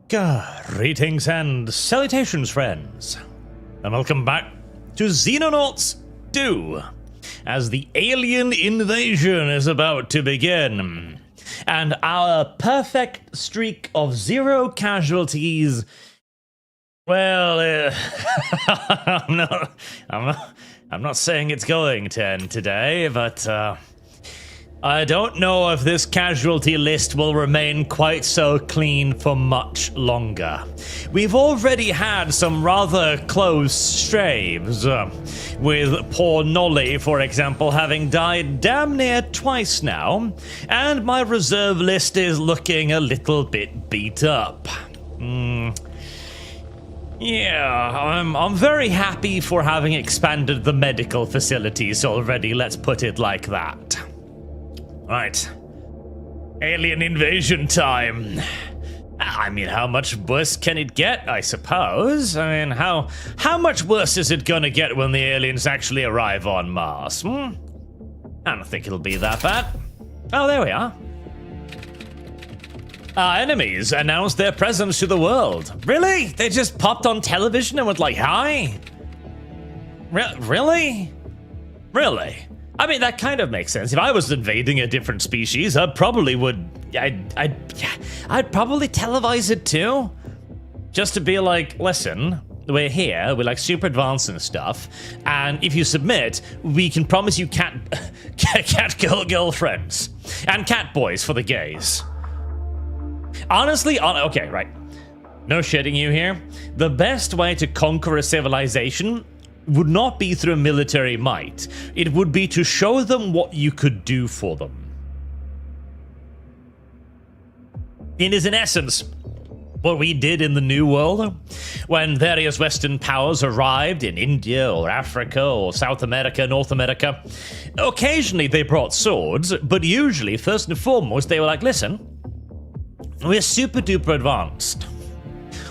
Greetings and salutations, friends, and welcome back to Xenonauts 2, as the alien invasion is about to begin, and our perfect streak of 0 casualties. Well, I'm not saying it's going to end today, but I don't know if this casualty list will remain quite so clean for much longer. We've already had some rather close straves, with poor Gnolys, for example, having died damn near twice now, and my reserve list is looking a little bit beat up. Yeah, I'm very happy for having expanded the medical facilities already, let's put it like that. Right. Alien invasion time. I mean, how much worse can it get, I suppose? I mean, how much worse is it gonna get when the aliens actually arrive on Mars? I don't think it'll be that bad. Oh, there we are. Our enemies announced their presence to the world. Really? They just popped on television and went like, hi? Really? Really? I mean, that kind of makes sense. If I was invading a different species, I'd probably televise it too. Just to be like, listen, we're here, we're like super advanced and stuff, and if you submit, we can promise you cat girlfriends and cat boys for the gays. Honestly, okay, right. No shitting you here. The best way to conquer a civilization would not be through military might. It would be to show them what you could do for them. It is in essence what we did in the New World, when various Western powers arrived in India or Africa or South America, North America. Occasionally they brought swords, but usually, first and foremost, they were like, listen, we're super duper advanced.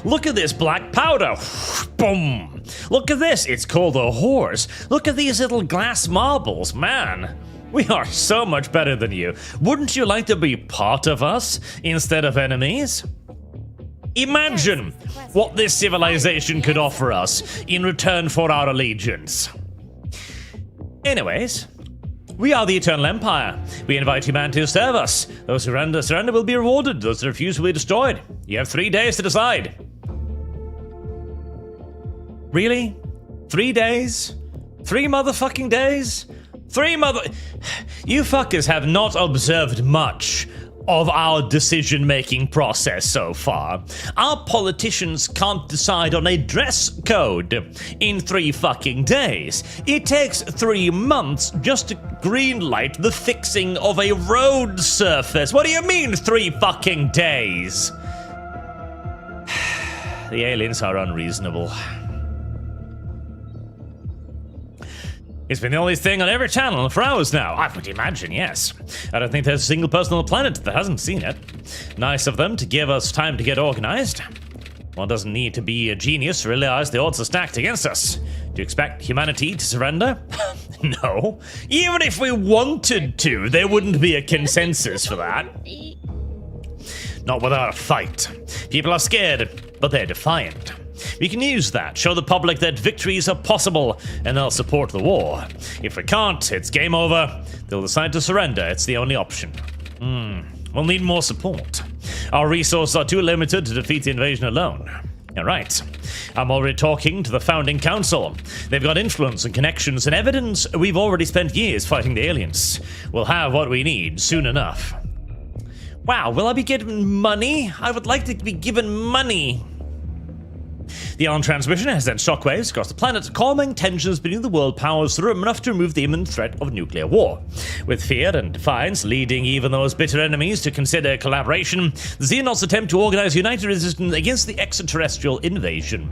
Look at this black powder. Boom. Look at this. It's called a horse. Look at these little glass marbles. Man, we are so much better than you. Wouldn't you like to be part of us instead of enemies? Imagine what this civilization could offer us in return for our allegiance. Anyways, we are the Eternal Empire. We invite humanity to serve us. Those who surrender will be rewarded. Those who refuse will be destroyed. You have 3 days to decide. Really? 3 days? 3 motherfucking days? You fuckers have not observed much of our decision-making process so far. Our politicians can't decide on a dress code in 3 fucking days. It takes 3 months just to greenlight the fixing of a road surface. What do you mean 3 fucking days? The aliens are unreasonable. It's been the only thing on every channel for hours now. I would imagine, yes. I don't think there's a single person on the planet that hasn't seen it. Nice of them to give us time to get organized. One doesn't need to be a genius to realize the odds are stacked against us. Do you expect humanity to surrender? No. Even if we wanted to, there wouldn't be a consensus for that. Not without a fight. People are scared, but they're defiant. We can use that, show the public that victories are possible, and they'll support the war. If we can't, it's game over. They'll decide to surrender. It's the only option. We'll need more support. Our resources are too limited to defeat the invasion alone. Alright. I'm already talking to the founding council. They've got influence and connections and evidence. We've already spent years fighting the aliens. We'll have what we need soon enough. Wow, will I be given money? I would like to be given money. The armed transmission has sent shockwaves across the planet, calming tensions between the world powers through enough to remove the imminent threat of nuclear war. With fear and defiance leading even those bitter enemies to consider collaboration, the Xenonauts attempt to organize united resistance against the extraterrestrial invasion.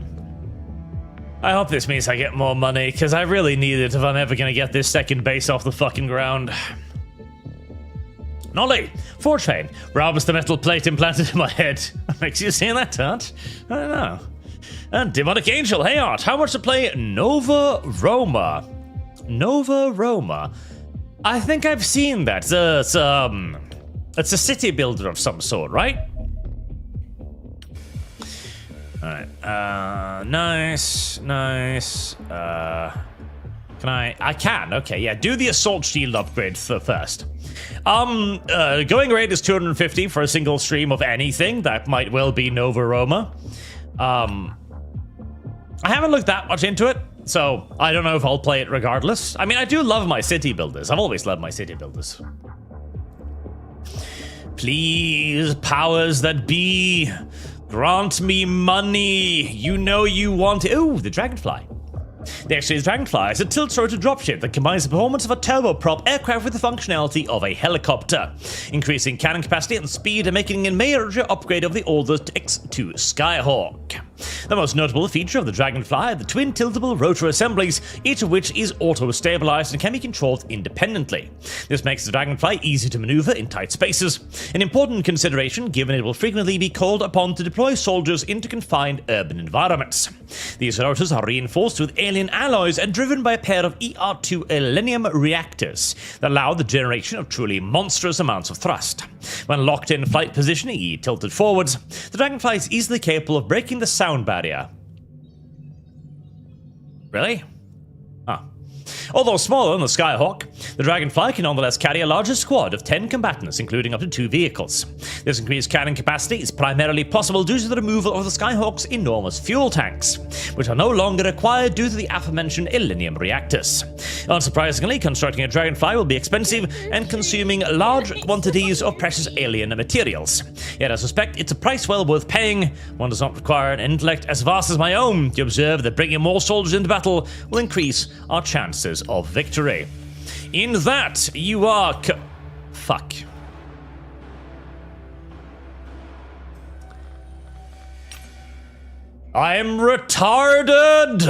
I hope this means I get more money, because I really need it if I'm ever going to get this second base off the fucking ground. Gnolys, Fortrain, robs the metal plate implanted in my head. Makes you see that, Art? I don't know. And Demonic Angel, hey Art, how much to play Nova Roma? Nova Roma? I think I've seen that. It's a city builder of some sort, right? Alright, nice. Can I can, okay, yeah, do the assault shield upgrade first. Going rate is 250 for a single stream of anything. That might well be Nova Roma. I haven't looked that much into it, so I don't know if I'll play it regardless. I mean, I do love my city builders. I've always loved my city builders. Please, powers that be, grant me money. You know you want it. Ooh, the Dragonfly. The X-Series Dragonfly is a tilt-rotor dropship that combines the performance of a turboprop aircraft with the functionality of a helicopter, increasing cannon capacity and speed and making a major upgrade of the older X2 Skyhawk. The most notable feature of the Dragonfly are the twin tiltable rotor assemblies, each of which is auto-stabilized and can be controlled independently. This makes the Dragonfly easy to maneuver in tight spaces, an important consideration given it will frequently be called upon to deploy soldiers into confined urban environments. These rotors are reinforced with alien alloys and driven by a pair of ER2 Elenium reactors that allow the generation of truly monstrous amounts of thrust. When locked in flight position, i.e. tilted forwards, the Dragonfly is easily capable of breaking the sound barrier. Really? Huh. Although smaller than the Skyhawk, the Dragonfly can nonetheless carry a larger squad of 10 combatants, including up to 2 vehicles. This increased cannon capacity is primarily possible due to the removal of the Skyhawk's enormous fuel tanks, which are no longer required due to the aforementioned Elenium reactors. Unsurprisingly, constructing a Dragonfly will be expensive and consuming large quantities of precious alien materials. Yet I suspect it's a price well worth paying. One does not require an intellect as vast as my own to observe that bringing more soldiers into battle will increase our chances of victory. In that, you are fuck. I am retarded!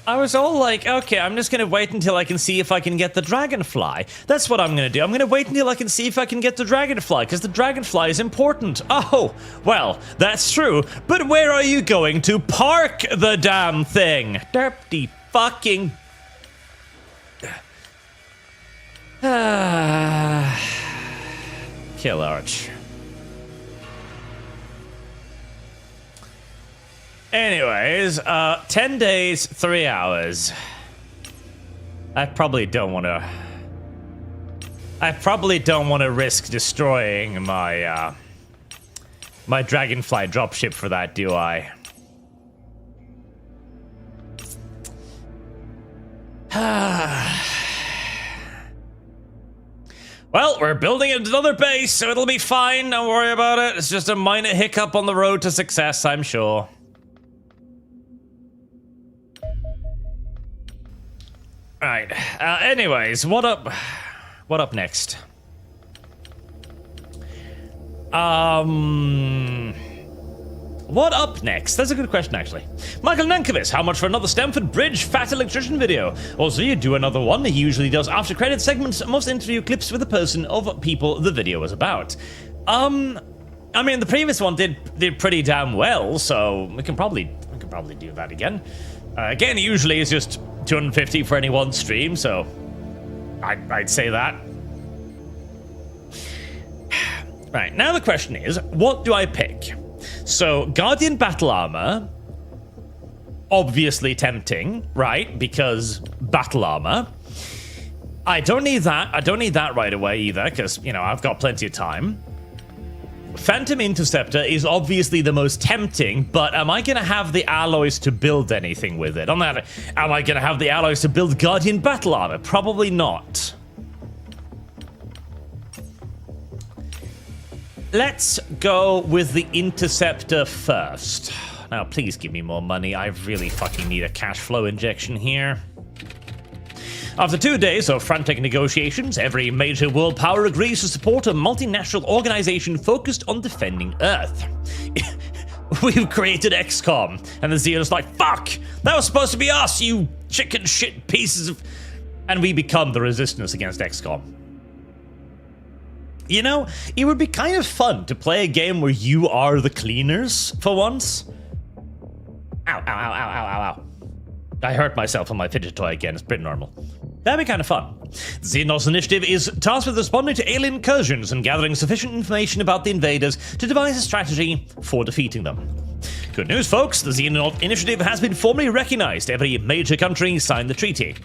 I was all like, okay, I'm just gonna wait until I can see if I can get the Dragonfly. That's what I'm gonna do. I'm gonna wait until I can see if I can get the Dragonfly, because the Dragonfly is important. Oh, well, that's true. But where are you going to park the damn thing? Derpy fucking... Kill Arch. Anyways, 10 days, 3 hours. I probably don't want to risk destroying my my Dragonfly dropship for that, do I? Well, we're building another base, so it'll be fine. Don't worry about it. It's just a minor hiccup on the road to success, I'm sure. Right. Anyways, what up next? What up next? That's a good question, actually. Michael Nankovitz, how much for another Stamford Bridge Fat Electrician video? Also, you do another one. He usually does after credit segments, most interview clips with the person of people the video was about. I mean, the previous one did pretty damn well, so we can probably do that again. Again, usually it's just 250 for any one stream, so I'd say that. Right, now the question is, what do I pick? So, Guardian Battle Armor, obviously tempting, right? Because Battle Armor. I don't need that right away either, because, you know, I've got plenty of time. Phantom Interceptor is obviously the most tempting, but am I going to have the alloys to build anything with it? On that, am I going to have the alloys to build Guardian Battle Armor? Probably not. Let's go with the Interceptor first. Now, please give me more money. I really fucking need a cash flow injection here. After 2 days of frantic negotiations, every major world power agrees to support a multinational organization focused on defending Earth. We've created XCOM, and the Xenonauts like, fuck! That was supposed to be us, you chicken shit pieces of... And we become the resistance against XCOM. You know, it would be kind of fun to play a game where you are the cleaners, for once. Ow, ow, ow, ow, ow, ow, ow. I hurt myself on my fidget toy again, it's pretty normal. That'd be kind of fun. The Xenonauts initiative is tasked with responding to alien incursions and gathering sufficient information about the invaders to devise a strategy for defeating them. Good news, folks, the Xenonaut initiative has been formally recognized. Every major country signed the treaty.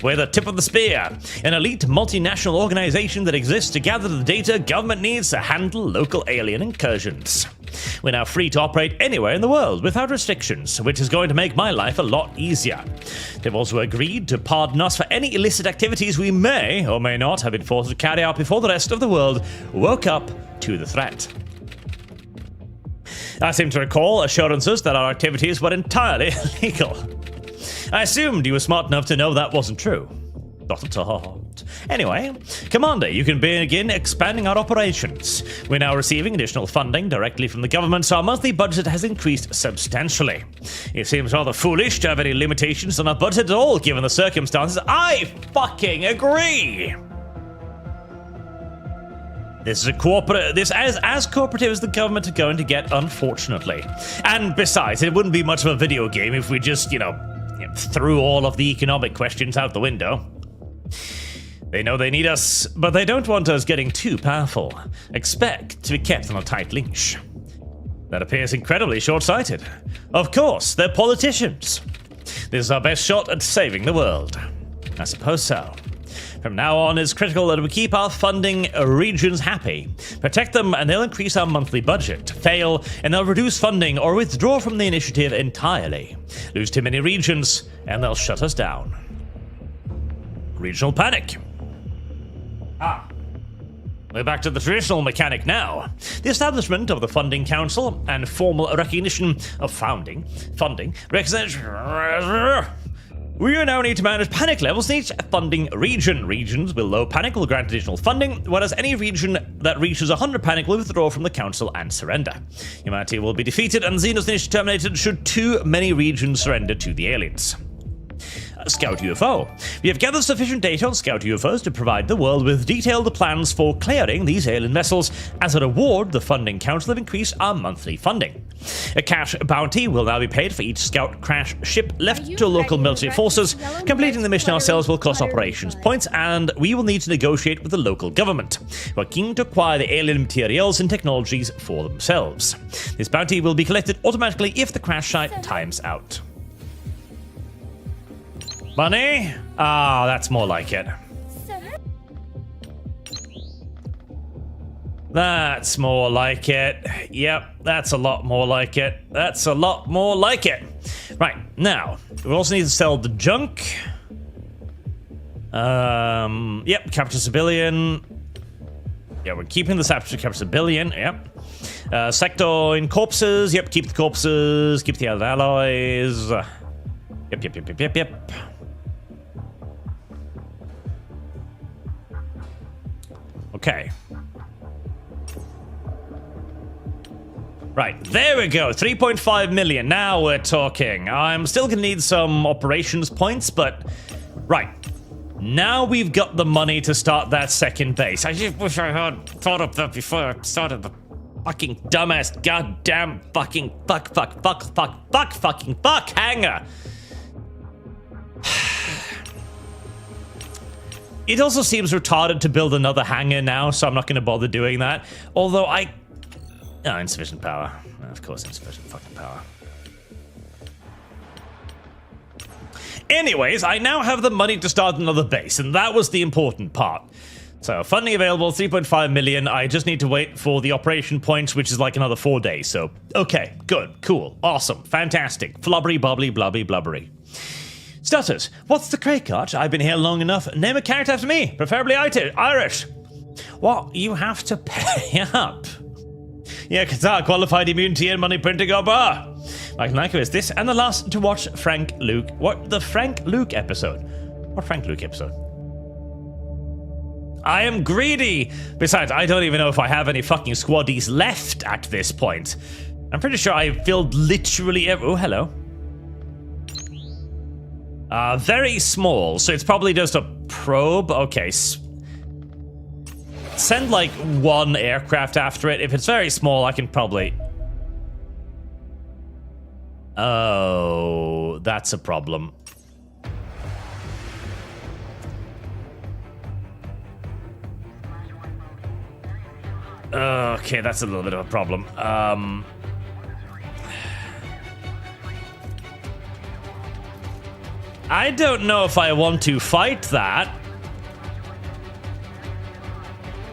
We're the tip of the spear, an elite multinational organization that exists to gather the data government needs to handle local alien incursions. We're now free to operate anywhere in the world without restrictions, which is going to make my life a lot easier. They've also agreed to pardon us for any illicit activities we may or may not have been forced to carry out before the rest of the world woke up to the threat. I seem to recall assurances that our activities were entirely illegal. I assumed you were smart enough to know that wasn't true. Anyway, Commander, you can begin expanding our operations. We're now receiving additional funding directly from the government, so our monthly budget has increased substantially. It seems rather foolish to have any limitations on our budget at all, given the circumstances. I fucking agree! This is as cooperative as the government are going to get, unfortunately. And besides, it wouldn't be much of a video game if we just, threw all of the economic questions out the window. They know they need us, but they don't want us getting too powerful. Expect to be kept on a tight leash. That appears incredibly short-sighted. Of course, they're politicians. This is our best shot at saving the world. I suppose so. From now on, it's critical that we keep our funding regions happy. Protect them and they'll increase our monthly budget. Fail, and they'll reduce funding or withdraw from the initiative entirely. Lose too many regions, and they'll shut us down. Regional panic. We're back to the traditional mechanic now. The establishment of the Funding Council and formal recognition of funding represents... We now need to manage panic levels in each funding region. Regions with low panic will grant additional funding, whereas any region that reaches 100 panic will withdraw from the council and surrender. Humanity will be defeated and Xenos initiative terminated should too many regions surrender to the aliens. Scout UFO. We have gathered sufficient data on Scout UFOs to provide the world with detailed plans for clearing these alien vessels. As a reward, the Funding Council have increased our monthly funding. A cash bounty will now be paid for each Scout crash ship left to local military forces. Completing the mission ourselves will cost operations points, and we will need to negotiate with the local government, who are keen to acquire the alien materials and technologies for themselves. This bounty will be collected automatically if the crash site times out. Money? Ah, that's more like it. That's more like it. Yep, that's a lot more like it. That's a lot more like it. Right, now, we also need to sell the junk. Yep, capture civilian. Yeah, we're keeping the capture civilian, yep. Sector in corpses, yep, keep the corpses, keep the other alloys. Yep. Okay. Right, there we go, 3.5 million, now we're talking. I'm still gonna need some operations points, but... Right, now we've got the money to start that second base. I just wish I had thought of that before I started the fucking dumbass goddamn fucking fuck hangar. It also seems retarded to build another hangar now, so I'm not going to bother doing that. Although insufficient power. Of course, insufficient fucking power. Anyways, I now have the money to start another base, and that was the important part. So, funding available, 3.5 million. I just need to wait for the operation points, which is like another 4 days. So, okay, good, cool, awesome, fantastic. Flubbery, bubbly, blubby, blubbery. Stutters, what's the crate cart? I've been here long enough. Name a character after me, preferably Irish. What? You have to pay up. Yeah, Qatar qualified immunity and money printing up. Michael Nike is this and the last to watch Frank Luke. What? The Frank Luke episode? What Frank Luke episode? I am greedy. Besides, I don't even know if I have any fucking squaddies left at this point. I'm pretty sure I filled literally every... Oh, hello. Very small, so it's probably just a probe. Okay, send like one aircraft after it. If it's very small, I can probably... Oh, that's a problem. Okay, that's a little bit of a problem. I don't know if I want to fight that.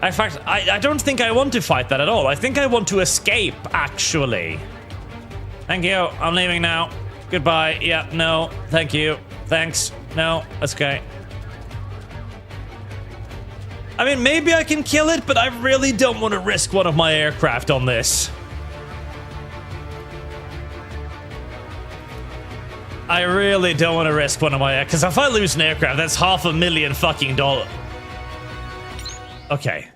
In fact, I don't think I want to fight that at all. I think I want to escape, actually. Thank you. I'm leaving now. Goodbye. Yeah, no. Thank you. Thanks. No. That's okay. I mean, maybe I can kill it, but I really don't want to risk one of my aircraft on this. I really don't want to risk one of my... Because if I lose an aircraft, that's $500,000 fucking dollars. Okay.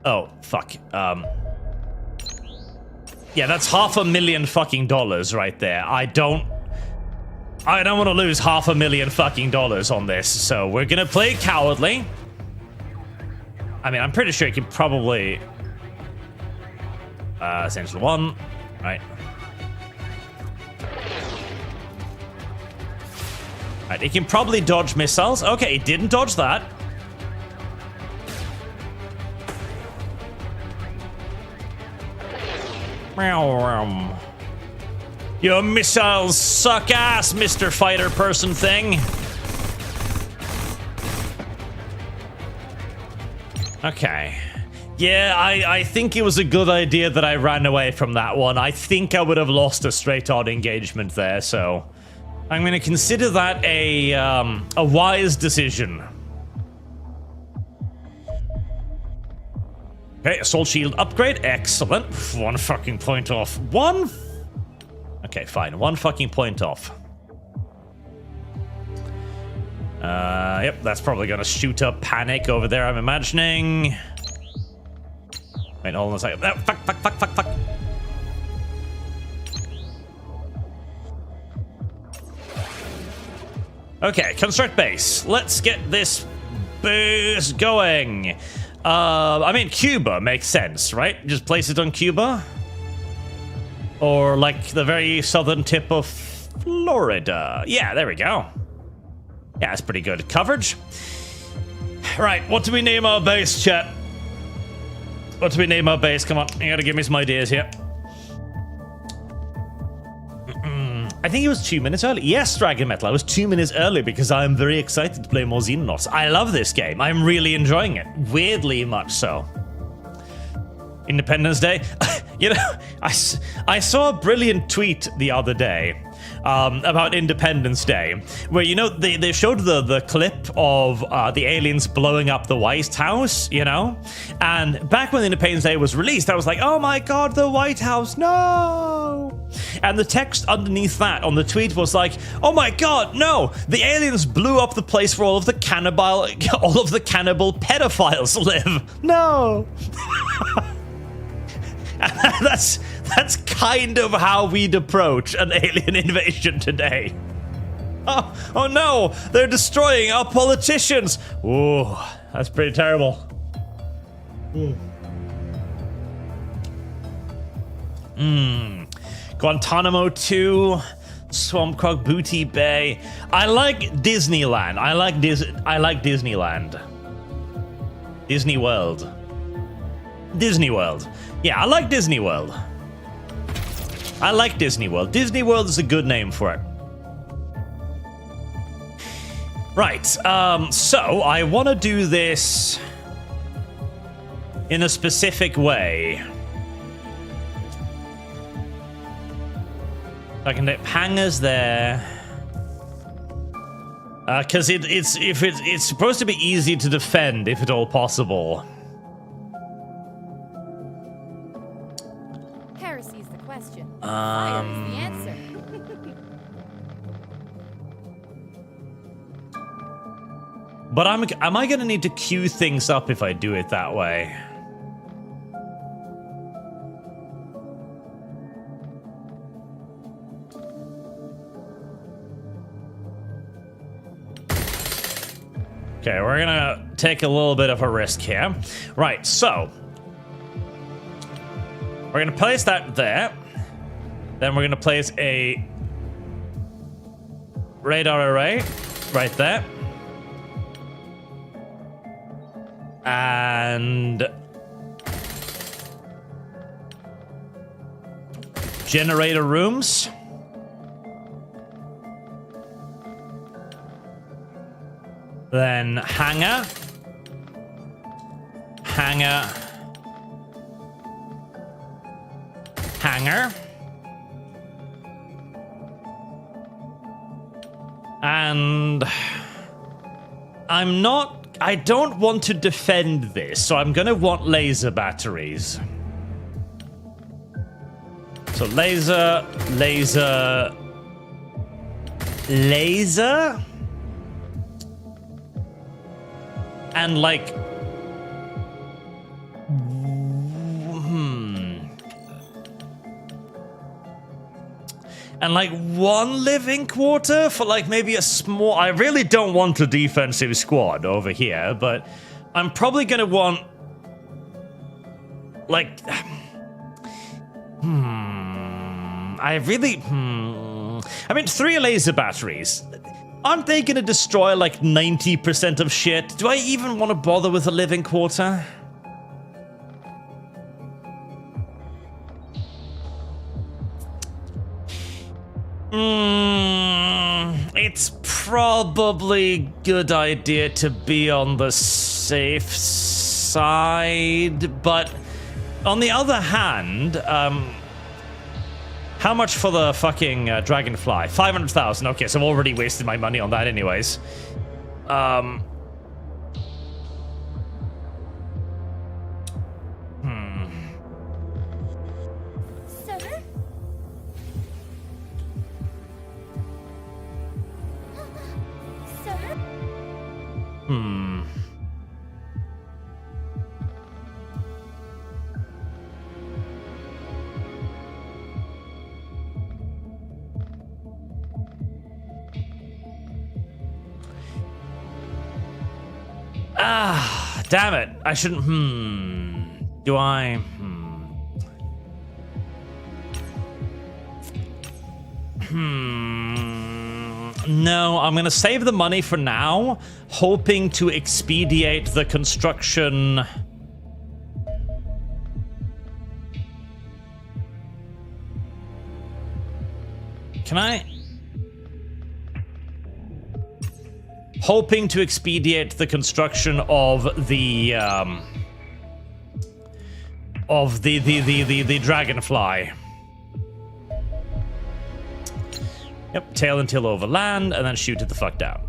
Oh, fuck. Yeah, that's $500,000 fucking dollars right there. I don't want to lose $500,000 fucking dollars on this, so we're gonna play cowardly. I mean, I'm pretty sure you can probably... Essential 1. Right. Right, it can probably dodge missiles. Okay, it didn't dodge that. Your missiles suck ass, Mr. Fighter Person thing. Okay. Yeah, I think it was a good idea that I ran away from that one. I think I would have lost a straight-on engagement there, so I'm going to consider that a wise decision. Okay, assault shield upgrade. Excellent. 1 fucking point off. Okay, fine. 1 fucking point off. Yep, that's probably gonna shoot up panic over there, I'm imagining. Wait, hold on a second. Oh, fuck. Okay, construct base. Let's get this boost going. I mean, Cuba makes sense, right? Just place it on Cuba. Or like the very southern tip of Florida. Yeah, there we go. Yeah, that's pretty good coverage. Right, what do we name our base, chat? What do we name our base? Come on, you gotta give me some ideas here. I think it was 2 minutes early. Yes, Dragon Metal, I was 2 minutes early because I'm very excited to play more Xenonauts. I love this game. I'm really enjoying it. Weirdly much so. Independence Day. You know, I saw a brilliant tweet the other day about Independence Day, where, you know, they showed the clip of the aliens blowing up the White House, you know? And back when Independence Day was released, I was like, oh my god, the White House, no! And the text underneath that on the tweet was like, oh my god, no! The aliens blew up the place where all of the cannibal pedophiles live. No! That's kind of how we'd approach an alien invasion today. Oh no, they're destroying our politicians. Ooh, that's pretty terrible. Guantanamo 2, Swamp Croc Booty Bay. I like Disneyland. I like Disneyland. Disney World. Disney World. Yeah, I like Disney World. I like Disney World. Disney World is a good name for it. Right, so I want to do this in a specific way. I can do hangers there. Because it's supposed to be easy to defend, if at all possible. Heresy's the question. Fire is the answer. But am I gonna need to queue things up if I do it that way? Okay, we're gonna take a little bit of a risk here. Right, so we're gonna place that there. Then we're gonna place a radar array right there. generator rooms. Then hangar. Hangar. Hangar. And I don't want to defend this, so I'm gonna want laser batteries. So laser. And like, And like one living quarter for like maybe a small... I really don't want a defensive squad over here, but I'm probably gonna want... Like... I mean, 3 laser batteries. Aren't they gonna destroy like 90% of shit? Do I even want to bother with a living quarter? It's probably a good idea to be on the safe side, but on the other hand, how much for the fucking dragonfly? 500,000. Okay, so I've already wasted my money on that anyways. Damn it. I shouldn't... Do I... No, I'm gonna save the money for now, hoping to expedite the construction... Can I... Hoping to expedite the construction of the dragonfly. Yep, tail until over land, and then shoot it the fuck down.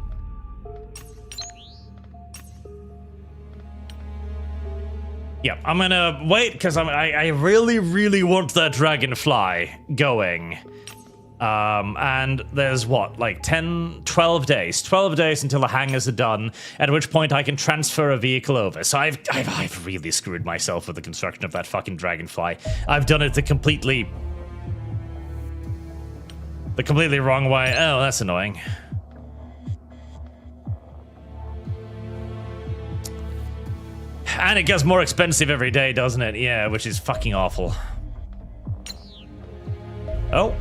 Yep, I'm gonna wait because I really, really want that dragonfly going. And there's what, like 12 days until the hangars are done, at which point I can transfer a vehicle over. So I've really screwed myself with the construction of that fucking dragonfly. I've done it the completely wrong way. Oh, that's annoying. And it gets more expensive every day, doesn't it? Yeah, which is fucking awful. Oh.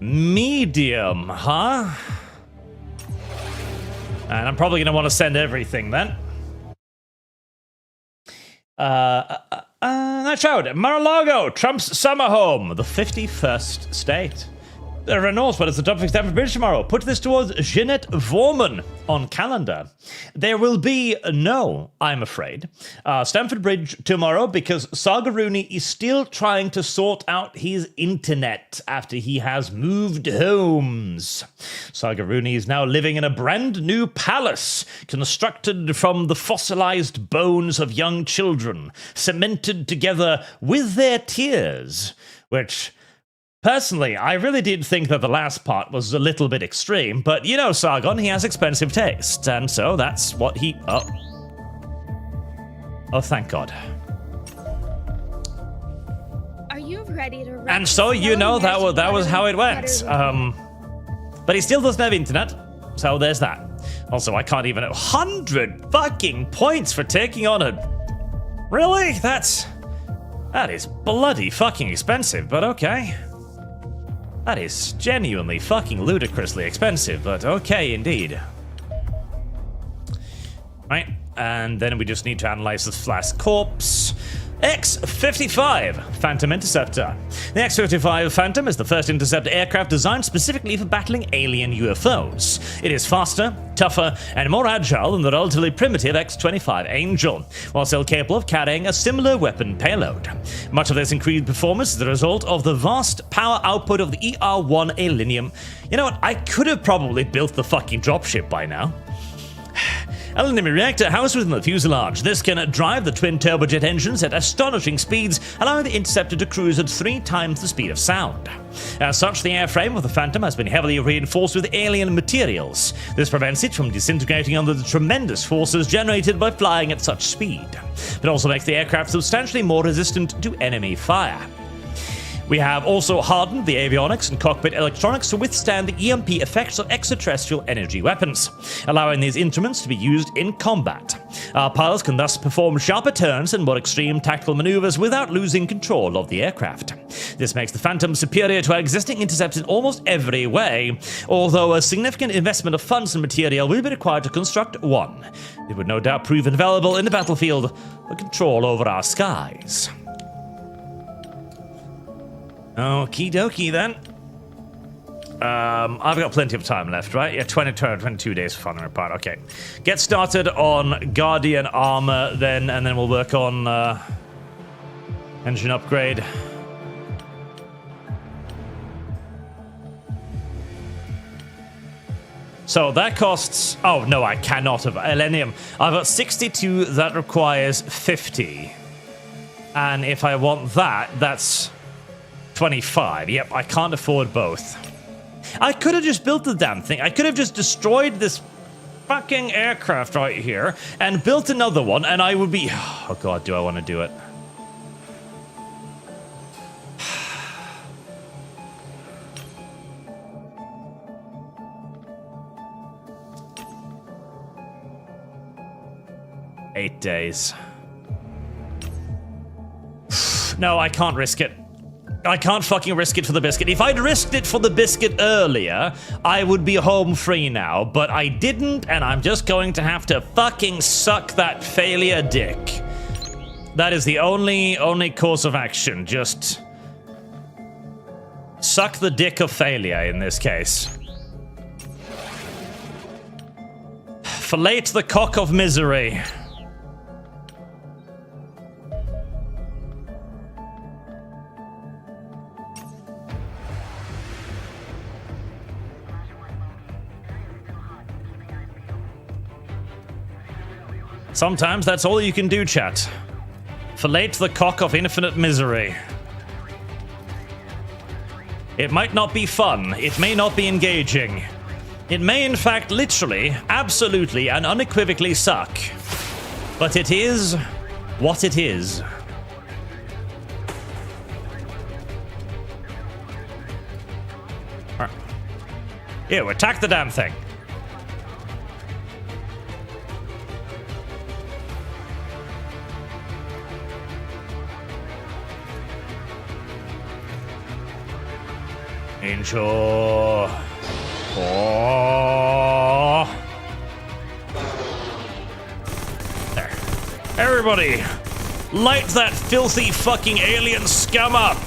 Medium, huh? And I'm probably going to want to send everything then. That's out. Mar-a-Lago, Trump's summer home, the 51st state. Renault's, what is the top of Stamford Bridge tomorrow? Put this towards Jeanette Vorman on calendar. There will be no, I'm afraid, Stamford Bridge tomorrow because Saga Rooney is still trying to sort out his internet after he has moved homes. Saga Rooney is now living in a brand new palace constructed from the fossilized bones of young children, cemented together with their tears, which... Personally, I really did think that the last part was a little bit extreme, but you know Sargon, he has expensive taste, and so that's what he... Oh, thank God. Are you ready to... And so, you know, that was how it went. But he still doesn't have internet, so there's that. Also, I can't even... 100 fucking points for taking on a... Really? That is bloody fucking expensive, but okay. That is genuinely fucking ludicrously expensive, but okay indeed. Right, and then we just need to analyze this last corpse. X-55 Phantom Interceptor. The X-55 Phantom is the first interceptor aircraft designed specifically for battling alien UFOs. It is faster, tougher, and more agile than the relatively primitive X-25 Angel, while still capable of carrying a similar weapon payload. Much of this increased performance is the result of the vast power output of the ER-1 Alinium. You know what? I could have probably built the fucking dropship by now. Aluminium reactor housed within the fuselage. This can drive the twin turbojet engines at astonishing speeds, allowing the interceptor to cruise at 3 times the speed of sound. As such, the airframe of the Phantom has been heavily reinforced with alien materials. This prevents it from disintegrating under the tremendous forces generated by flying at such speed. It also makes the aircraft substantially more resistant to enemy fire. We have also hardened the avionics and cockpit electronics to withstand the EMP effects of extraterrestrial energy weapons, allowing these instruments to be used in combat. Our pilots can thus perform sharper turns and more extreme tactical maneuvers without losing control of the aircraft. This makes the Phantom superior to our existing interceptors in almost every way, although a significant investment of funds and material will be required to construct one. It would no doubt prove invaluable in the battlefield for control over our skies. Okie dokie then. I've got plenty of time left, right? Yeah, 22 days for fun apart. Okay. Get started on Guardian Armor then, and then we'll work on engine upgrade. So that costs... Oh, no, I cannot have... Elenium. I've got 62, that requires 50. And if I want that, that's... 25. Yep, I can't afford both. I could have just built the damn thing. I could have just destroyed this fucking aircraft right here and built another one, and I would be... Oh god, do I want to do it? Eight days. No, I can't risk it. I can't fucking risk it for the biscuit. If I'd risked it for the biscuit earlier, I would be home free now, but I didn't, and I'm just going to have to fucking suck that failure dick. That is the only course of action. Just suck the dick of failure in this case. Fillet the cock of misery. Sometimes that's all you can do, chat. Fillet the cock of infinite misery. It might not be fun. It may not be engaging. It may, in fact, literally, absolutely, and unequivocally suck. But it is what it is. Ew, attack the damn thing. Angel. Oh. There. Everybody, light that filthy fucking alien scum up.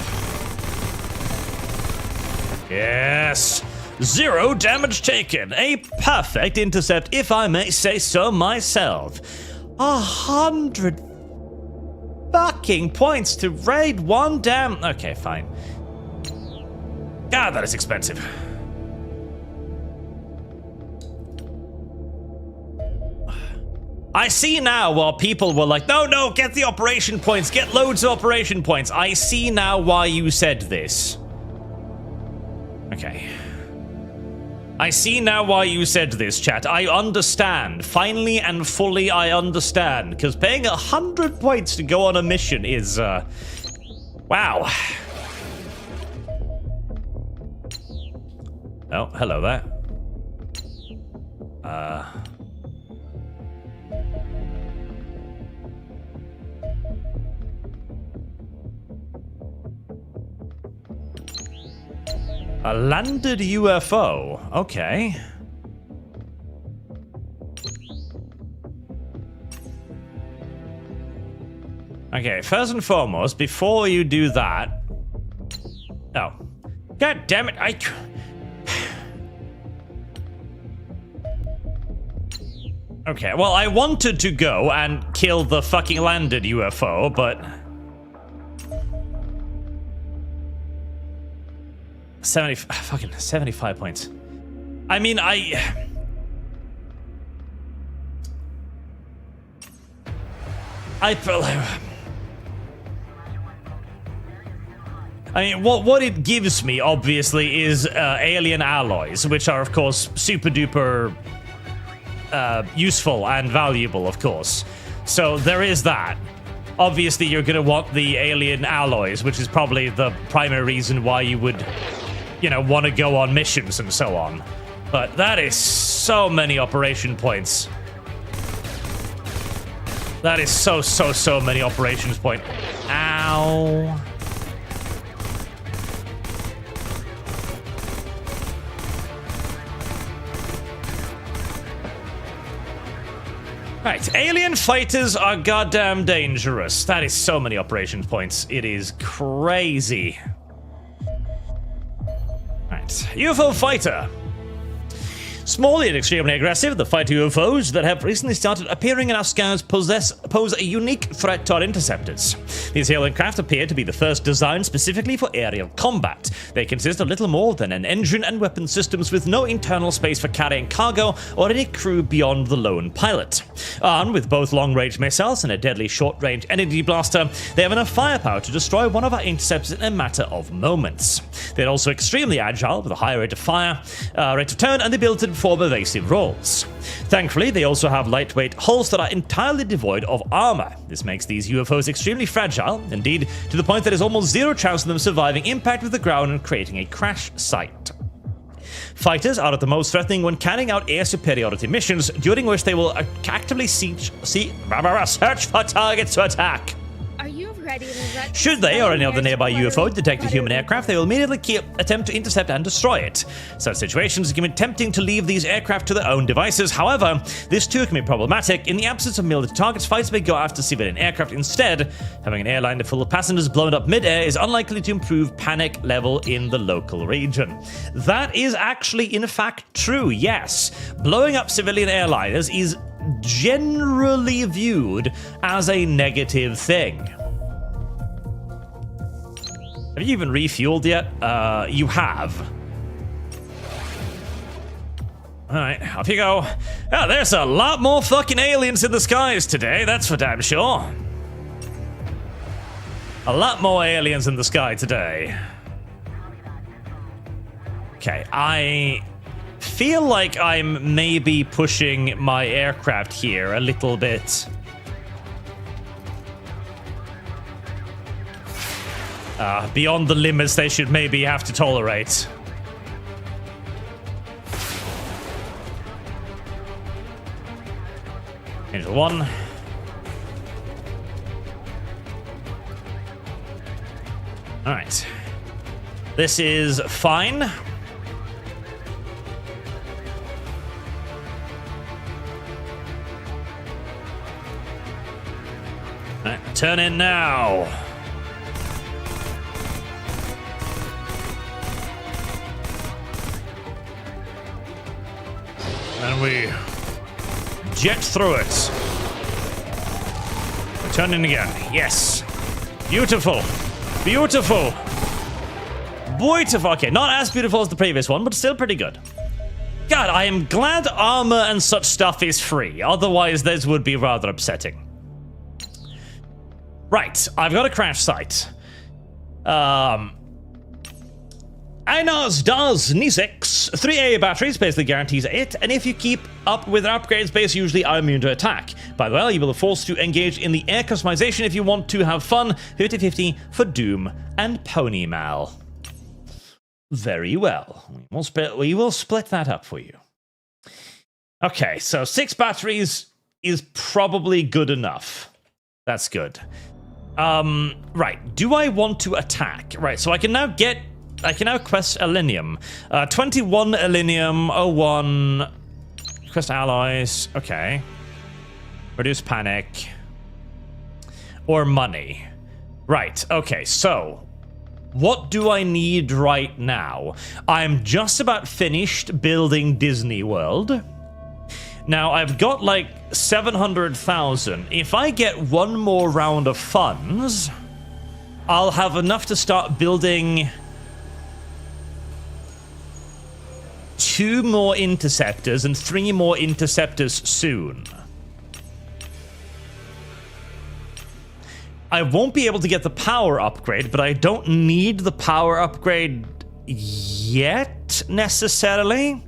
Yes. 0 damage taken. A perfect intercept, if I may say so myself. 100 fucking points to raid 1 damn... Okay, fine. God, that is expensive. I see now while people were like, no, get the operation points, get loads of operation points. I see now why you said this. Okay. I see now why you said this, chat. I understand. Finally and fully I understand. Because paying 100 points to go on a mission is, wow. Oh, hello there. A landed UFO. Okay. Okay, first and foremost, before you do that... Oh. God damn it, Okay, well, I wanted to go and kill the fucking landed UFO, but... 75 points. I mean, I mean, what it gives me, obviously, is alien alloys, which are, of course, super duper useful and valuable, of course. So there is that. Obviously, you're going to want the alien alloys, which is probably the primary reason why you would, you know, want to go on missions and so on. But that is so many operation points. That is so many operations points. Ow. Right, alien fighters are goddamn dangerous. That is so many operation points. It is crazy. Right, UFO fighter. Small yet extremely aggressive, the fighter UFOs that have recently started appearing in our skies pose a unique threat to our interceptors. These alien craft appear to be the first designed specifically for aerial combat. They consist of little more than an engine and weapon systems with no internal space for carrying cargo or any crew beyond the lone pilot. Armed with both long-range missiles and a deadly short-range energy blaster, they have enough firepower to destroy one of our interceptors in a matter of moments. They're also extremely agile with a high rate of fire, rate of turn, and the ability to perform evasive rolls. Thankfully, they also have lightweight hulls that are entirely devoid of armor. This makes these UFOs extremely fragile, indeed, to the point that there's almost zero chance of them surviving impact with the ground and creating a crash site. Fighters are at the most threatening when carrying out air superiority missions, during which they will actively search for targets to attack. Are you ready to Should they or any other nearby UFO detect a human aircraft, they will immediately attempt to intercept and destroy it. Such situations can be tempting to leave these aircraft to their own devices. However, this too can be problematic. In the absence of military targets, fighters may go after civilian aircraft instead. Having an airliner full of passengers blown up mid-air is unlikely to improve panic level in the local region. That is actually, in fact, true, yes. Blowing up civilian airliners is generally viewed as a negative thing. Have you even refueled yet? You have. Alright, off you go. Oh, there's a lot more fucking aliens in the skies today, that's for damn sure. A lot more aliens in the sky today. Okay, I feel like I'm maybe pushing my aircraft here a little bit. Beyond the limits they should maybe have to tolerate. Angel 1. Alright. This is fine. Alright, turn in now. And we jet through it. Turn in again. Yes. Beautiful. Beautiful. Beautiful. Okay, not as beautiful as the previous one, but still pretty good. God, I am glad armor and such stuff is free. Otherwise, this would be rather upsetting. Right, I've got a crash site. Einar does Nisix. 3A batteries basically guarantees it, and if you keep up with upgrades, base usually are immune to attack. By the way, you will be forced to engage in the air customization if you want to have fun. 50-50 for Doom and Ponymal. Very well. We will split that up for you. Okay, so 6 batteries is probably good enough. That's good. Right, do I want to attack? Right, so I can now quest Elenium. 21 Elenium, 01, quest allies, okay. Reduce panic. or money. Right, okay, so what do I need right now? I'm just about finished building Disney World. Now, I've got like 700,000. If I get one more round of funds, I'll have enough to start building 2 more interceptors and 3 more interceptors soon. I won't be able to get the power upgrade, but I don't need the power upgrade yet, necessarily.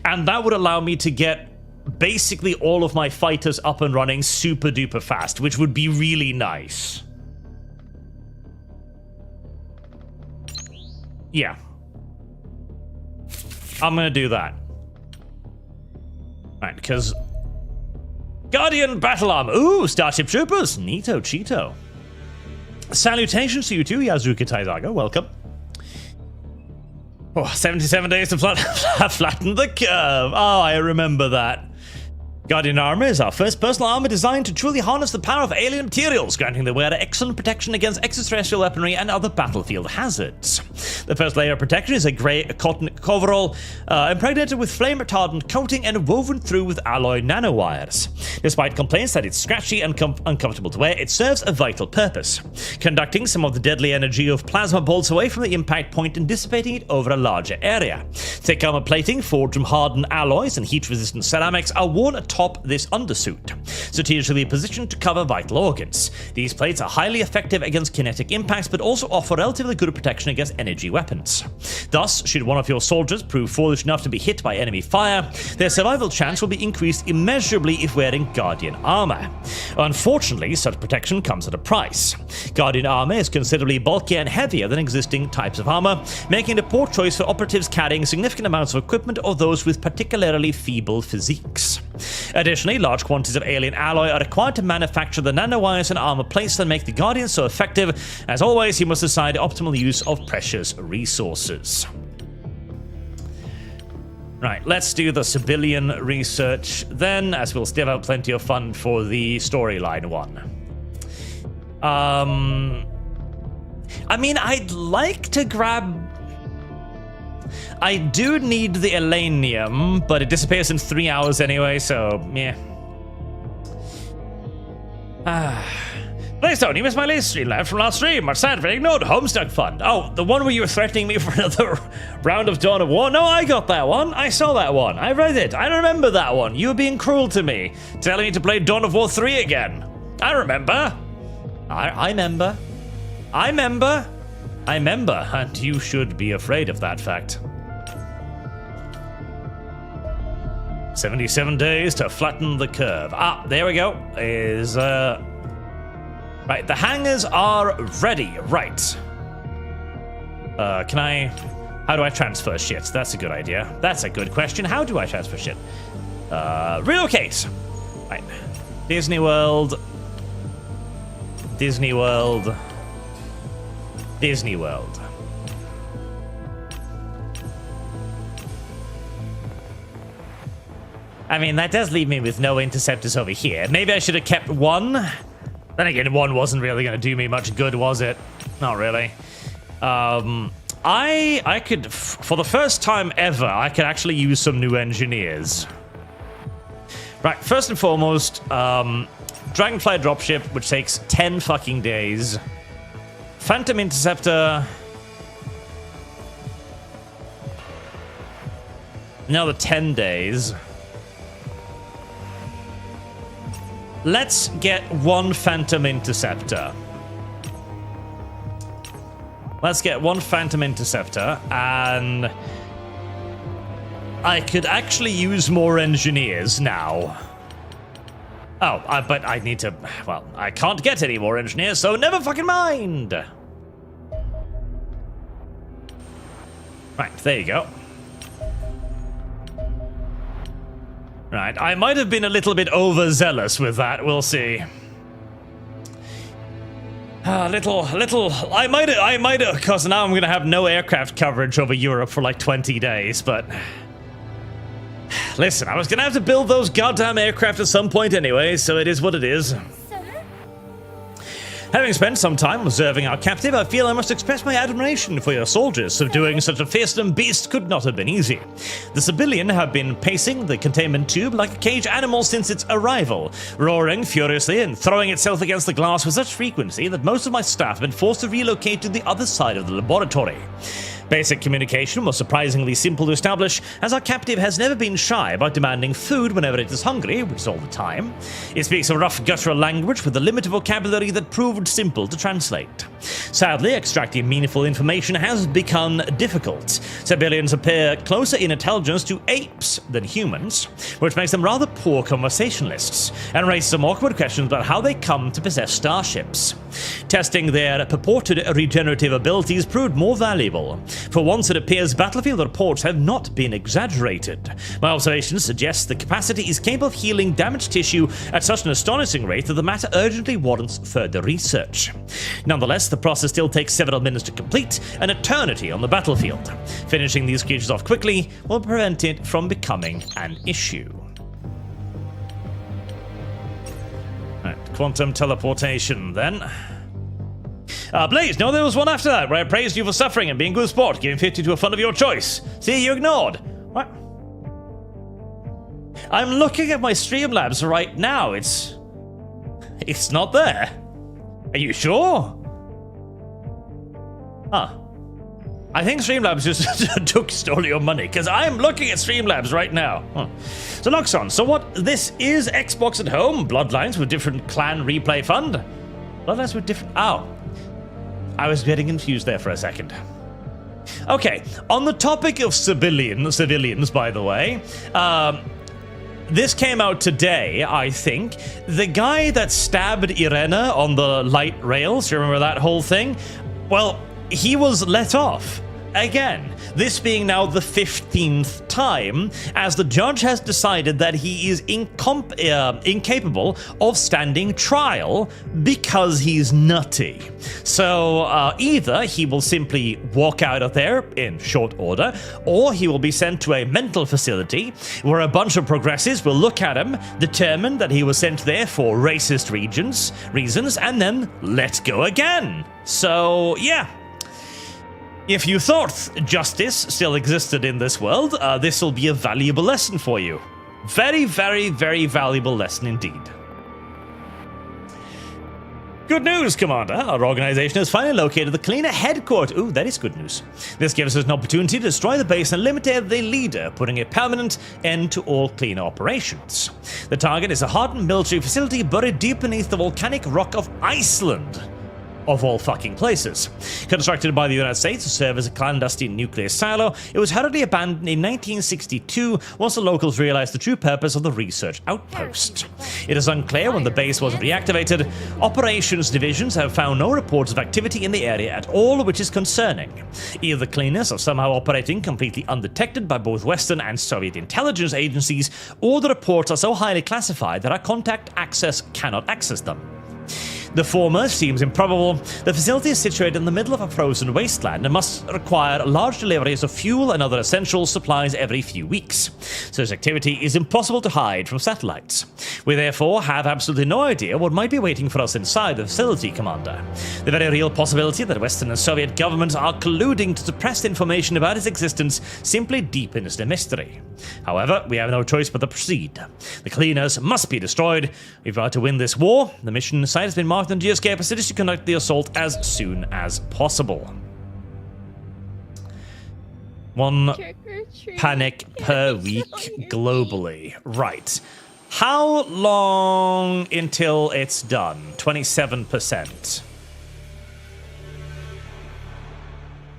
And that would allow me to get basically all of my fighters up and running super duper fast, which would be really nice. Yeah. I'm gonna do that. Right, because Guardian Battle Armor. Ooh, Starship Troopers. Neato Cheeto. Salutations to you too, Yazuka Taizaga. Welcome. Oh, 77 days to flatten the curve. Oh, I remember that. Guardian Armor is our first personal armor designed to truly harness the power of alien materials, granting the wearer excellent protection against extraterrestrial weaponry and other battlefield hazards. The first layer of protection is a grey cotton coverall, impregnated with flame-retardant coating and woven through with alloy nanowires. Despite complaints that it's scratchy and uncomfortable to wear, it serves a vital purpose, conducting some of the deadly energy of plasma bolts away from the impact point and dissipating it over a larger area. Thick armor plating forged from hardened alloys and heat-resistant ceramics are worn atop this undersuit, strategically positioned to cover vital organs. These plates are highly effective against kinetic impacts, but also offer relatively good protection against energy weapons. Thus, should one of your soldiers prove foolish enough to be hit by enemy fire, their survival chance will be increased immeasurably if wearing Guardian armor. Unfortunately, such protection comes at a price. Guardian armor is considerably bulkier and heavier than existing types of armor, making it a poor choice for operatives carrying significant amounts of equipment or those with particularly feeble physiques. Additionally, large quantities of alien alloy are required to manufacture the nanowires and armor plates that make the Guardian so effective. As always, you must decide the optimal use of precious resources. Right, let's do the civilian research then, as we'll still have plenty of fun for the storyline one. I mean, I'd like to grab... I do need the Elenium, but it disappears in 3 hours anyway, so, yeah. Please don't, you missed my latest Streamlabs from last stream. Our sad very ignored Homestuck Fund. Oh, the one where you were threatening me for another round of Dawn of War? No, I got that one. I saw that one. I read it. I remember that one. You were being cruel to me, telling me to play Dawn of War 3 again. I remember. I remember. I remember. I remember, and you should be afraid of that fact. 77 days to flatten the curve. Ah, there we go. Right, the hangars are ready. Right. How do I transfer shit? That's a good idea. That's a good question. How do I transfer shit? Relocate. Right. Disney World. Disney World. Disney World. I mean, that does leave me with no interceptors over here. Maybe I should have kept one. Then again, one wasn't really going to do me much good, was it? Not really. I could, for the first time ever, I could actually use some new engineers. Right, first and foremost, Dragonfly dropship, which takes 10 fucking days. Phantom Interceptor. Another 10 days. Let's get one Phantom Interceptor. Let's get one Phantom Interceptor, and I could actually use more engineers now. Oh, but I need to... Well, I can't get any more engineers, so never fucking mind! Right, there you go. Right, I might have been a little bit overzealous with that, we'll see. I might have, because now I'm going to have no aircraft coverage over Europe for like 20 days, but... Listen, I was going to have to build those goddamn aircraft at some point anyway, so it is what it is. Having spent some time observing our captive, I feel I must express my admiration for your soldiers. Subduing such a fearsome beast could not have been easy. The civilian have been pacing the containment tube like a caged animal since its arrival, roaring furiously and throwing itself against the glass with such frequency that most of my staff have been forced to relocate to the other side of the laboratory. Basic communication was surprisingly simple to establish, as our captive has never been shy about demanding food whenever it is hungry, which is all the time. It speaks a rough guttural language with a limited vocabulary that proved simple to translate. Sadly, extracting meaningful information has become difficult. Civilians appear closer in intelligence to apes than humans, which makes them rather poor conversationalists, and raises some awkward questions about how they come to possess starships. Testing their purported regenerative abilities proved more valuable. For once, it appears battlefield reports have not been exaggerated. My observations suggest the capacity is capable of healing damaged tissue at such an astonishing rate that the matter urgently warrants further research. Nonetheless, the process still takes several minutes to complete, an eternity on the battlefield. Finishing these creatures off quickly will prevent it from becoming an issue. Right, quantum teleportation then. Blaze, no, there was one after that where I praised you for suffering and being a good sport, giving 50 to a fund of your choice. See, you ignored. What? I'm looking at my Streamlabs right now. It's not there. Are you sure? Huh. I think Streamlabs just stole your money, because I'm looking at Streamlabs right now. Huh. So, Noxon, so what? This is Xbox at Home, Bloodlines with different clan replay fund? Bloodlines with different... Oh. I was getting confused there for a second. Okay, on the topic of civilians, by the way, this came out today, I think. The guy that stabbed Irena on the light rails, do you remember that whole thing? Well, he was let off. Again, this being now the 15th time, as the judge has decided that he is incapable of standing trial because he's nutty. So either he will simply walk out of there in short order, or he will be sent to a mental facility where a bunch of progressives will look at him, determine that he was sent there for racist reasons, and then let go again. So, yeah. If you thought justice still existed in this world, this will be a valuable lesson for you. Very, very, very valuable lesson indeed. Good news, Commander. Our organization has finally located the cleaner headquarters. Ooh, that is good news. This gives us an opportunity to destroy the base and eliminate the leader, putting a permanent end to all cleaner operations. The target is a hardened military facility buried deep beneath the volcanic rock of Iceland. Of all fucking places. Constructed by the United States to serve as a clandestine nuclear silo, it was hurriedly abandoned in 1962 once the locals realized the true purpose of the research outpost. It is unclear when the base was reactivated. Operations divisions have found no reports of activity in the area at all, which is concerning. Either the cleaners are somehow operating completely undetected by both Western and Soviet intelligence agencies, or the reports are so highly classified that our contact access cannot access them. The former seems improbable. The facility is situated in the middle of a frozen wasteland and must require large deliveries of fuel and other essential supplies every few weeks. Such activity is impossible to hide from satellites. We therefore have absolutely no idea what might be waiting for us inside the facility, Commander. The very real possibility that Western and Soviet governments are colluding to suppress information about its existence simply deepens the mystery. However, we have no choice but to proceed. The cleaners must be destroyed. We've got to win this war. The mission site has been marked on GSK facilities to conduct the assault as soon as possible. One panic per week globally. Right. How long until it's done? 27%.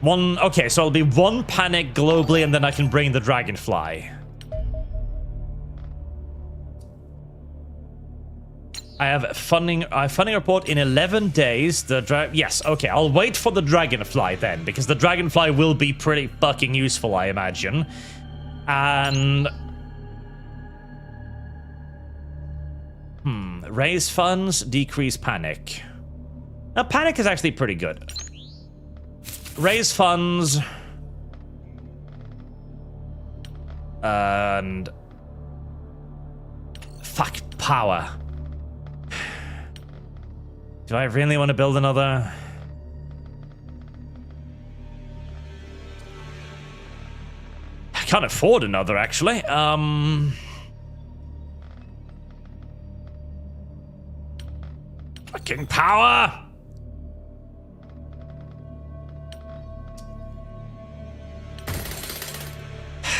Okay, so it'll be one panic globally, and then I can bring the dragonfly. I have a funding report in 11 days. Yes, okay, I'll wait for the dragonfly then, because the dragonfly will be pretty fucking useful, I imagine. And raise funds, decrease panic. Now, panic is actually pretty good. Raise funds. And fuck, power. Do I really want to build another? I can't afford another, actually. Fucking power!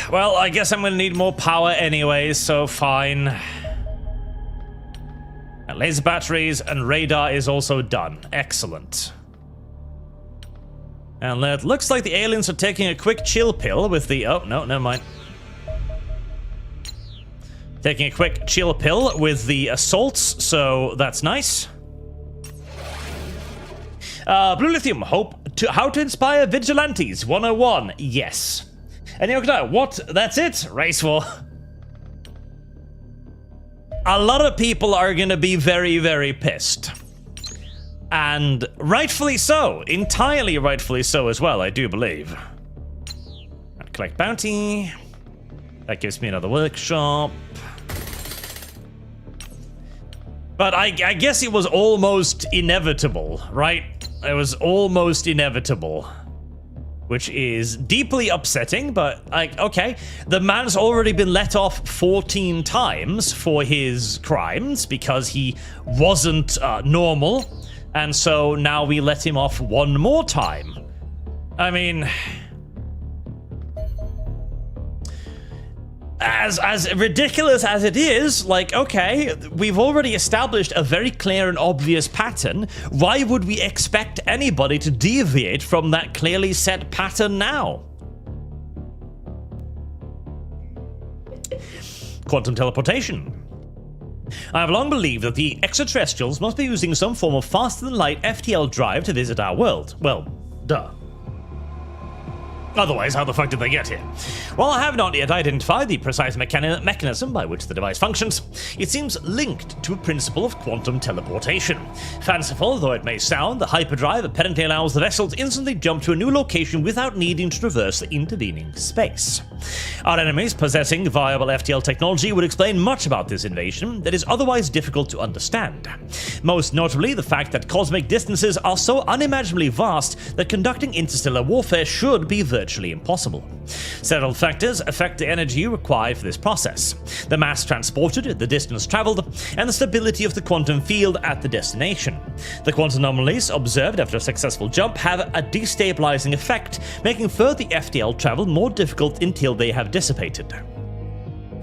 Well, I guess I'm gonna need more power anyway, so fine. And laser batteries and radar is also done. Excellent. And it looks like the aliens are taking a quick chill pill with the... Oh, no, never mind. Taking a quick chill pill with the assaults, so that's nice. Blue Lithium, how to inspire vigilantes 101. Yes. And what? That's it? Race war. A lot of people are going to be very, very pissed. And rightfully so. Entirely rightfully so as well, I do believe. And collect bounty. That gives me another workshop. But I guess it was almost inevitable, right? It was almost inevitable. Which is deeply upsetting, but, like, okay. The man's already been let off 14 times for his crimes because he wasn't normal. And so now we let him off one more time. I mean... As ridiculous as it is, like, okay, we've already established a very clear and obvious pattern. Why would we expect anybody to deviate from that clearly set pattern now? Quantum teleportation. I have long believed that the extraterrestrials must be using some form of faster-than-light FTL drive to visit our world. Well, duh. Otherwise, how the fuck did they get here? While I have not yet identified the precise mechanism by which the device functions, it seems linked to a principle of quantum teleportation. Fanciful though it may sound, the hyperdrive apparently allows the vessel to instantly jump to a new location without needing to traverse the intervening space. Our enemies possessing viable FTL technology would explain much about this invasion that is otherwise difficult to understand. Most notably, the fact that cosmic distances are so unimaginably vast that conducting interstellar warfare should be virtually impossible. Several factors affect the energy required for this process: the mass transported, the distance traveled, and the stability of the quantum field at the destination. The quantum anomalies observed after a successful jump have a destabilizing effect, making further FTL travel more difficult until they have dissipated.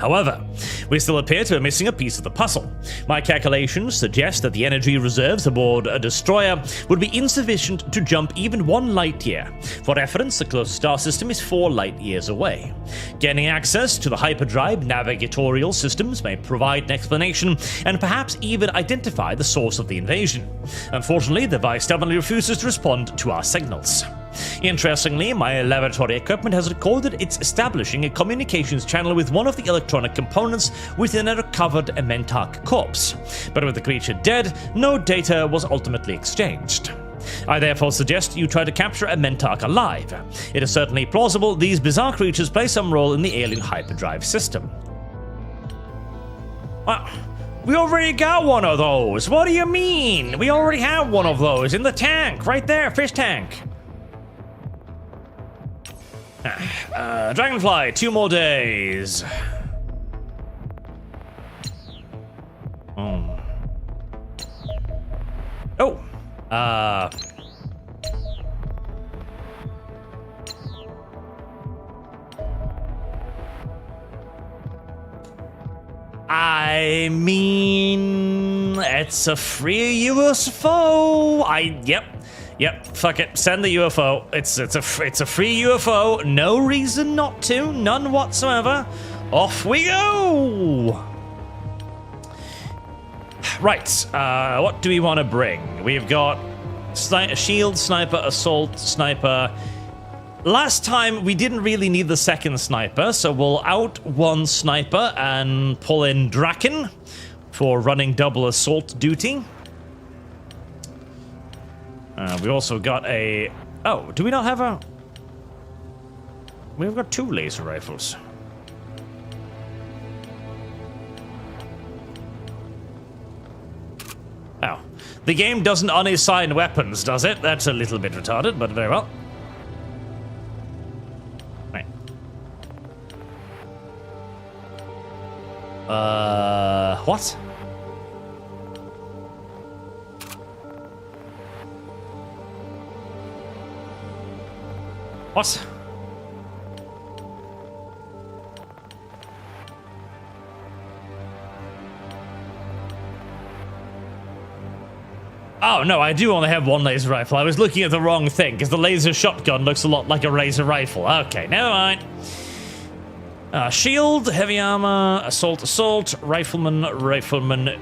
However, we still appear to be missing a piece of the puzzle. My calculations suggest that the energy reserves aboard a destroyer would be insufficient to jump even 1 light year. For reference, the closest star system is 4 light years away. Gaining access to the hyperdrive navigatorial systems may provide an explanation and perhaps even identify the source of the invasion. Unfortunately, the device stubbornly refuses to respond to our signals. Interestingly, my laboratory equipment has recorded it's establishing a communications channel with one of the electronic components within a recovered Mentarch corpse. But with the creature dead, no data was ultimately exchanged. I therefore suggest you try to capture a Mentarch alive. It is certainly plausible these bizarre creatures play some role in the alien hyperdrive system. We already got one of those. What do you mean? We already have one of those in the tank, right there, fish tank. Dragonfly, 2 more days. I mean, it's a free UFO. Yep, fuck it. Send the UFO. It's a free UFO. No reason not to. None whatsoever. Off we go. Right. What do we want to bring? We've got shield, sniper, assault, sniper. Last time we didn't really need the second sniper, so we'll out 1 sniper and pull in Draken for running double assault duty. We also got a... Oh, do we not have a... We've got 2 laser rifles. Oh. The game doesn't unassign weapons, does it? That's a little bit retarded, but very well. Right. What? What? Oh, no, I do only have one laser rifle. I was looking at the wrong thing, because the laser shotgun looks a lot like a laser rifle. Okay, never mind. Shield, heavy armor, assault, rifleman. Rifleman.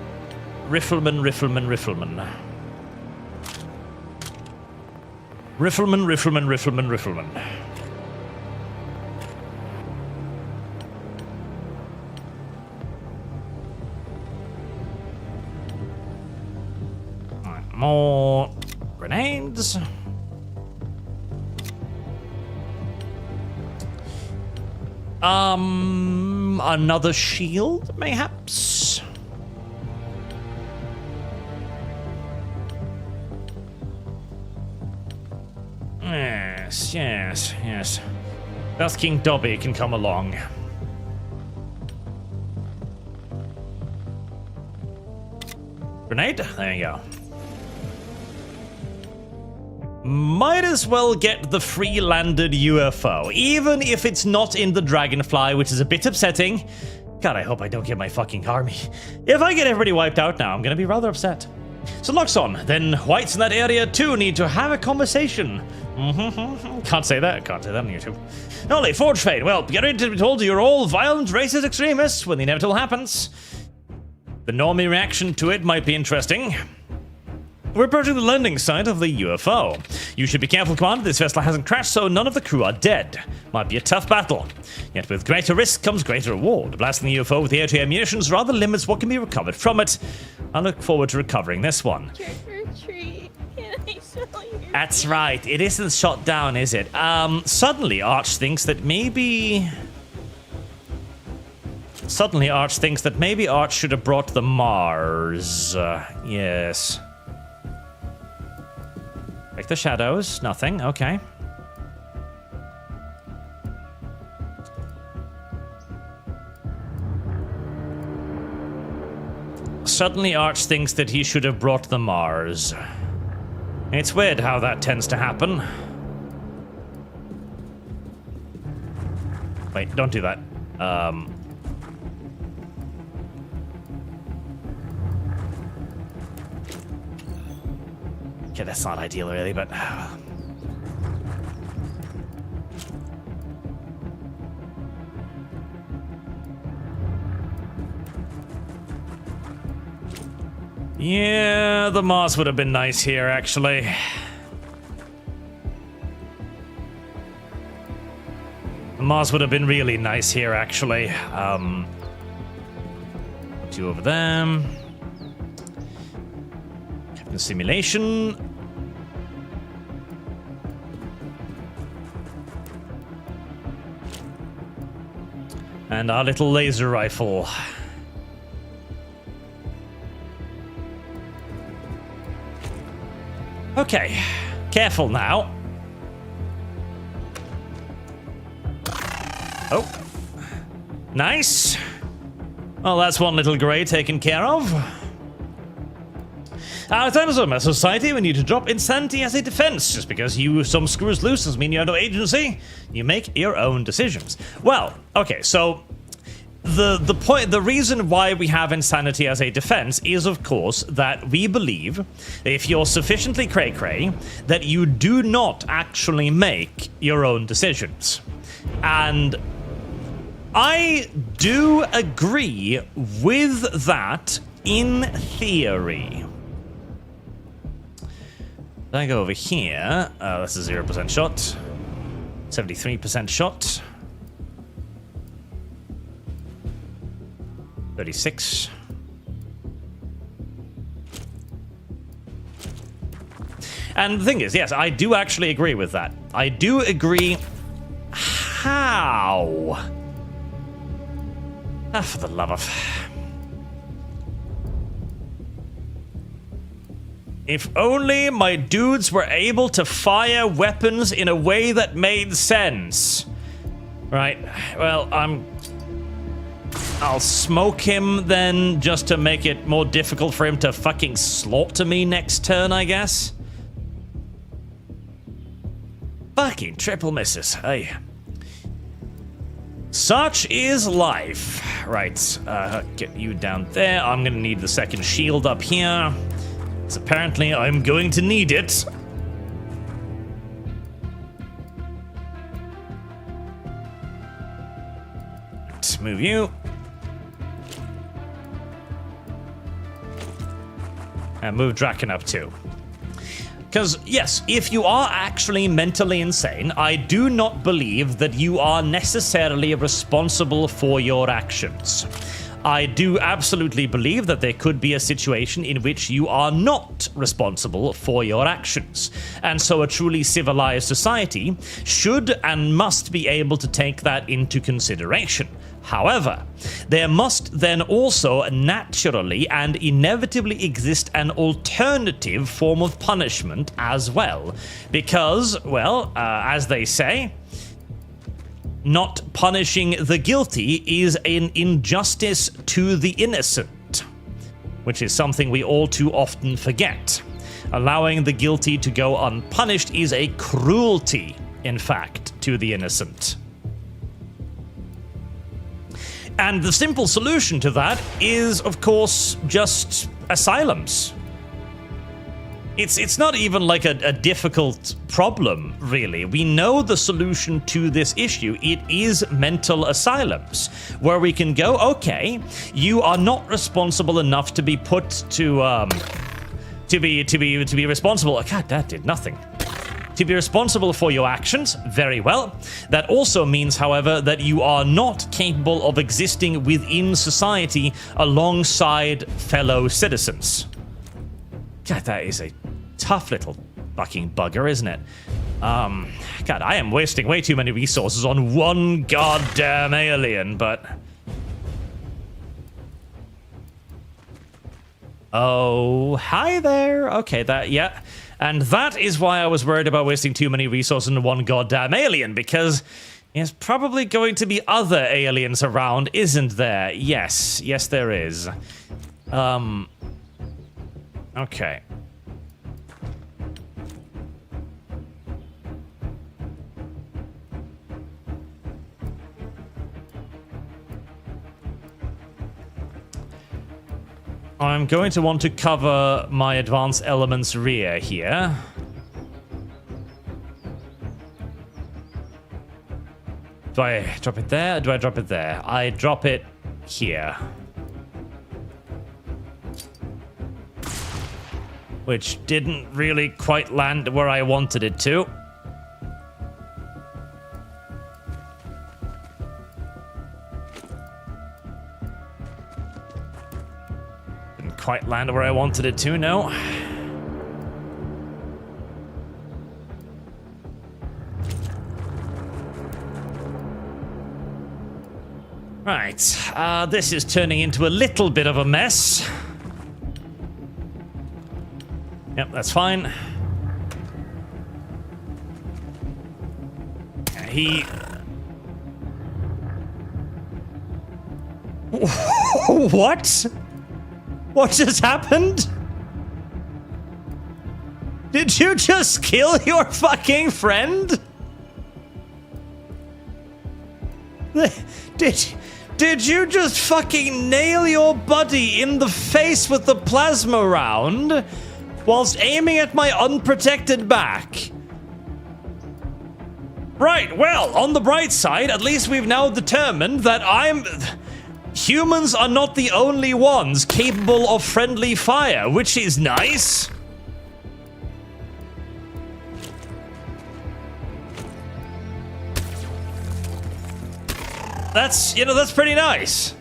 Alright, more grenades. Another shield, mayhaps? Yes. That's King Dobby can come along. Grenade? There you go. Might as well get the free-landed UFO, even if it's not in the Dragonfly, which is a bit upsetting. God, I hope I don't get my fucking army. If I get everybody wiped out now, I'm gonna be rather upset. So Loxon, then whites in that area too need to have a conversation. Can't say that on YouTube. Nolly, Forge Fade, well, get ready to be told you're all violent racist extremists when the inevitable happens. The normie reaction to it might be interesting. We're approaching the landing site of the UFO. You should be careful, Commander. This vessel hasn't crashed, so none of the crew are dead. Might be a tough battle. Yet with greater risk comes greater reward. Blasting the UFO with the air-to-air munitions rather limits what can be recovered from it. I look forward to recovering this one. Trick or treat. Can I smell your That's right. It isn't shot down, is it? Suddenly Arch thinks that maybe Arch should have brought the Mars. Yes. Like the shadows, nothing, okay. Suddenly Arch thinks that he should have brought the Mars. It's weird how that tends to happen. Wait, don't do that. Okay, that's not ideal really, but... Yeah, the Mars would have been nice here, actually. The Mars would have been really nice here, actually. Put you over there. Captain Simulation. And our little laser rifle. Okay, careful now. Oh, nice. Well, that's one little grey taken care of. Our dinosaur society, we need to drop insanity as a defense. Just because some screws loose doesn't mean you have no agency. You make your own decisions. Well, okay, so the reason why we have insanity as a defense is, of course, that we believe that if you're sufficiently cray-cray, that you do not actually make your own decisions. And I do agree with that in theory. I go over here. That's a 0% shot. 73% shot. 36. And the thing is, yes, I do actually agree with that. I do agree. How? Ah, for the love of... If only my dudes were able to fire weapons in a way that made sense. Right, well, I'll smoke him then, just to make it more difficult for him to fucking slaughter me next turn, I guess. Fucking triple misses, hey. Such is life. Right, get you down there. I'm gonna need the second shield up here. So apparently I'm going to need it. Let's move you. And move Draken up too. Because, yes, if you are actually mentally insane, I do not believe that you are necessarily responsible for your actions. I do absolutely believe that there could be a situation in which you are not responsible for your actions. And so a truly civilized society should and must be able to take that into consideration. However, there must then also naturally and inevitably exist an alternative form of punishment as well. Because, well, as they say, not punishing the guilty is an injustice to the innocent, which is something we all too often forget. Allowing the guilty to go unpunished is a cruelty, in fact, to the innocent. And the simple solution to that is, of course, just asylums. It's not even like a difficult problem, really. We know the solution to this issue. It is mental asylums, where we can go, okay, you are not responsible enough to be put to be responsible. God, that did nothing. To be responsible for your actions, very well. That also means, however, that you are not capable of existing within society alongside fellow citizens. God, that is a tough little fucking bugger, isn't it? God, I am wasting way too many resources on one goddamn alien, but... Oh, hi there. Okay, yeah. And that is why I was worried about wasting too many resources on one goddamn alien, because there's probably going to be other aliens around, isn't there? Yes, there is. Okay. I'm going to want to cover my advanced elements rear here. Do I drop it there? Or do I drop it there? I drop it here. Which didn't really quite land where I wanted it to. Quite land where I wanted it to, no. Right, this is turning into a little bit of a mess. Yep, that's fine. What? What just happened? Did you just kill your fucking friend? Did you just fucking nail your buddy in the face with the plasma round whilst aiming at my unprotected back? Right, well, on the bright side, at least we've now determined that humans are not the only ones capable of friendly fire, which is nice. That's pretty nice.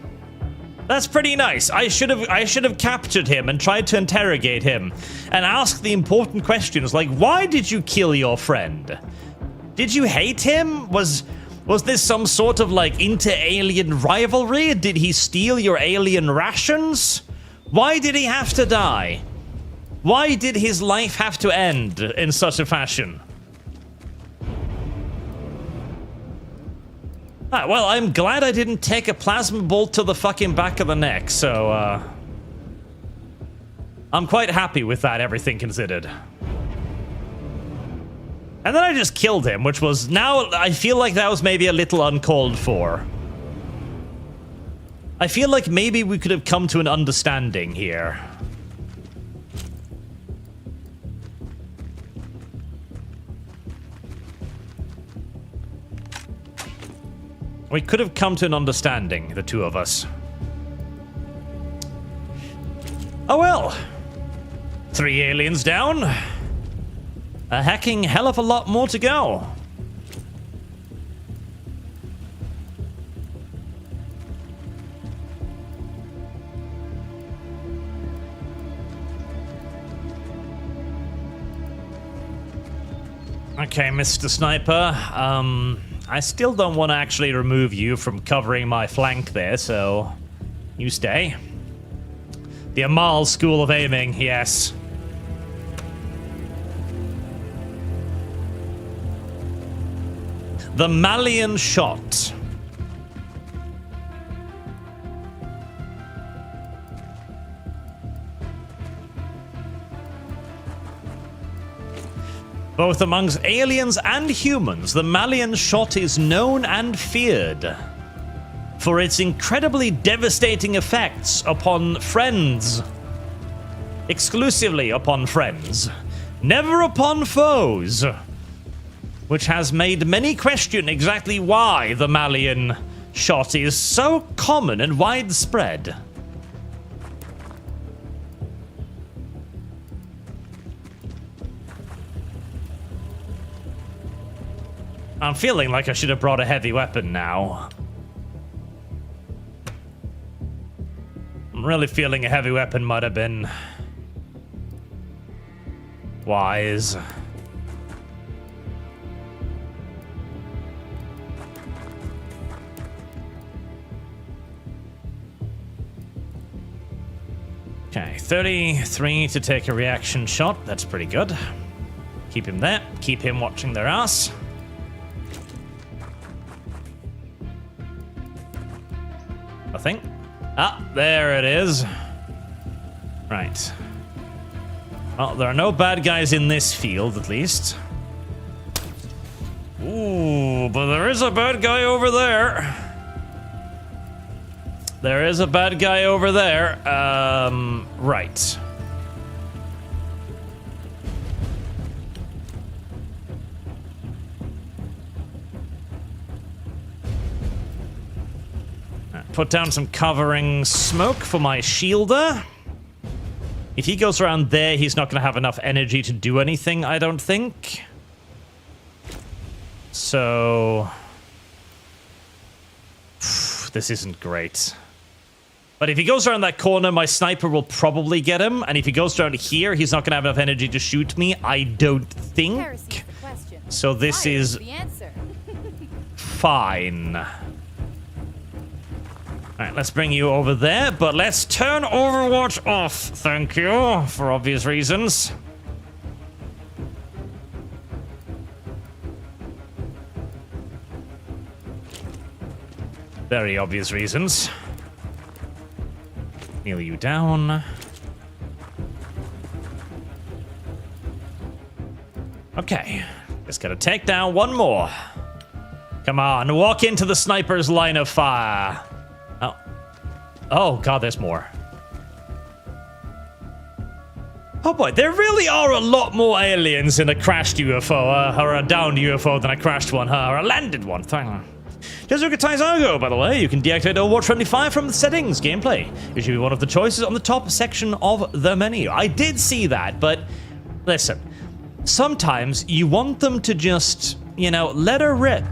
That's pretty nice. I should have captured him and tried to interrogate him and ask the important questions like, why did you kill your friend? Did you hate him? Was this some sort of like inter-alien rivalry? Did he steal your alien rations? Why did he have to die? Why did his life have to end in such a fashion? Ah, well, I'm glad I didn't take a plasma bolt to the fucking back of the neck, so, I'm quite happy with that, everything considered. And then I just killed him, which was... Now, I feel like that was maybe a little uncalled for. I feel like maybe we could have come to an understanding here. We could have come to an understanding, the two of us. Oh well. 3 aliens down. A hecking hell of a lot more to go. Okay, Mr. Sniper. I still don't want to actually remove you from covering my flank there, so you stay. The Amal School of Aiming, yes. The Malian Shot. Both amongst aliens and humans, the Malian Shot is known and feared for its incredibly devastating effects upon friends. Exclusively upon friends. Never upon foes. Which has made many question exactly why the Malian Shot is so common and widespread. I'm feeling like I should have brought a heavy weapon now. I'm really feeling a heavy weapon might have been wise. Okay, 33 to take a reaction shot. That's pretty good. Keep him there. Keep him watching their ass. Nothing. Ah, there it is. Right. Well, there are no bad guys in this field, at least. Ooh, but there is a bad guy over there. There is a bad guy over there. Right. Put down some covering smoke for my shielder. If he goes around there, he's not going to have enough energy to do anything, I don't think. So... this isn't great. But if he goes around that corner, my sniper will probably get him. And if he goes around here, he's not going to have enough energy to shoot me, I don't think. So this is... fine. Alright, let's bring you over there, but let's turn Overwatch off, thank you, for obvious reasons. Very obvious reasons. Kneel you down. Okay, just gotta take down one more. Come on, walk into the sniper's line of fire. Oh. Oh, God, there's more. Oh, boy, there really are a lot more aliens in a crashed UFO, or a downed UFO than a crashed one, or a landed one. Just look at Taizago, by the way. You can deactivate Overwatch Friendly Fire from the settings gameplay. It should be one of the choices on the top section of the menu. I did see that, but listen. Sometimes you want them to just, you know, let her rip.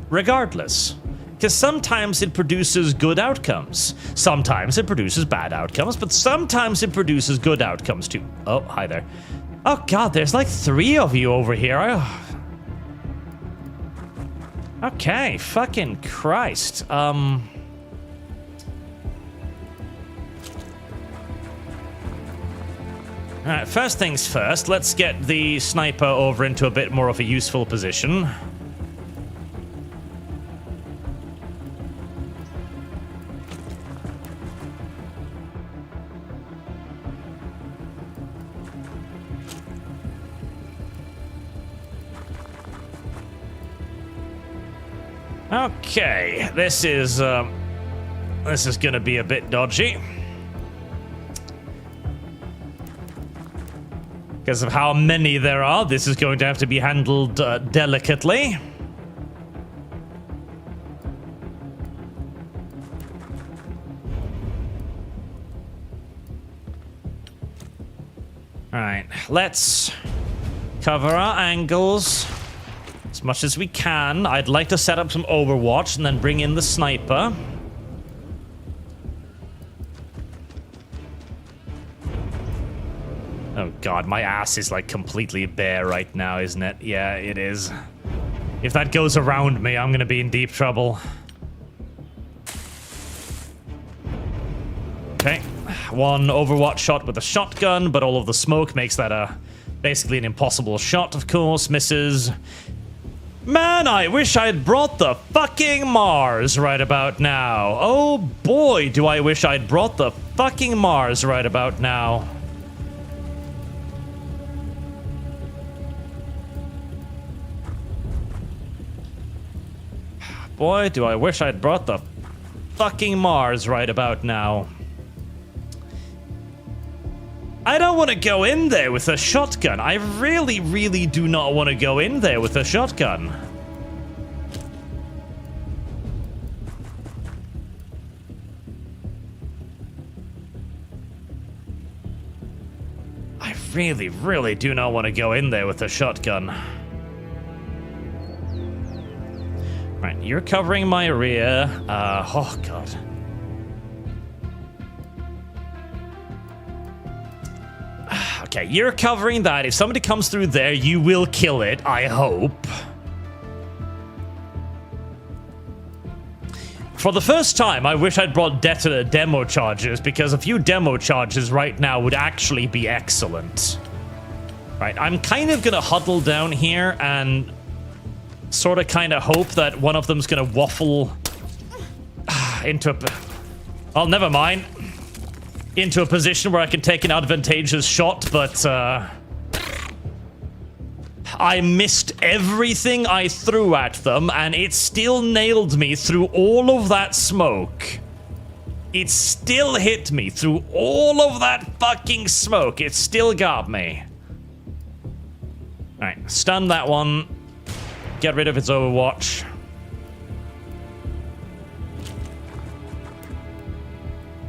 Regardless. Because sometimes it produces good outcomes. Sometimes it produces bad outcomes, but sometimes it produces good outcomes too. Oh, hi there. Oh God, there's like 3 of you over here. Okay, fucking Christ. Alright, first things first, let's get the sniper over into a bit more of a useful position. Okay, this is gonna be a bit dodgy. Because of how many there are, this is going to have to be handled delicately. Alright, let's cover our angles as much as we can. I'd like to set up some Overwatch and then bring in the sniper. Oh god, my ass is like completely bare right now, isn't it? Yeah, it is. If that goes around me, I'm gonna be in deep trouble. Okay, one Overwatch shot with a shotgun, but all of the smoke makes that basically an impossible shot, of course. Misses. Man, I wish I'd brought the fucking Mars right about now. Oh boy, do I wish I'd brought the fucking Mars right about now. Boy, do I wish I'd brought the fucking Mars right about now. I don't want to go in there with a shotgun. I really, really do not want to go in there with a shotgun. I really, really do not want to go in there with a shotgun. Right, you're covering my rear. Oh god. Okay, you're covering that. If somebody comes through there, you will kill it, I hope. For the first time, I wish I'd brought demo charges, because a few demo charges right now would actually be excellent. Right, I'm kind of gonna huddle down here and sort of kind of hope that one of them's gonna waffle into a... Oh, never mind. Into a position where I can take an advantageous shot, but I missed everything I threw at them, and it still nailed me through all of that smoke. It still hit me through all of that fucking smoke. It still got me. Alright, stun that one. Get rid of its Overwatch.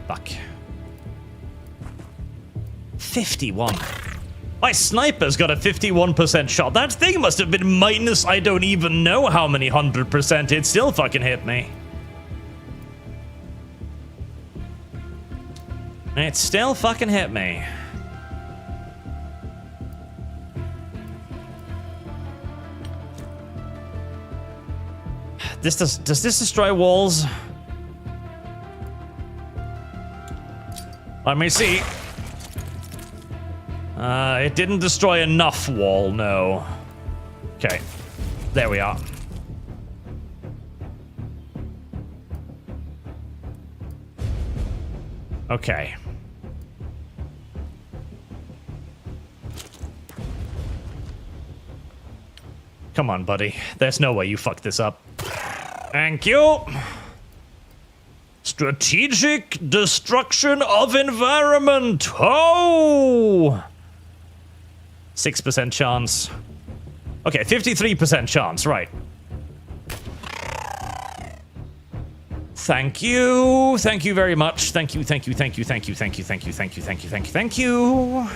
Fuck. 51. My sniper's got a 51% shot. That thing must have been minus I don't even know how many 100%. It still fucking hit me. It still fucking hit me. Does this destroy walls? Let me see. It didn't destroy enough wall, no. Okay, there we are. Okay. Come on, buddy. There's no way you fucked this up. Thank you. Strategic destruction of environment. Oh! 6% chance. Okay, 53% chance, right. Thank you. Thank you very much. Thank you, thank you, thank you, thank you, thank you, thank you, thank you, thank you, thank you, thank you.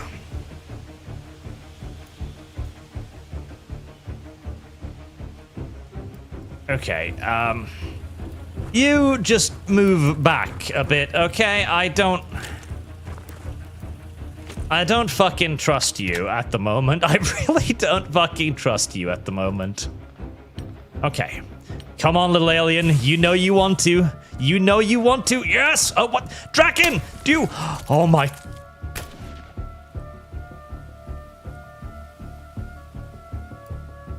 Okay, you just move back a bit, okay? I don't fucking trust you at the moment. I really don't fucking trust you at the moment. Okay. Come on, little alien. You know you want to. You know you want to. Yes! Oh, what? Draken! Do you... Oh, my...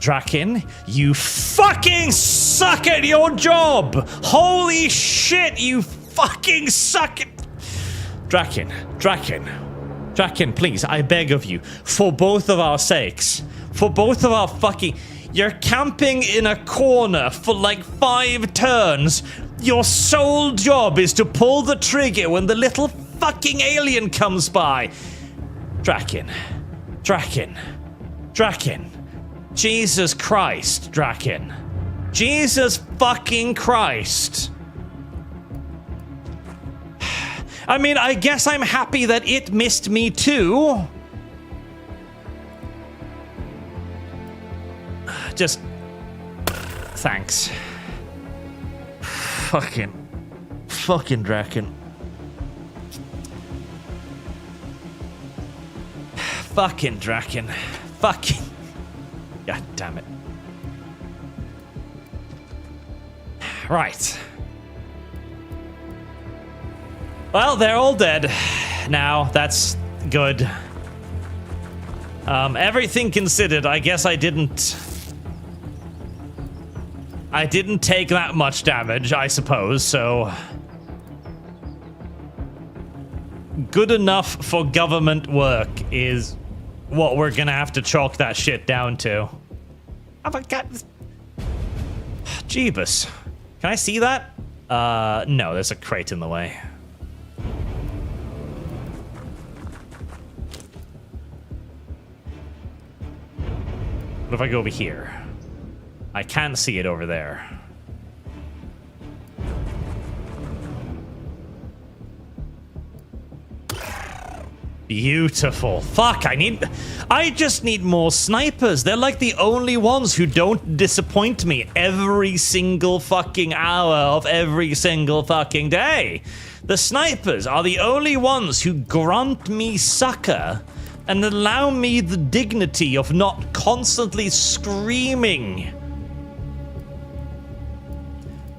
Draken, you fucking suck at your job! Holy shit, you fucking suck at... Draken, please, I beg of you, for both of our sakes, for both of our fucking... You're camping in a corner for like 5 turns. Your sole job is to pull the trigger when the little fucking alien comes by. Draken. Jesus Christ, Draken. Jesus fucking Christ. I mean, I guess I'm happy that it missed me too. Just... thanks. Fucking Draken. Fucking Draken. Fucking... God damn it. Right. Well, they're all dead now. That's good. Everything considered, I guess I didn't take that much damage, I suppose, so... Good enough for government work is what we're gonna have to chalk that shit down to. Oh my god. Jeebus. Can I see that? No, there's a crate in the way. What if I go over here? I can see it over there. Beautiful. Fuck, I just need more snipers. They're like the only ones who don't disappoint me every single fucking hour of every single fucking day. The snipers are the only ones who grant me succor and allow me the dignity of not constantly screaming.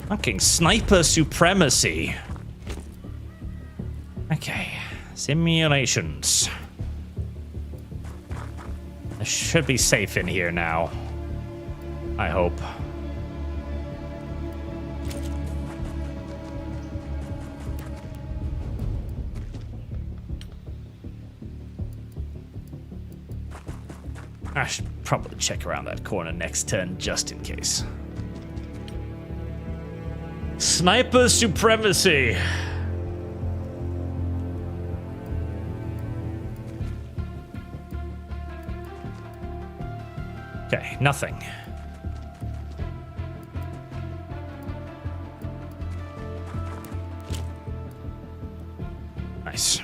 Fucking sniper supremacy. Okay. Simulations. I should be safe in here now. I hope. I should probably check around that corner next turn just in case. Sniper supremacy. Okay, nothing. Nice.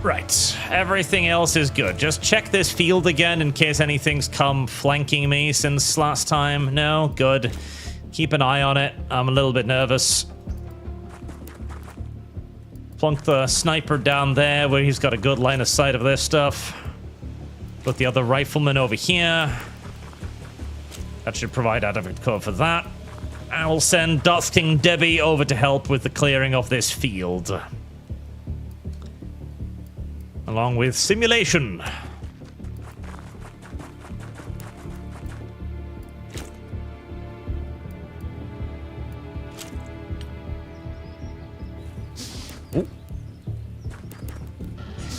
Right, everything else is good. Just check this field again in case anything's come flanking me since last time. No? Good. Keep an eye on it. I'm a little bit nervous. Plunk the sniper down there where he's got a good line of sight of this stuff. Put the other rifleman over here. That should provide adequate cover for that. I will send Dusting Debbie over to help with the clearing of this field. Along with simulation. Ooh.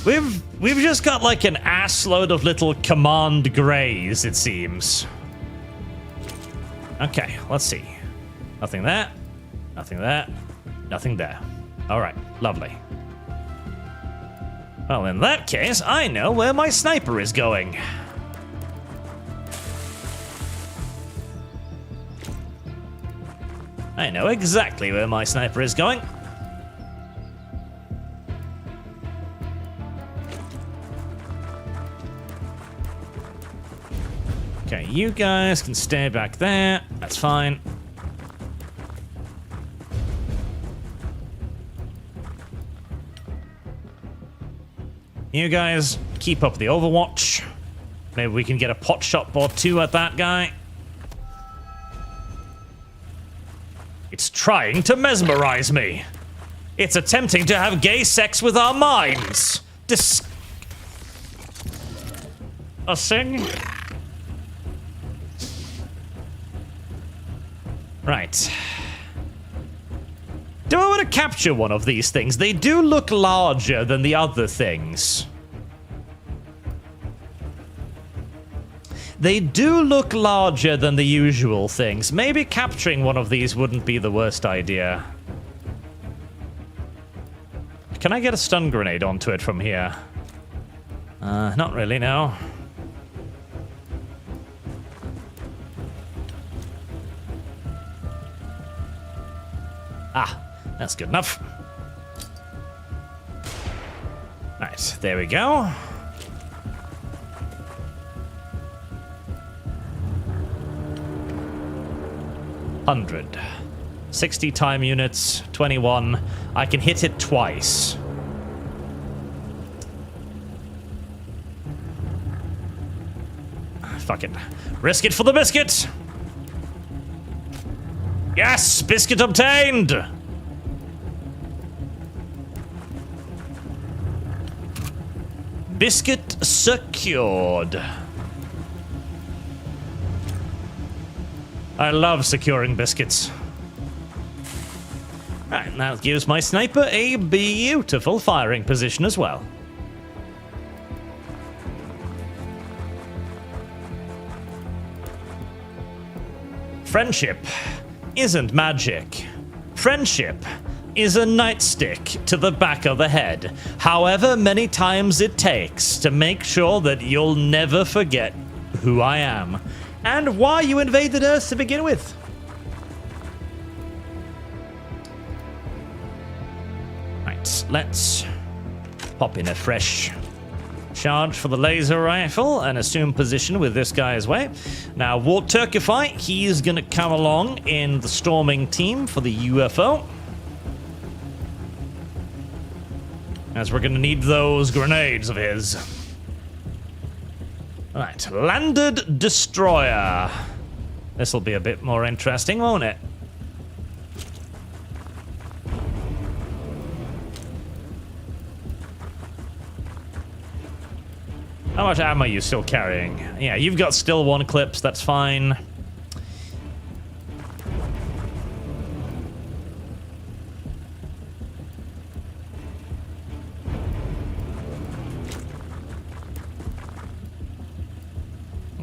We've just got like an assload of little command grays, it seems. Okay, let's see. Nothing there. Nothing there. Nothing there. Alright, lovely. Well, in that case, I know where my sniper is going. I know exactly where my sniper is going. Okay, you guys can stay back there. That's fine. You guys keep up the overwatch. Maybe we can get a pot shot or two at that guy. It's trying to mesmerize me. It's attempting to have gay sex with our minds. Disgusting. Right. Do I want to capture one of these things? They do look larger than the other things. They do look larger than the usual things. Maybe capturing one of these wouldn't be the worst idea. Can I get a stun grenade onto it from here? Not really, no. Ah, that's good enough. Right, there we go. $100. 60 time units, 21. I can hit it twice. Fuck it. Risk it for the biscuit! Yes! Biscuit obtained! Biscuit secured. I love securing biscuits. Right, that gives my sniper a beautiful firing position as well. Friendship isn't magic. Friendship is a nightstick to the back of the head, however many times it takes to make sure that you'll never forget who I am and why you invaded Earth to begin with. Right, let's pop in a fresh charge for the laser rifle and assume position with this guy's way. Now, Walt Turkify, he's gonna come along in the storming team for the UFO, as we're gonna need those grenades of his. Right, landed destroyer. This'll be a bit more interesting, won't it? How much ammo are you still carrying? Yeah, you've got still 1 clips, that's fine.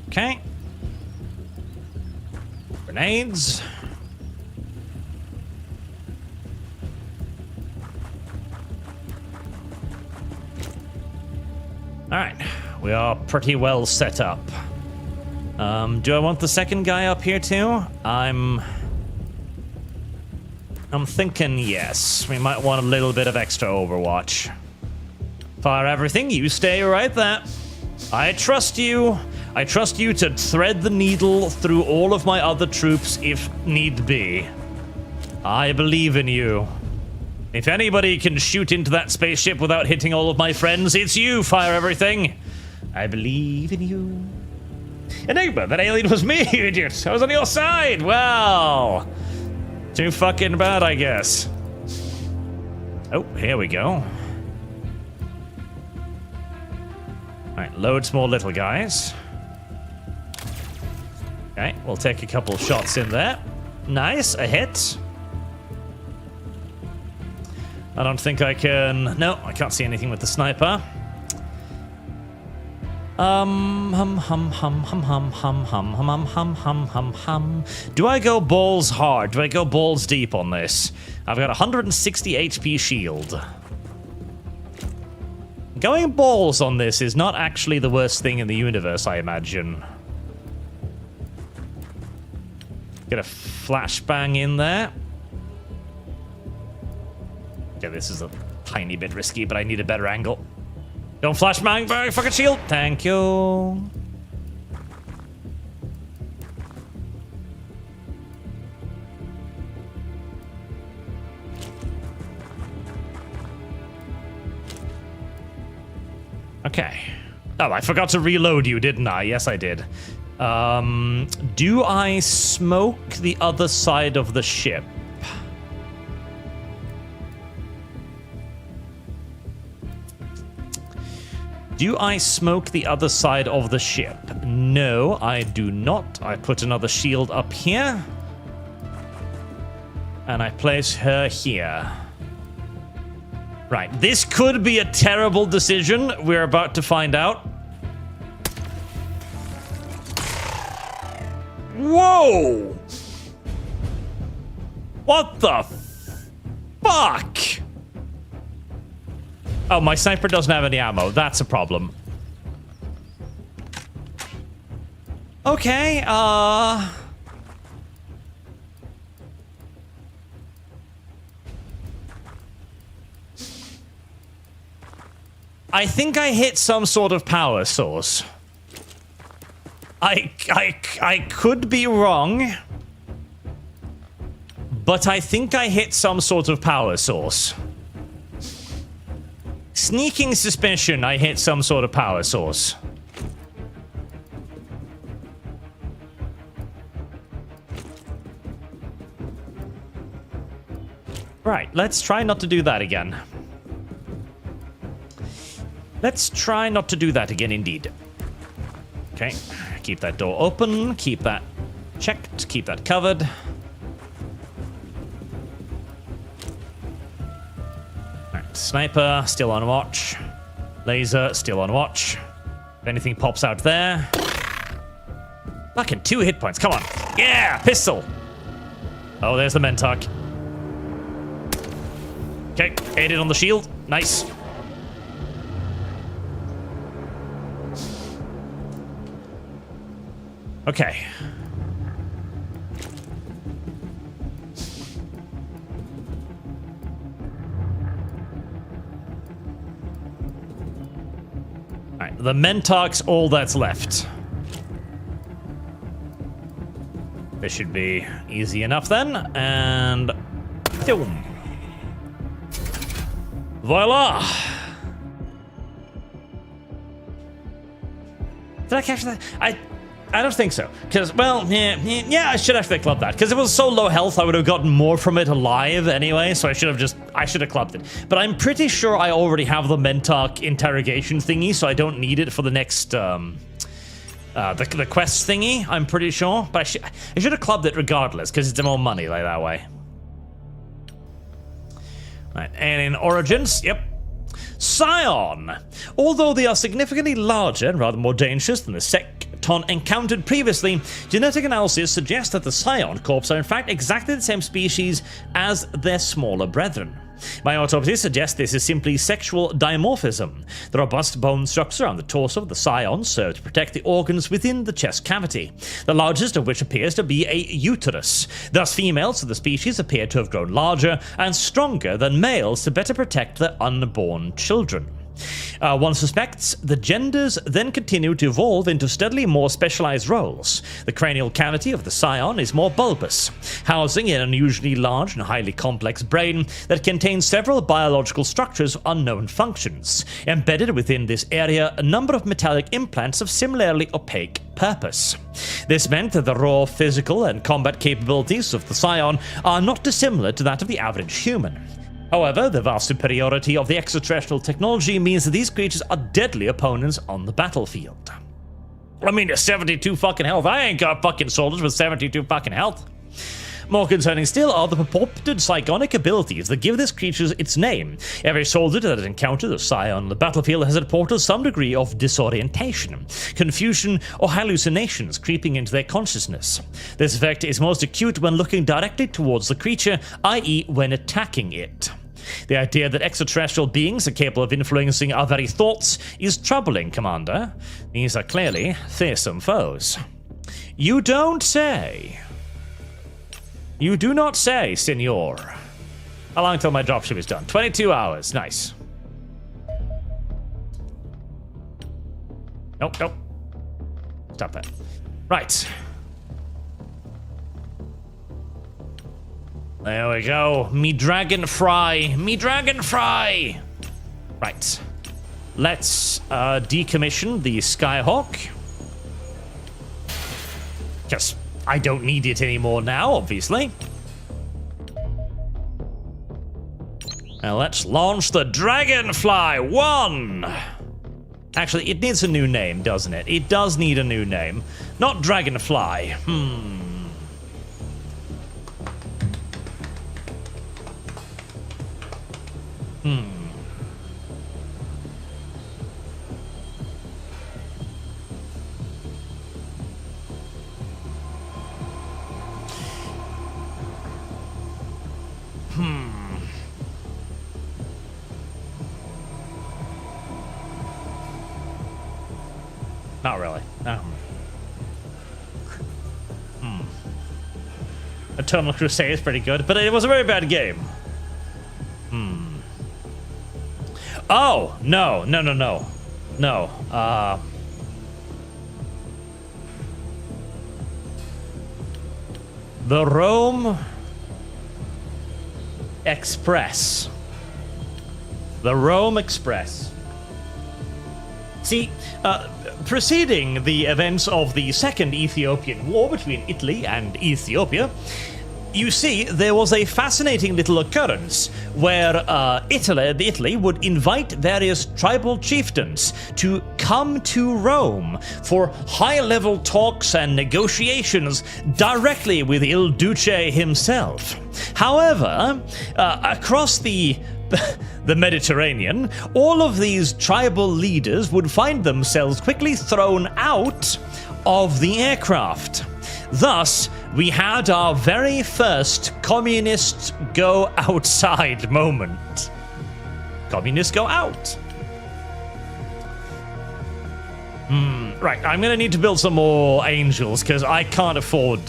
Okay. Grenades. All right. We are pretty well set up. Do I want the second guy up here too? I'm thinking yes. We might want a little bit of extra overwatch. Fire everything, you stay right there. I trust you. I trust you to thread the needle through all of my other troops if need be. I believe in you. If anybody can shoot into that spaceship without hitting all of my friends, it's you, Fire Everything. I believe in you. Enigma, that alien was me, you idiot. I was on your side. Well, too fucking bad, I guess. Oh, here we go. All right, loads more little guys. Okay, we'll take a couple shots in there. Nice, a hit. I don't think I can... No, I can't see anything with the sniper. Do I go balls hard? Do I go balls deep on this? I've got 160 HP shield. Going balls on this is not actually the worst thing in the universe, I imagine. Get a flashbang in there. Okay, this is a tiny bit risky, but I need a better angle. Don't flashbang my fucking shield. Thank you. Okay. Oh, I forgot to reload you, didn't I? Yes, I did. Do I smoke the other side of the ship? Do I smoke the other side of the ship? No, I do not. I put another shield up here. And I place her here. Right, this could be a terrible decision. We're about to find out. Whoa! What the fuck? Oh, my sniper doesn't have any ammo. That's a problem. Okay, I think I hit some sort of power source. I could be wrong, but I think I hit some sort of power source. Sneaking suspicion I hit some sort of power source. Right, let's try not to do that again. Let's try not to do that again, indeed. Okay, keep that door open, keep that checked, keep that covered. Alright, sniper, still on watch. Laser, still on watch. If anything pops out there. Fucking 2 hit points, come on. Yeah, pistol. Oh, there's the Mentok. Okay, aided on the shield, nice. Okay. Alright, the Mentok's all that's left. This should be easy enough then, and... boom. Voila! Did I capture that? I don't think so. Because, well, yeah, I should actually club that. Because it was so low health, I would have gotten more from it alive anyway, so I should have clubbed it. But I'm pretty sure I already have the Mentok interrogation thingy, so I don't need it for the next, the quest thingy, I'm pretty sure. But I should have clubbed it regardless, because it's more money like that way. Right, alien origins, yep. Scion! Although they are significantly larger and rather more dangerous than the Secton encountered previously, genetic analysis suggests that the Scion corps are in fact exactly the same species as their smaller brethren. My autopsy suggests this is simply sexual dimorphism. The robust bone structure on the torso of the Scions serve to protect the organs within the chest cavity, the largest of which appears to be a uterus. Thus, females of the species appear to have grown larger and stronger than males to better protect their unborn children. One suspects the genders then continue to evolve into steadily more specialized roles. The cranial cavity of the Scion is more bulbous, housing an unusually large and highly complex brain that contains several biological structures of unknown functions. Embedded within this area, a number of metallic implants of similarly opaque purpose. This meant that the raw physical and combat capabilities of the Scion are not dissimilar to that of the average human. However, the vast superiority of the extraterrestrial technology means that these creatures are deadly opponents on the battlefield. I mean, 72 fucking health. I ain't got fucking soldiers with 72 fucking health. More concerning still are the purported psionic abilities that give this creature its name. Every soldier that has encountered a Scion on the battlefield has reported some degree of disorientation, confusion, or hallucinations creeping into their consciousness. This effect is most acute when looking directly towards the creature, i.e. when attacking it. The idea that extraterrestrial beings are capable of influencing our very thoughts is troubling, Commander. These are clearly fearsome foes. You don't say. You do not say, Senor. How long till my dropship is done? 22 hours. Nice. Nope, nope. Stop that. Right. There we go. Me dragon fry. Me dragon fry. Right. Let's decommission the Skyhawk. Just... I don't need it anymore now, obviously. Now let's launch the Dragonfly. 1, Actually, it needs a new name, doesn't it? It does need a new name. Not Dragonfly. Not really. Eternal Crusade is pretty good, but it was a very bad game. Oh, no. No. The Rome Express. The Rome Express. See, preceding the events of the Second Ethiopian War between Italy and Ethiopia, you see, there was a fascinating little occurrence where Italy would invite various tribal chieftains to come to Rome for high-level talks and negotiations directly with Il Duce himself. However, across the Mediterranean, all of these tribal leaders would find themselves quickly thrown out of the aircraft. Thus, we had our very first communist go outside moment. Communists go out. Right, I'm gonna need to build some more angels because I can't afford...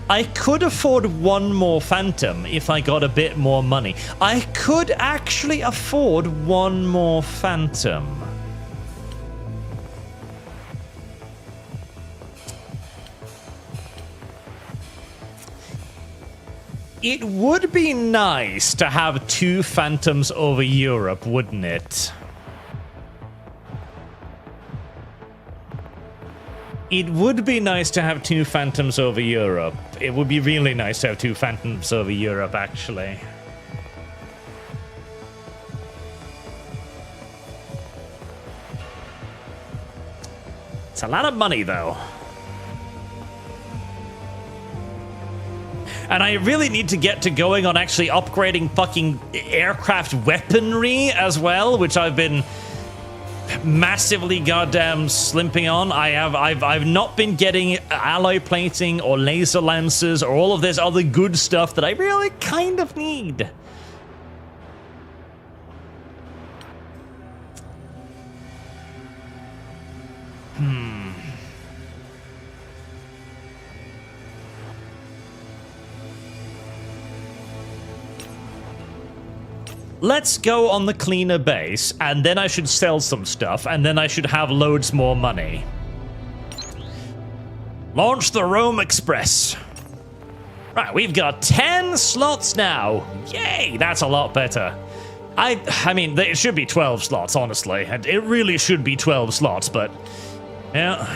I could afford one more phantom if I got a bit more money. I could actually afford one more phantom. It would be nice to have 2 phantoms over Europe, wouldn't it? It would be nice to have 2 phantoms over Europe. It would be really nice to have 2 phantoms over Europe, actually. It's a lot of money, though. And I really need to get to going on actually upgrading fucking aircraft weaponry as well, which I've been massively goddamn slimping on. I've not been getting alloy plating or laser lancers or all of this other good stuff that I really kind of need. Let's go on the cleaner base, and then I should sell some stuff, and then I should have loads more money. Launch the Rome Express. Right, we've got 10 slots now. Yay, that's a lot better. I mean, it should be 12 slots, honestly. It really should be 12 slots, but... yeah.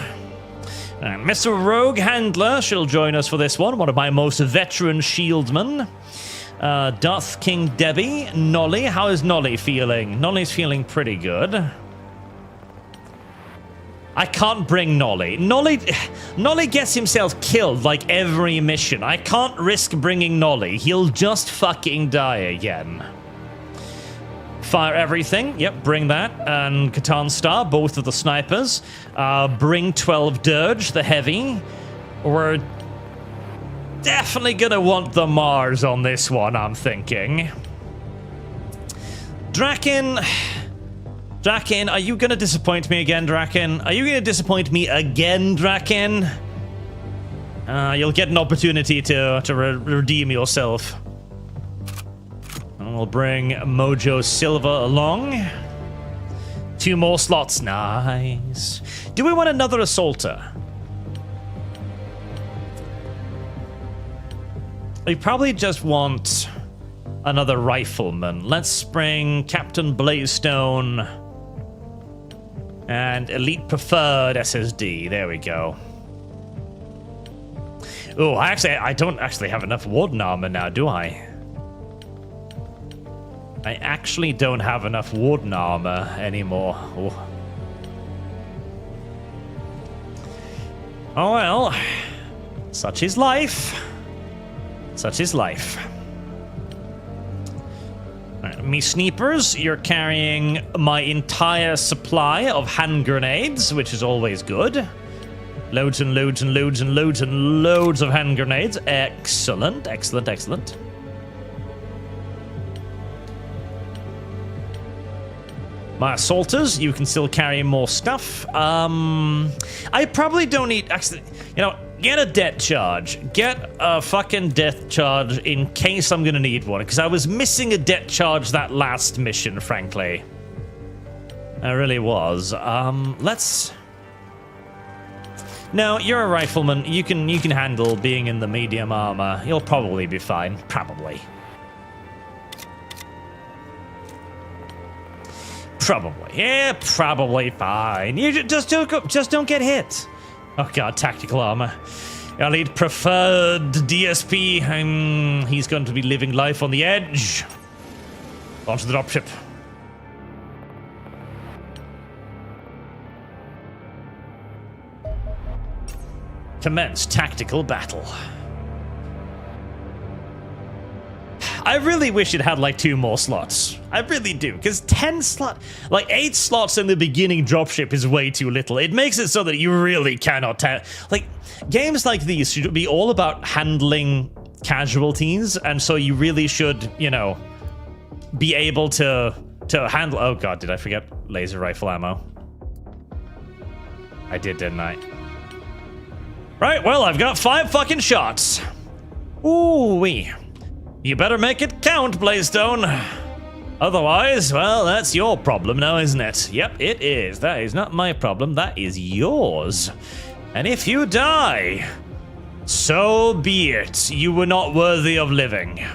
And Mr. Rogue Handler shall join us for this one of my most veteran shieldmen. Doth King Debbie. Gnolly, how is Gnolly feeling? Gnolly's feeling pretty good. I can't bring Gnolly. Gnolly gets himself killed like every mission. I can't risk bringing Gnolly. He'll just fucking die again. Fire everything. Yep, bring that. And Catan Star, both of the snipers. Bring 12 Dirge, the heavy. We're definitely gonna want the Mars on this one, I'm thinking. Draken, are you gonna disappoint me again, Draken? Are you gonna disappoint me again, Draken? You'll get an opportunity to redeem yourself. And we'll bring Mojo Silva along. 2 more slots, nice. Do we want another assaulter? We probably just want another rifleman. Let's bring Captain Blazestone and Elite Preferred SSD. There we go. Oh, I don't actually have enough Warden armor now, do I? I actually don't have enough wooden armor anymore. Oh well. Such is life. Such is life. Alright, me sneepers, you're carrying my entire supply of hand grenades, which is always good. Loads and loads and loads and loads and loads of hand grenades. Excellent, excellent, excellent. My assaulters, you can still carry more stuff. I probably don't need... Actually, you know, get a death charge. Get a fucking death charge in case I'm gonna need one. Because I was missing a death charge that last mission, frankly. I really was. Let's... No, you're a rifleman. You can handle being in the medium armor. You'll probably be fine. Probably. Probably. Yeah, probably fine. You just don't get hit. Oh god, tactical armor. I'll need preferred DSP. He's going to be living life on the edge. Onto the dropship. Commence tactical battle. I really wish it had like 2 more slots. I really do, because 10 slot, like 8 slots in the beginning dropship is way too little. It makes it so that you really cannot like games like these should be all about handling casualties, and so you really should, you know, be able to handle. Oh god, did I forget laser rifle ammo? I did, didn't I? Right, well, I've got 5 fucking shots. Ooh-wee. You better make it count, Blaystone. Otherwise, well, that's your problem now, isn't it? Yep, it is. That is not my problem. That is yours. And if you die, so be it. You were not worthy of living.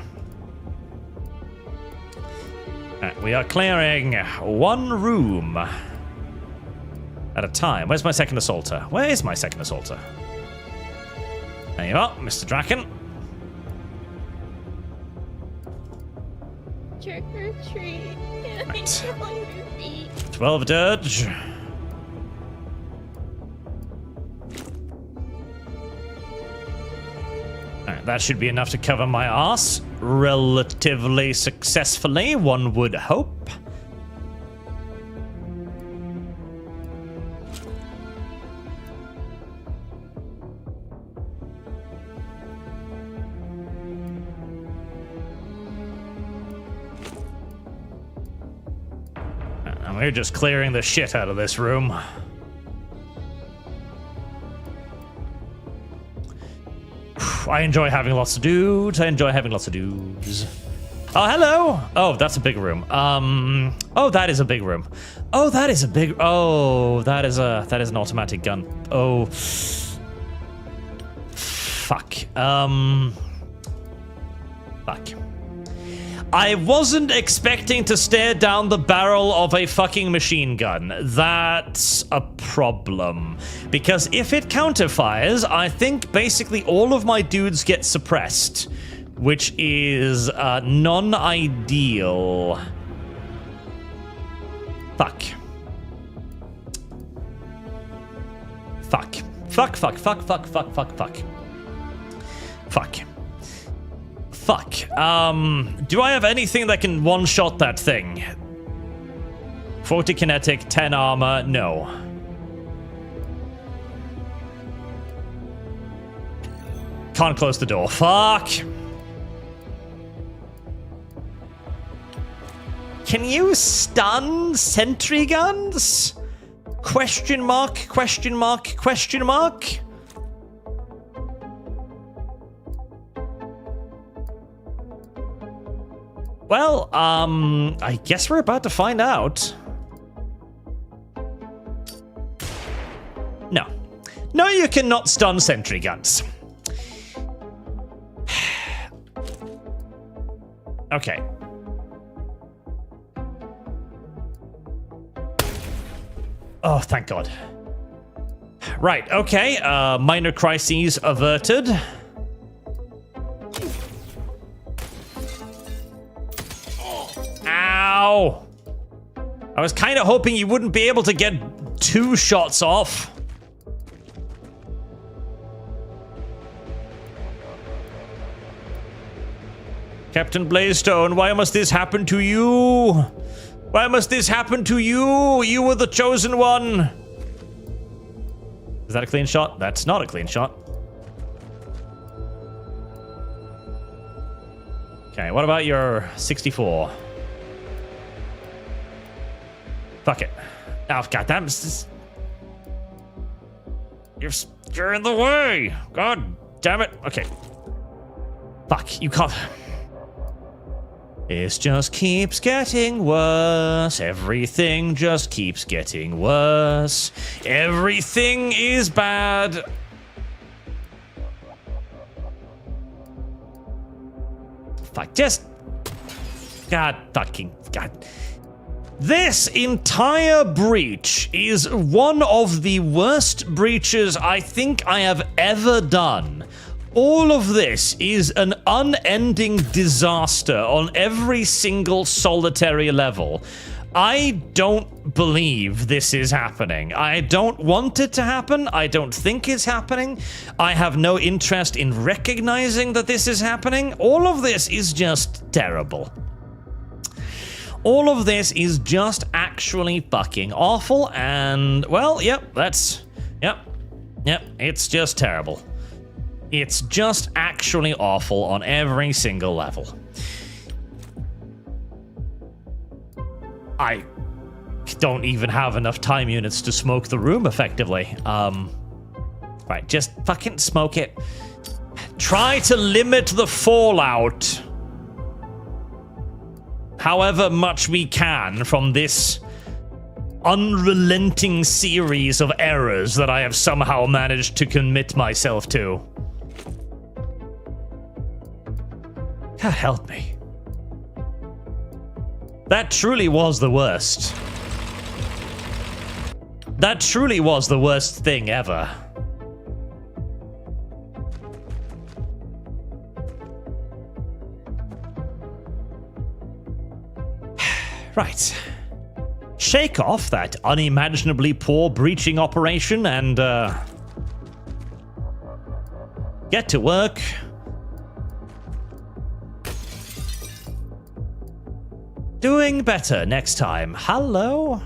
Right, we are clearing 1 room at a time. Where's my second assaulter? Where is my second assaulter? There you are, Mr. Draken. Trick or treat. Can I feel on your feet? 12 dirge. Alright, that should be enough to cover my ass relatively successfully, one would hope. We're just clearing the shit out of this room. I enjoy having lots of dudes. Oh, hello. Oh, that's a big room. Oh, that is a big room. Oh, that is a big. Oh, that is an automatic gun. Oh, fuck. Fuck. I wasn't expecting to stare down the barrel of a fucking machine gun. That's a problem. Because if it counterfires, I think basically all of my dudes get suppressed. Which is non-ideal. Fuck. Fuck. Fuck, fuck, fuck, fuck, fuck, fuck, fuck. Fuck. Fuck. Do I have anything that can one-shot that thing? 40 kinetic, 10 armor, no. Can't close the door. Fuck. Can you stun sentry guns? Question mark, question mark, question mark? Well, I guess we're about to find out. No. No, you cannot stun sentry guns. Okay. Oh, thank God. Right, okay. Minor crises averted. Ow! I was kind of hoping you wouldn't be able to get 2 shots off. Captain Blazestone, why must this happen to you? Why must this happen to you? You were the chosen one. Is that a clean shot? That's not a clean shot. Okay, what about your 64? Fuck it. Oh, goddamn. You're in the way. God damn it. Okay. Fuck, you can't. This just keeps getting worse. Everything just keeps getting worse. Everything is bad. Fuck, just... God fucking... God. This entire breach is one of the worst breaches I think I have ever done. All of this is an unending disaster on every single solitary level. I don't believe this is happening. I don't want it to happen. I don't think it's happening. I have no interest in recognizing that this is happening. All of this is just terrible. All of this is just actually fucking awful, and, well, yep, it's just terrible. It's just actually awful on every single level. I don't even have enough time units to smoke the room effectively. Right, just fucking smoke it. Try to limit the fallout however much we can from this unrelenting series of errors that I have somehow managed to commit myself to. God help me. That truly was the worst. That truly was the worst thing ever. Right. Shake off that unimaginably poor breaching operation and, get to work. Doing better next time. Hello?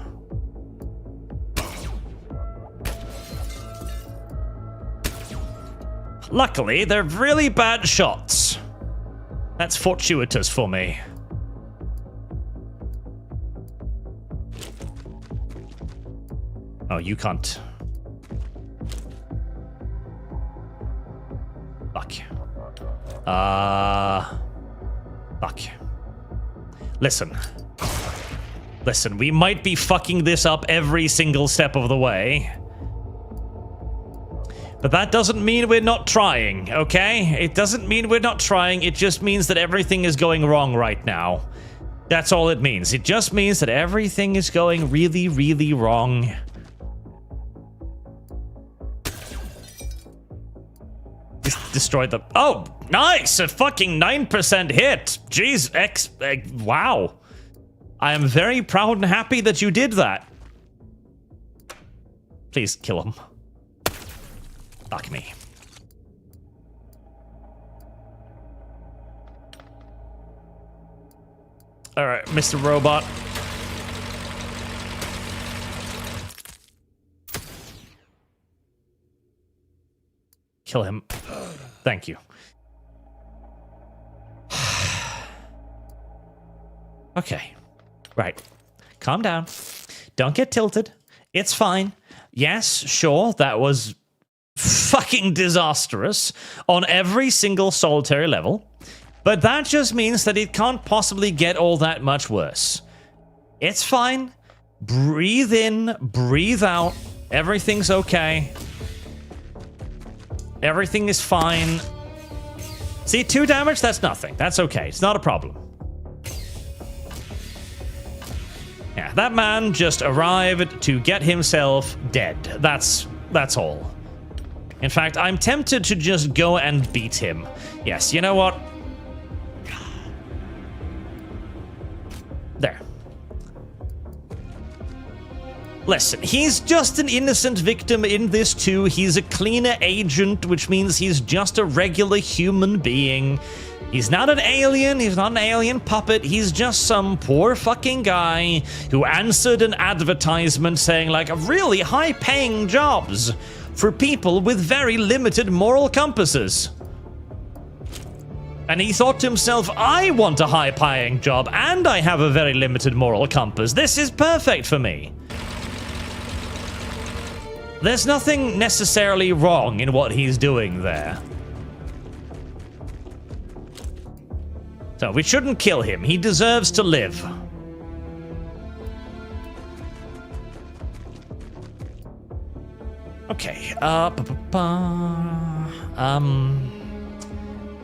Luckily, they're really bad shots. That's fortuitous for me. Oh, you can't. Fuck. Fuck. Listen. Listen, we might be fucking this up every single step of the way. But that doesn't mean we're not trying, okay? It doesn't mean we're not trying, it just means that everything is going wrong right now. That's all it means. It just means that everything is going really, really wrong. Destroyed the... Oh, nice! A fucking 9% hit! Jeez, wow. I am very proud and happy that you did that. Please kill him. Fuck me. Alright, Mr. Robot. Kill him. Thank you. Okay. Right. Calm down. Don't get tilted. It's fine. Yes, sure, that was fucking disastrous on every single solitary level, but that just means that it can't possibly get all that much worse. It's fine. Breathe in, breathe out. Everything's okay. Everything is fine. See, 2 damage? That's nothing. That's okay. It's not a problem. Yeah, that man just arrived to get himself dead. That's all. In fact, I'm tempted to just go and beat him. Yes, you know what? There. Listen, he's just an innocent victim in this too. He's a cleaner agent, which means he's just a regular human being. He's not an alien, he's not an alien puppet, he's just some poor fucking guy who answered an advertisement saying like really high-paying jobs for people with very limited moral compasses. And he thought to himself, I want a high-paying job and I have a very limited moral compass. This is perfect for me. There's nothing necessarily wrong in what he's doing there. So we shouldn't kill him. He deserves to live. Okay. Do I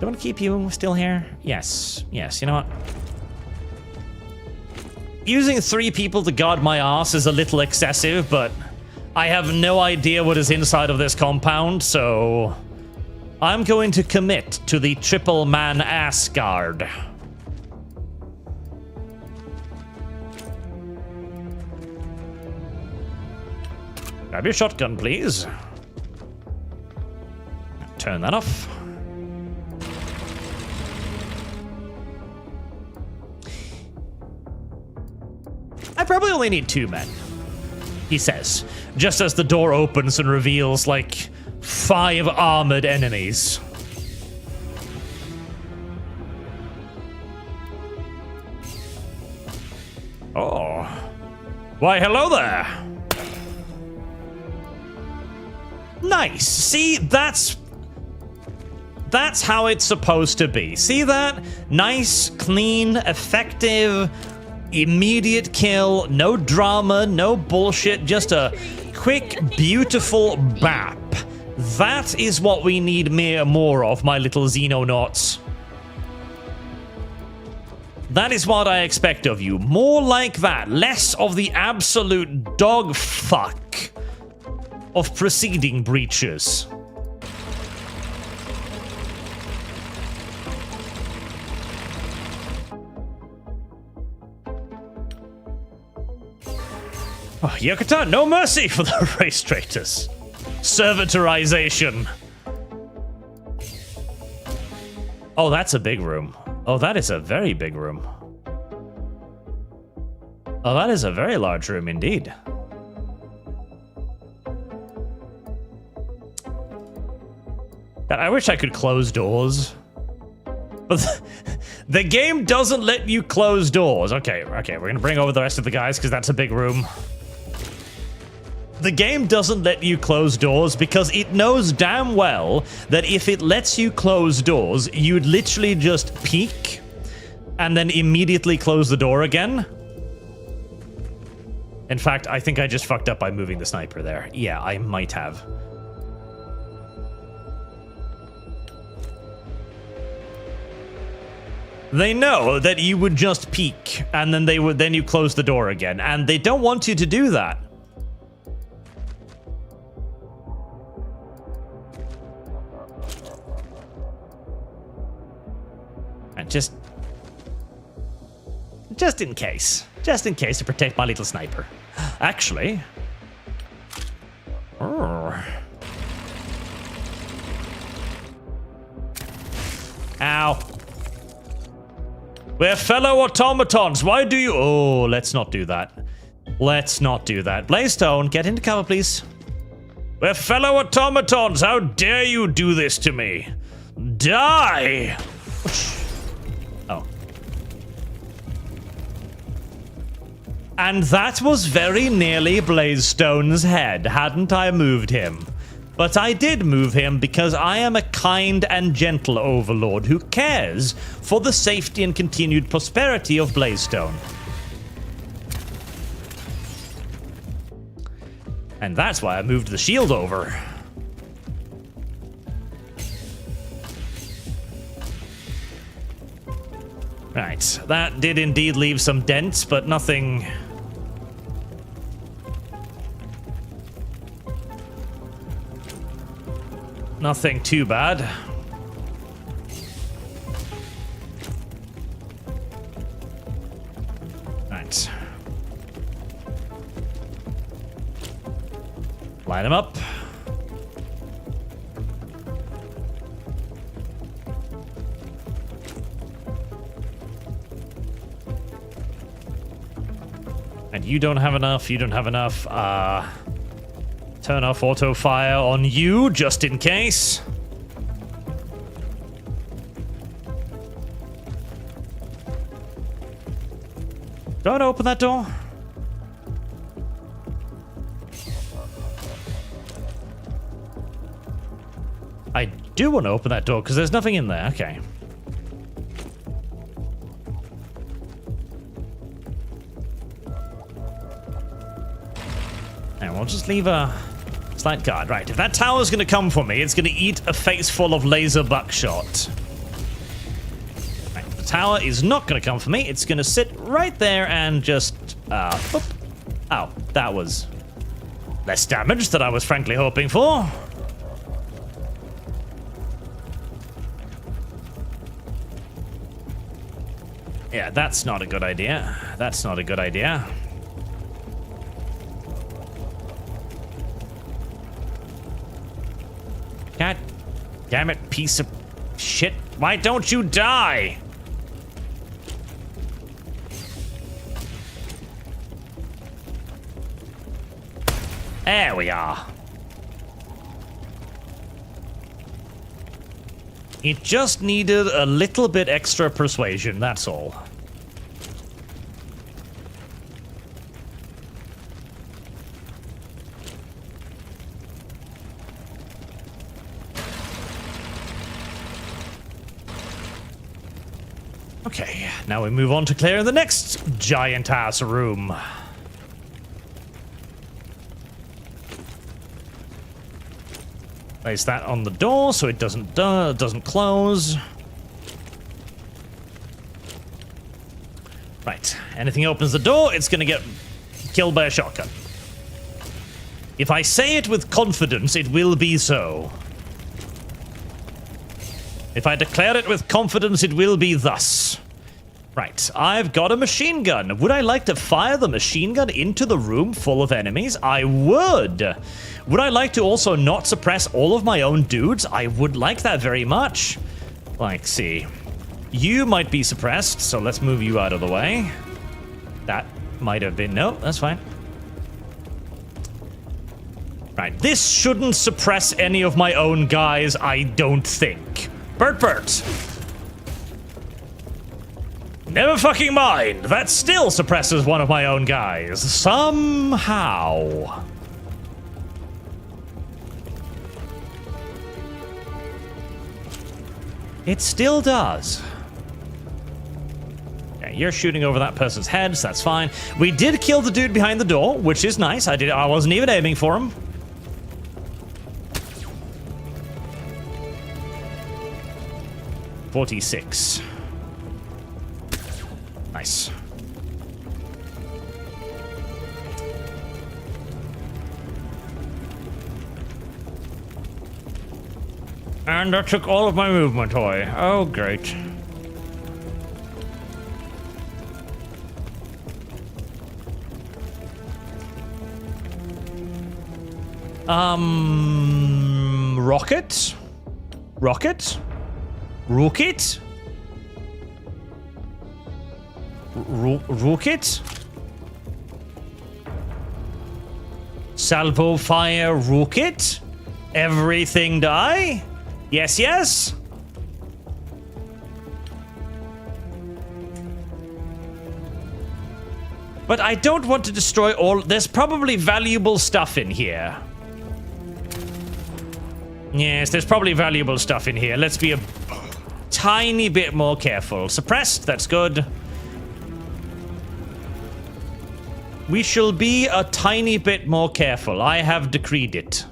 want to keep you still here? Yes. Yes. You know what? Using 3 people to guard my ass is a little excessive, but I have no idea what is inside of this compound, so I'm going to commit to the triple man ass guard. Grab your shotgun, please. Turn that off. I probably only need 2 men, he says, just as the door opens and reveals, like, 5 armored enemies. Oh. Why, hello there. Nice. See, that's how it's supposed to be. See that? Nice, clean, effective, immediate kill, no drama, no bullshit, just a quick, beautiful bap. That is what we need more of, my little Xenonauts. That is what I expect of you. More like that. Less of the absolute dog fuck of preceding breaches. Oh, Yokota, no mercy for the race traitors. Servitorization. Oh, that's a big room. Oh, that is a very big room. Oh, that is a very large room indeed. God, I wish I could close doors. But the game doesn't let you close doors. Okay, we're gonna bring over the rest of the guys because that's a big room. The game doesn't let you close doors because it knows damn well that if it lets you close doors, you'd literally just peek and then immediately close the door again. In fact, I think I just fucked up by moving the sniper there. Yeah, I might have. They know that you would just peek and then you close the door again, and they don't want you to do that. And just in case to protect my little sniper. Actually, ow. We're fellow automatons. Why do you... Oh, let's not do that. Let's not do that. Blaystone, get into cover, please. We're fellow automatons. How dare you do this to me? Die! Oh. And that was very nearly Blazestone's head, hadn't I moved him? But I did move him because I am a kind and gentle overlord who cares for the safety and continued prosperity of Blazestone. And that's why I moved the shield over. Right, that did indeed leave some dents, but nothing... Nothing too bad. Right. Line them up. And you don't have enough, you don't have enough. Turn off auto fire on you, just in case. Don't open that door. I do want to open that door because there's nothing in there. Okay. And we'll just leave a slight guard. Right, if that tower's going to come for me, it's going to eat a face full of laser buckshot. Right, the tower is not going to come for me. It's going to sit right there and just... boop. Oh, that was less damage than I was frankly hoping for. Yeah, that's not a good idea. That's not a good idea. God damn it, piece of shit. Why don't you die? There we are. It just needed a little bit extra persuasion, that's all. Okay, now we move on to clearing the next giant-ass room. Place that on the door so it doesn't close. Right, anything opens the door, it's gonna get killed by a shotgun. If I say it with confidence, it will be so. If I declare it with confidence, it will be thus. Right, I've got a machine gun. Would I like to fire the machine gun into the room full of enemies? I would. Would I like to also not suppress all of my own dudes? I would like that very much. Like, see. You might be suppressed, so let's move you out of the way. That might have been... No, that's fine. Right, this shouldn't suppress any of my own guys, I don't think. Bert. Never fucking mind. That still suppresses one of my own guys. Somehow. It still does. Okay, you're shooting over that person's head, so that's fine. We did kill the dude behind the door, which is nice. I wasn't even aiming for him. $46. Nice. And that took all of my movement away. Oh, great. Rocket? Rocket? Rocket? Rocket? Salvo fire rocket? Everything die? Yes, yes? But I don't want to destroy all... There's probably valuable stuff in here. Yes, there's probably valuable stuff in here. Let's be a tiny bit more careful. Suppressed, that's good. We shall be a tiny bit more careful. I have decreed it.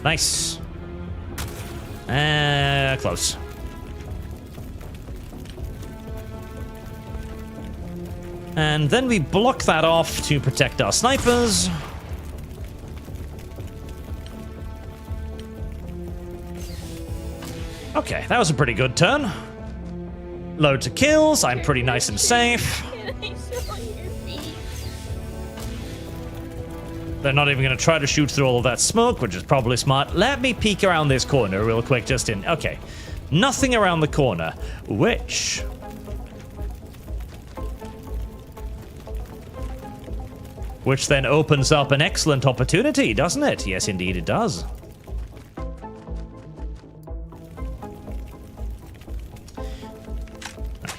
Nice. Close. And then we block that off to protect our snipers. Okay, that was a pretty good turn. Loads of kills. I'm pretty nice and safe. They're not even going to try to shoot through all of that smoke, which is probably smart. Let me peek around this corner real quick, just in... Okay. Nothing around the corner, which... Which then opens up an excellent opportunity, doesn't it? Yes, indeed it does.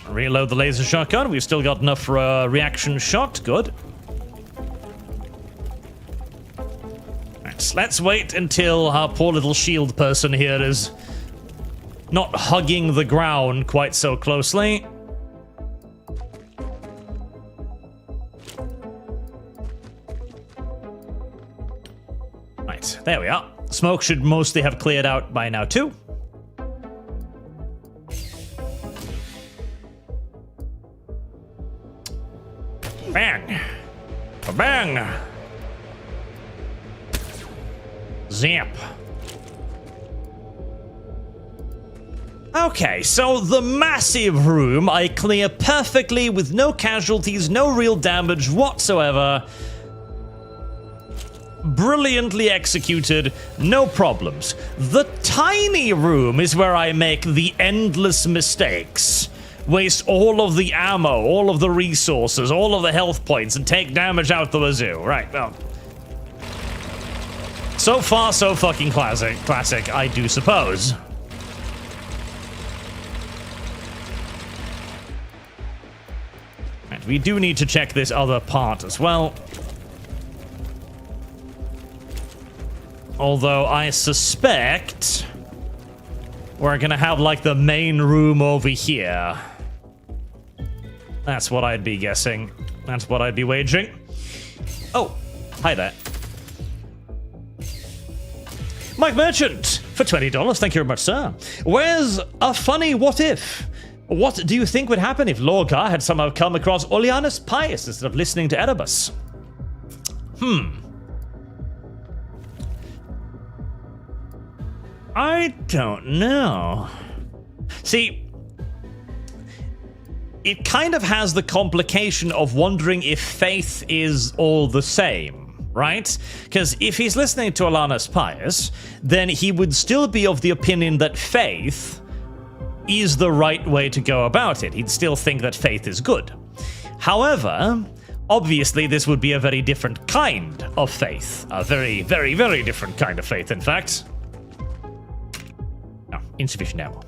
Reload the laser shotgun. We've still got enough for a reaction shot. Good. Right, let's wait until our poor little shield person here is not hugging the ground quite so closely. Right, there we are. Smoke should mostly have cleared out by now too. Bang! Bang! Zap. Okay, so the massive room I clear perfectly with no casualties, no real damage whatsoever. Brilliantly executed, no problems. The tiny room is where I make the endless mistakes. Waste all of the ammo, all of the resources, all of the health points, and take damage out the wazoo. Right, well. So far, so fucking classic, I do suppose. Right, we do need to check this other part as well. Although I suspect we're gonna have like the main room over here. That's what I'd be guessing. That's what I'd be wagering. Oh, hi there. Mike Merchant for $20. Thank you very much, sir. Where's a funny what if? What do you think would happen if Lorgar had somehow come across Oleanus Pius instead of listening to Erebus? I don't know. See, it kind of has the complication of wondering if faith is all the same, right? Because if he's listening to Oleanus Pius, then he would still be of the opinion that faith is the right way to go about it. He'd still think that faith is good. However, obviously this would be a very different kind of faith. A very, very, very different kind of faith, in fact. Oh, insufficient ammo.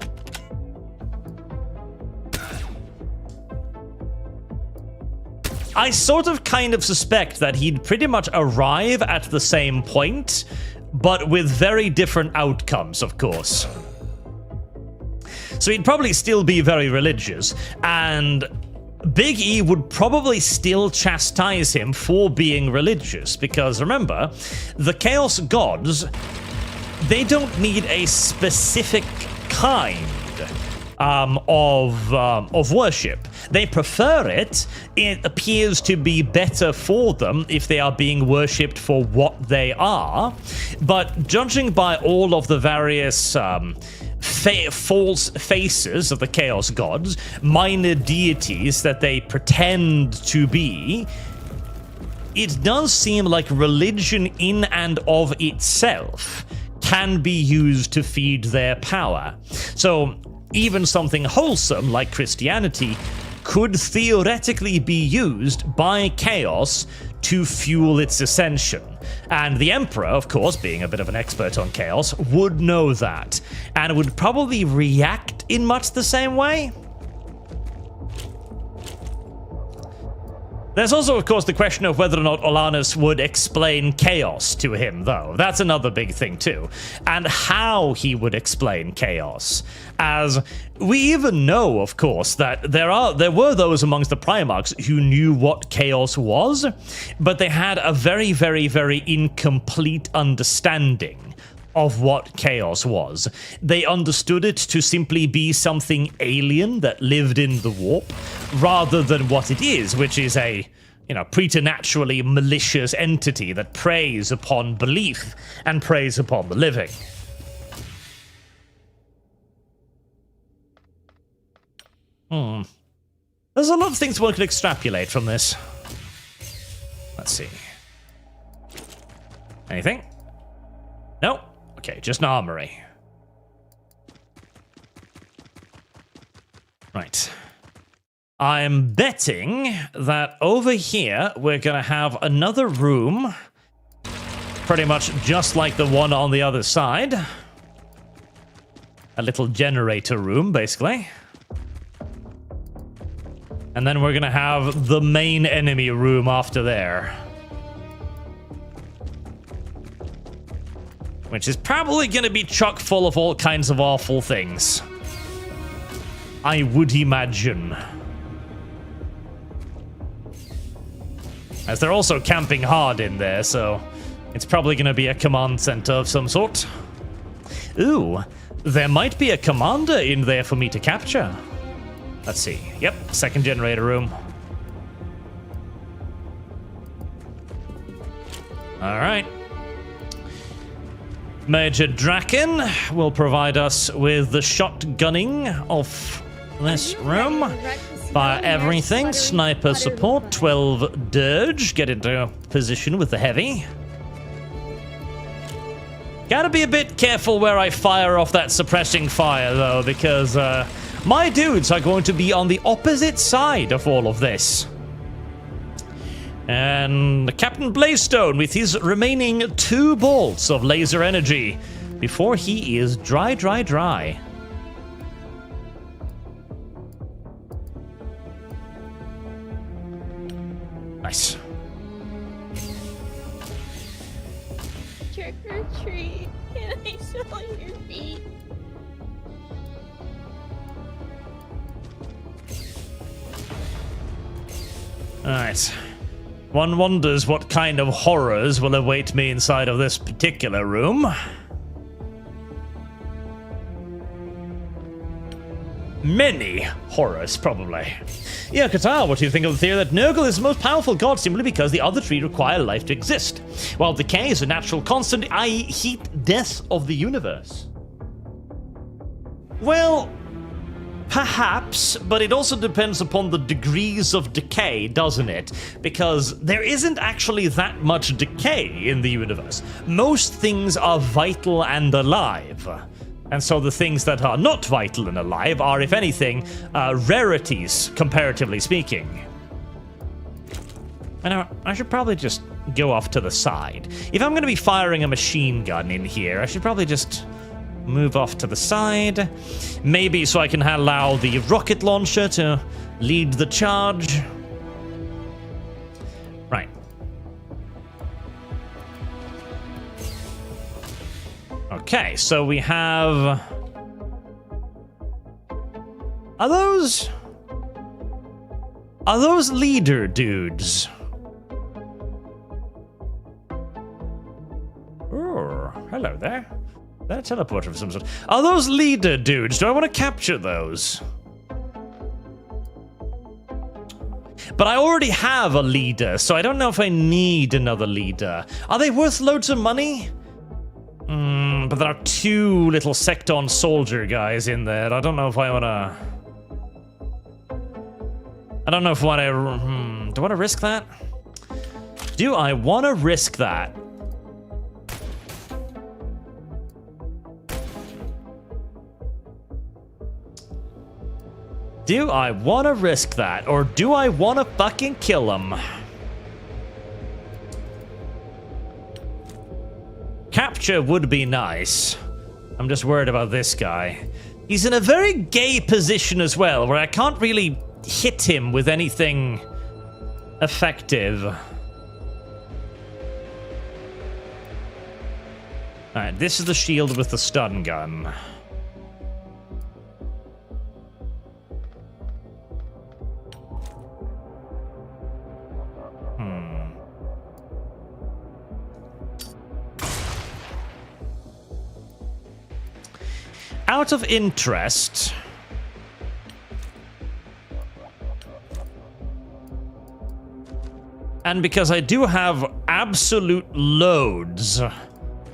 I sort of kind of suspect that he'd pretty much arrive at the same point, but with very different outcomes, of course. So he'd probably still be very religious, and Big E would probably still chastise him for being religious, because remember, the Chaos Gods, they don't need a specific kind of worship. They prefer it. It appears to be better for them if they are being worshipped for what they are. But judging by all of the various false faces of the Chaos Gods, minor deities that they pretend to be, it does seem like religion in and of itself can be used to feed their power. So even something wholesome like Christianity could theoretically be used by Chaos to fuel its ascension. And the Emperor, of course, being a bit of an expert on Chaos, would know that, and would probably react in much the same way. There's also, of course, the question of whether or not Oleanus would explain Chaos to him, though. That's another big thing, too. And how he would explain Chaos. As we even know, of course, that there were those amongst the Primarchs who knew what Chaos was, but they had a very, very, very incomplete understanding of what Chaos was. They understood it to simply be something alien that lived in the warp, rather than what it is, which is a, preternaturally malicious entity that preys upon belief and preys upon the living. There's a lot of things one could extrapolate from this. Let's see. Anything? No? Okay, just an armory. Right. I'm betting that over here we're gonna have another room, pretty much just like the one on the other side. A little generator room, basically. And then we're gonna have the main enemy room after there. Which is probably gonna be chock full of all kinds of awful things. I would imagine. As they're also camping hard in there, so it's probably gonna be a command center of some sort. Ooh, there might be a commander in there for me to capture. Let's see. Yep, second generator room. Alright. Major Draken will provide us with the shotgunning of this room. Fire everything. Sniper support. 12 dirge. Get into position with the heavy. Gotta be a bit careful where I fire off that suppressing fire, though, because my dudes are going to be on the opposite side of all of this. And Captain Blazestone with his remaining 2 bolts of laser energy before he is dry. Nice. Trick or treat. Can I smell your feet? Alright. One wonders what kind of horrors will await me inside of this particular room. Many horrors, probably. Yeah, Qatar, what do you think of the theory that Nurgle is the most powerful god simply because the other 3 require life to exist? While decay is a natural constant, i.e. heat death of the universe. Well, perhaps, but it also depends upon the degrees of decay, doesn't it? Because there isn't actually that much decay in the universe. Most things are vital and alive. And so the things that are not vital and alive are, if anything, rarities, comparatively speaking. I should probably just go off to the side. If I'm going to be firing a machine gun in here, I should probably just move off to the side. Maybe so I can allow the rocket launcher to lead the charge. Right. Okay, so we have... Are those leader dudes? Oh, hello there. That teleporter of some sort. Are those leader dudes? Do I want to capture those? But I already have a leader, so I don't know if I need another leader. Are they worth loads of money? But there are 2 little Secton soldier guys in there. I don't know if I want to... I don't know if I want to... do I want to risk that? Do I want to risk that? Do I want to risk that? Or do I want to fucking kill him? Capture would be nice. I'm just worried about this guy. He's in a very gay position as well, where I can't really hit him with anything effective. Alright, this is the shield with the stun gun. Out of interest, and because I do have absolute loads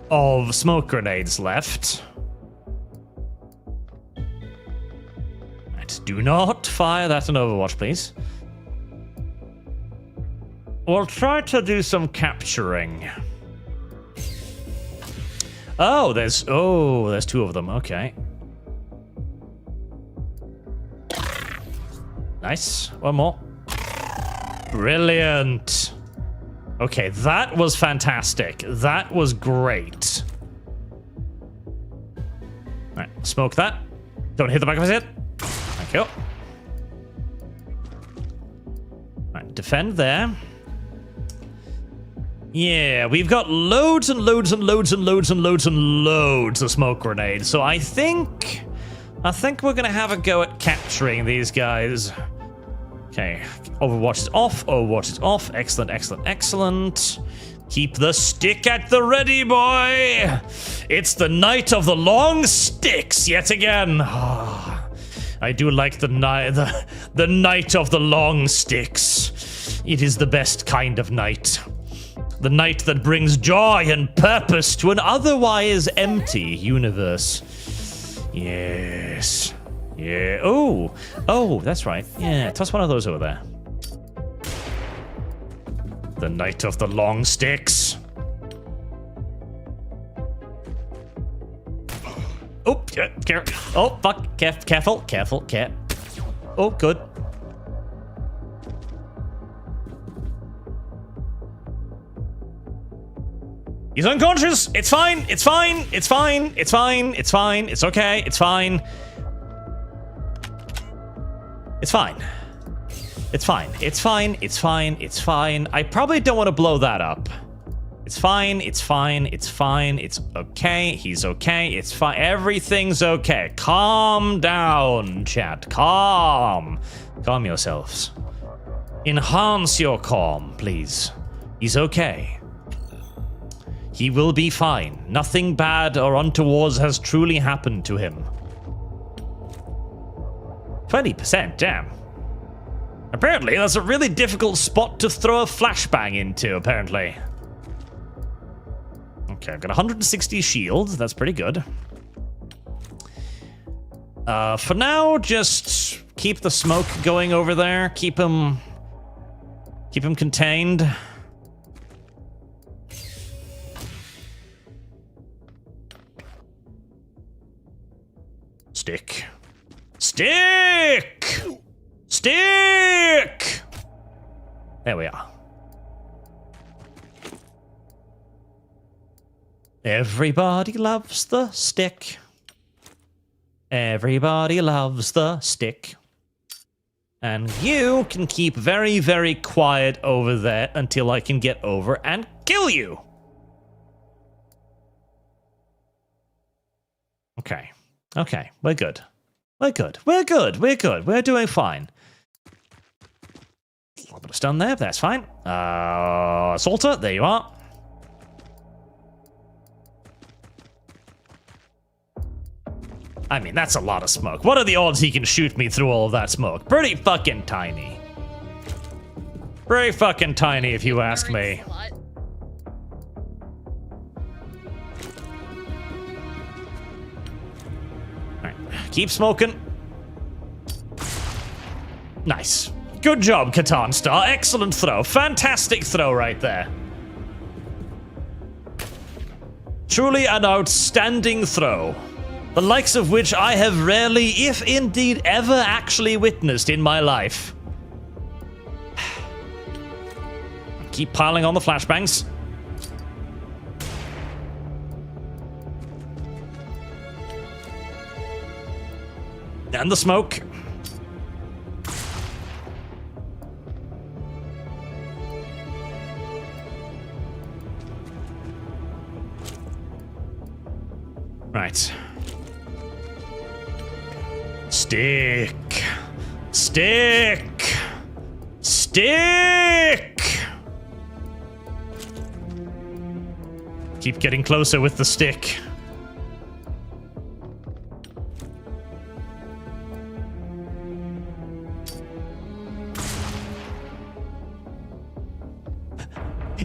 of smoke grenades left, right, do not fire that in Overwatch, please. We'll try to do some capturing. Oh, there's two of them. Okay. Nice. One more. Brilliant. Okay, that was fantastic. That was great. Alright, smoke that. Don't hit the back of his head. Thank you. Alright, defend there. Yeah, we've got loads and loads and loads and loads and loads and loads of smoke grenades. So I think we're gonna have a go at capturing these guys. Okay, Overwatch is off. Overwatch is off. Excellent, excellent, excellent. Keep the stick at the ready, boy. It's the night of the long sticks yet again. Oh, I do like the night of the long sticks. It is the best kind of night. The night that brings joy and purpose to an otherwise empty universe. Yes. Yeah. Oh, that's right. Yeah, toss one of those over there. The night of the long sticks. Oh, oh, fuck. Careful. Oh, good. He's unconscious. It's fine. It's fine. It's fine. It's fine. It's fine. It's okay. It's fine. It's fine. It's fine. It's fine. It's fine. It's fine. I probably don't want to blow that up. It's fine. It's fine. It's fine. It's okay. He's okay. It's fine. Everything's okay. Calm down, chat. Calm. Calm yourselves. Enhance your calm, please. He's okay. He will be fine. Nothing bad or untoward has truly happened to him. 20%, damn. Apparently, that's a really difficult spot to throw a flashbang into, apparently. Okay, I've got 160 shields. That's pretty good. For now, just keep the smoke going over there. Keep him contained. Stick. Stick! Stick! There we are. Everybody loves the stick. Everybody loves the stick. And you can keep very, very quiet over there until I can get over and kill you. Okay. Okay, we're good. We're good. We're good. We're good. We're doing fine. A little bit of stun there. That's fine. Assaulter, there you are. I mean, that's a lot of smoke. What are the odds he can shoot me through all of that smoke? Pretty fucking tiny. Pretty fucking tiny, if you ask me. Keep smoking. Nice. Good job, Catan Star. Excellent throw. Fantastic throw right there. Truly an outstanding throw. The likes of which I have rarely, if indeed ever, actually witnessed in my life. Keep piling on the flashbangs. And the smoke. Right. Stick. Stick. Stick. Keep getting closer with the stick.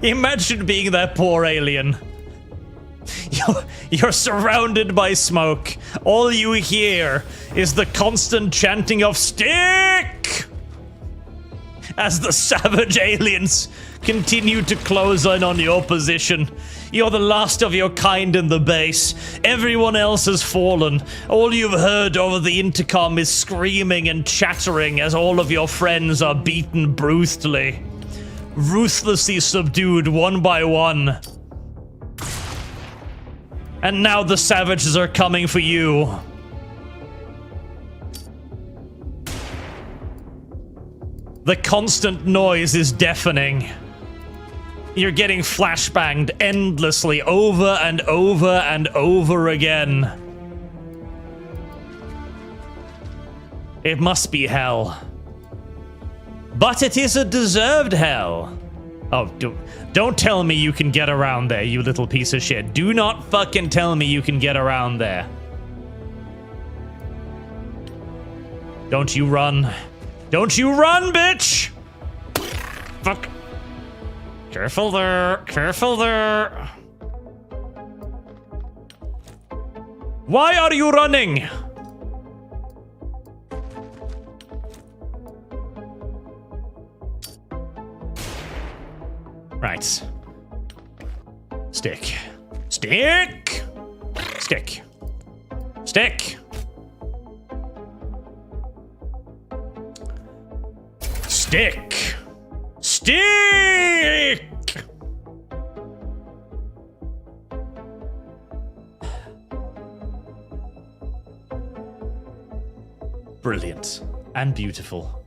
Imagine being that poor alien. You're surrounded by smoke. All you hear is the constant chanting of stick! as the savage aliens continue to close in on your position. You're the last of your kind in the base. Everyone else has fallen. All you've heard over the intercom is screaming and chattering as all of your friends are beaten brutally. Ruthlessly subdued one by one. And now the savages are coming for you. The constant noise is deafening. You're getting flashbanged endlessly over and over and over again. It must be hell. But it is a deserved hell. Oh, don't tell me you can get around there, you little piece of shit. Do not fucking tell me you can get around there. Don't you run. Don't you run, bitch! Fuck. Careful there. Careful there. Why are you running? Right. Stick. Stick! Stick. Stick! Stick! Stick! Brilliant and beautiful.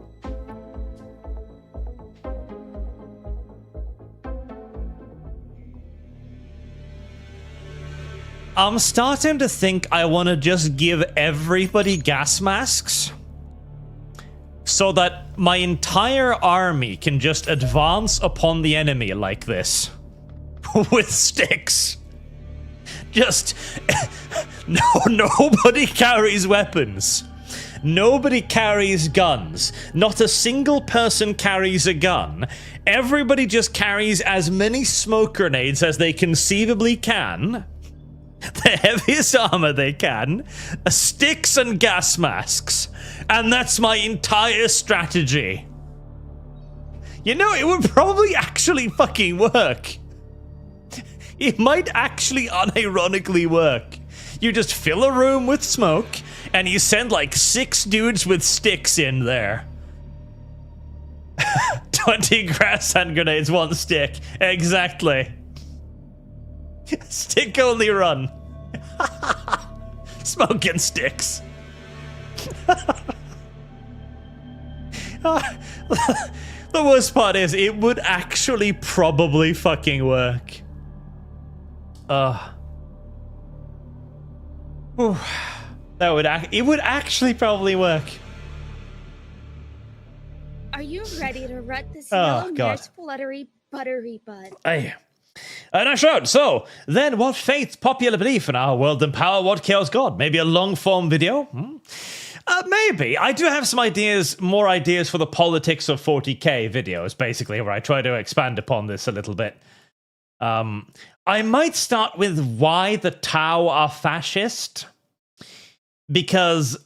I'm starting to think I want to just give everybody gas masks so that my entire army can just advance upon the enemy like this with sticks. Just nobody carries weapons. Nobody carries guns. Not a single person carries a gun. Everybody just carries as many smoke grenades as they conceivably can. The heaviest armor they can, sticks and gas masks, and that's my entire strategy. You know, it would probably actually fucking work. It might actually unironically work. You just fill a room with smoke, and you send like 6 dudes with sticks in there. 20 grass hand grenades, 1 stick. Exactly. Stick only run. Smoke and sticks. The worst part is it would actually probably fucking work. It would actually probably work. Are you ready to rut this yellow nurse fluttery buttery butt? I showed. So, then what faiths popular belief in our world and power? What kills God? Maybe a long-form video? Maybe. I do have some ideas, more ideas for the politics of 40k videos, basically, where I try to expand upon this a little bit. I might start with why the Tau are fascist. Because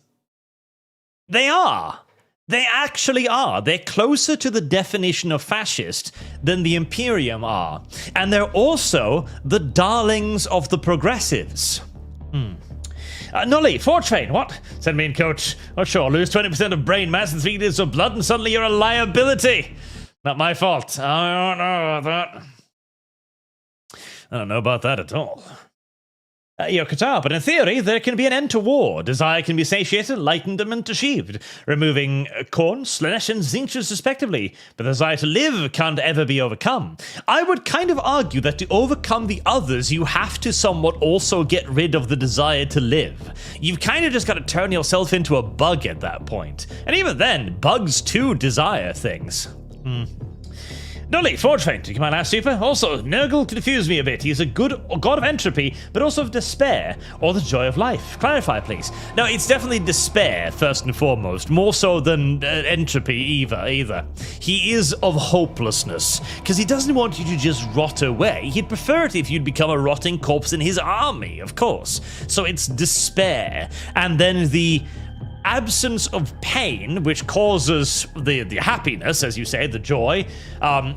they are. They actually are. They're closer to the definition of fascist than the Imperium are. And they're also the darlings of the progressives. Gnolly, Forge Train, what? Send me in, coach. Oh, sure, lose 20% of brain mass and 3 liters of blood and suddenly you're a liability. Not my fault. I don't know about that. I don't know about that at all. Your Qatar, but in theory, there can be an end to war. Desire can be satiated, enlightenment achieved, removing corn, Slanesh, and Zinchus respectively. But the desire to live can't ever be overcome. I would kind of argue that to overcome the others, you have to somewhat also get rid of the desire to live. You've kind of just got to turn yourself into a bug at that point. And even then, bugs too desire things. Gnolly, Forge Train, to my last super. Also, Nurgle confused me a bit. He's a good god of entropy, but also of despair, or the joy of life. Clarify, please. No, it's definitely despair, first and foremost, more so than entropy either. He is of hopelessness, because he doesn't want you to just rot away. He'd prefer it if you'd become a rotting corpse in his army, of course. So it's despair, and then the absence of pain, which causes the happiness, as you say, the joy,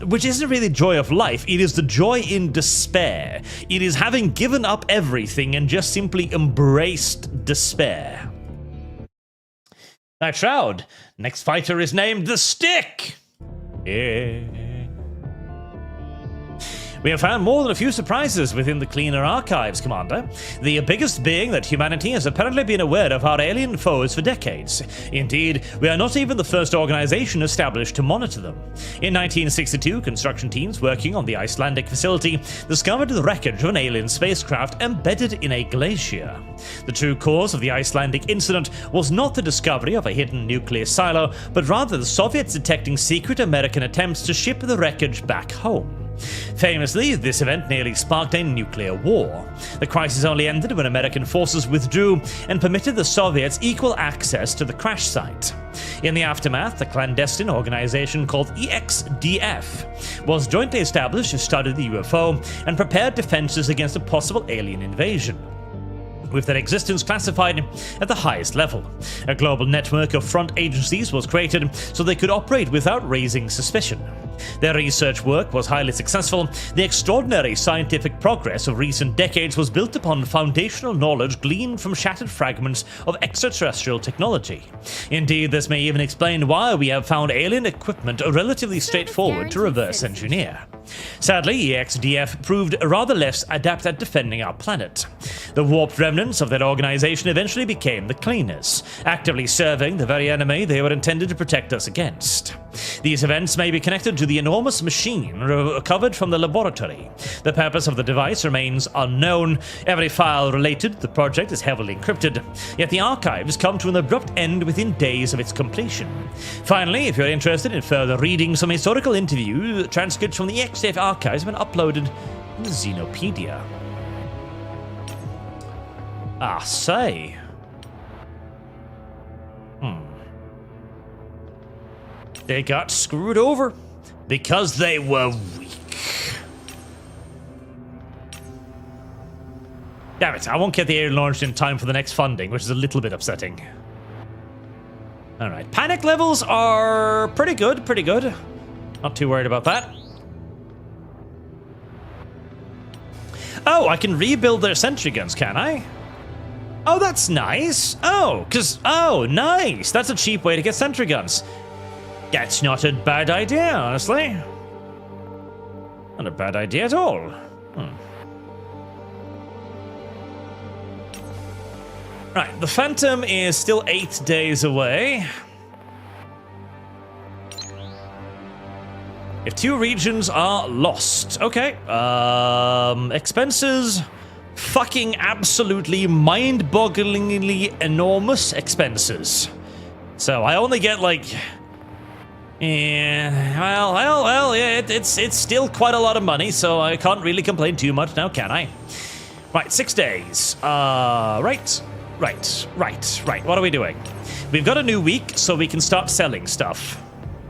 which isn't really joy of life. It is the joy in despair. It is having given up everything and just simply embraced despair. Now, Shroud, next fighter is named the Stick. Yeah. We have found more than a few surprises within the cleaner archives, Commander. The biggest being that humanity has apparently been aware of our alien foes for decades. Indeed, we are not even the first organization established to monitor them. In 1962, construction teams working on the Icelandic facility discovered the wreckage of an alien spacecraft embedded in a glacier. The true cause of the Icelandic incident was not the discovery of a hidden nuclear silo, but rather the Soviets detecting secret American attempts to ship the wreckage back home. Famously, this event nearly sparked a nuclear war. The crisis only ended when American forces withdrew and permitted the Soviets equal access to the crash site. In the aftermath, a clandestine organization called EXDF was jointly established to study the UFO and prepare defenses against a possible alien invasion, with their existence classified at the highest level. A global network of front agencies was created so they could operate without raising suspicion. Their research work was highly successful. The extraordinary scientific progress of recent decades was built upon foundational knowledge gleaned from shattered fragments of extraterrestrial technology. Indeed, this may even explain why we have found alien equipment relatively straightforward to reverse engineer. Sadly, EXDF proved rather less adept at defending our planet. The warped remnants of that organization eventually became the Cleaners, actively serving the very enemy they were intended to protect us against. These events may be connected to the enormous machine recovered from the laboratory. The purpose of the device remains unknown. Every file related to the project is heavily encrypted, yet the archives come to an abrupt end within days of its completion. Finally, if you're interested in further reading some historical interview, transcripts from the EXDF archives have been uploaded in the Xenopedia. Ah, say. They got screwed over because they were weak. Damn it, I won't get the alien launched in time for the next funding, which is a little bit upsetting. Alright, panic levels are pretty good, Not too worried about that. Oh, I can rebuild their sentry guns, can I? Oh, that's nice. Oh, nice. That's a cheap way to get sentry guns. That's not a bad idea, honestly. Not a bad idea at all. Right, the Phantom is still 8 days away. If 2 regions are lost. Okay. Expenses. Fucking absolutely mind-bogglingly enormous expenses. So I only get like... Yeah, well, yeah, it's still quite a lot of money, so I can't really complain too much now, can I? Right, 6 days. Right. What are we doing? We've got a new week, so we can start selling stuff.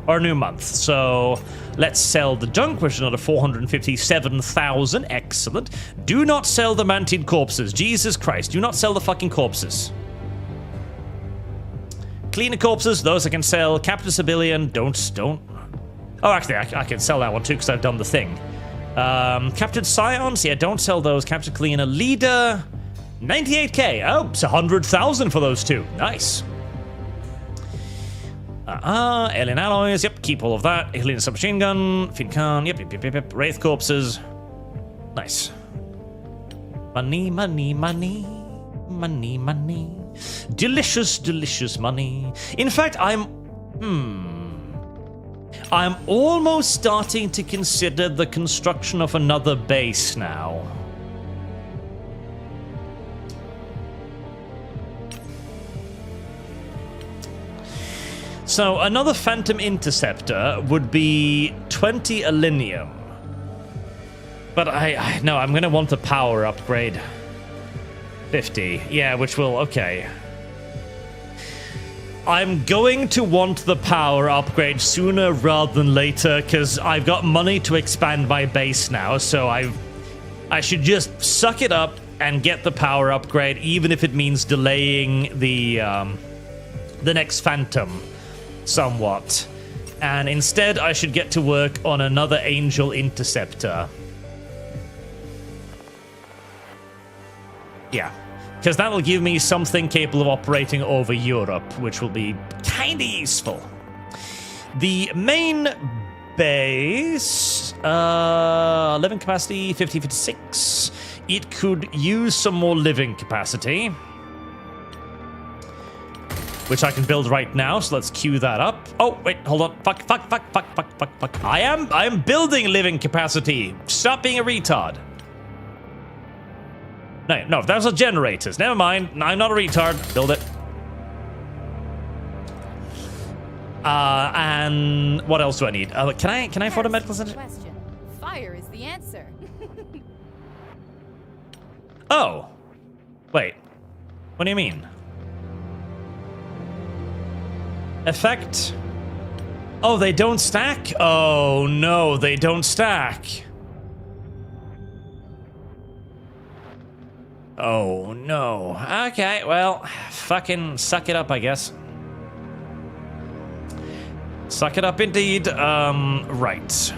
Or a new month, so let's sell the junk, which is another 457,000. Excellent. Do not sell the manted corpses. Jesus Christ, do not sell the fucking corpses. Cleaner corpses, those I can sell. Captain Civilian, don't. Oh, actually, I can sell that one too, because I've done the thing. Captain Scions, yeah, don't sell those. Captain Cleaner. Leader, 98k. Oh, it's 100,000 for those two. Nice. Alien alloys, yep, keep all of that. Alien submachine gun, Fincan, yep. Wraith corpses. Nice. Money. Delicious money. In fact, I'm almost starting to consider the construction of another base now. So another Phantom Interceptor would be 20 alinium. But no, I'm gonna want the power upgrade. 50, yeah, which will, okay. I'm going to want the power upgrade sooner rather than later, because I've got money to expand my base now, so I should just suck it up and get the power upgrade, even if it means delaying the the next Phantom somewhat. And instead, I should get to work on another Angel Interceptor. Yeah, because that will give me something capable of operating over Europe, which will be kind of useful. The main base, living capacity 50-56. It could use some more living capacity, which I can build right now, so let's queue that up. Oh, wait, hold on. Fuck. I am building living capacity. Stop being a retard. No, those are generators. Never mind. I'm not a retard. Build it. And what else do I need? Can I afford a medical center? Question. Fire is the answer. Oh. Wait. What do you mean? Effect. Oh, they don't stack? Oh, no, they don't stack. Oh, no. Okay, well, fucking suck it up, I guess. Suck it up indeed. Right.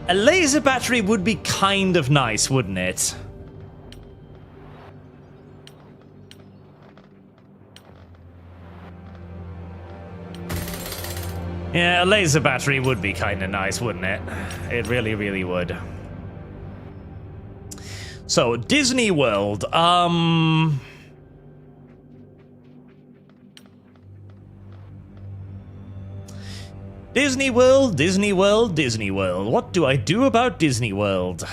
A laser battery would be kind of nice, wouldn't it? Yeah, a laser battery would be kind of nice, wouldn't it? It really, really would. So, Disney World. Disney World, Disney World, Disney World. What do I do about Disney World?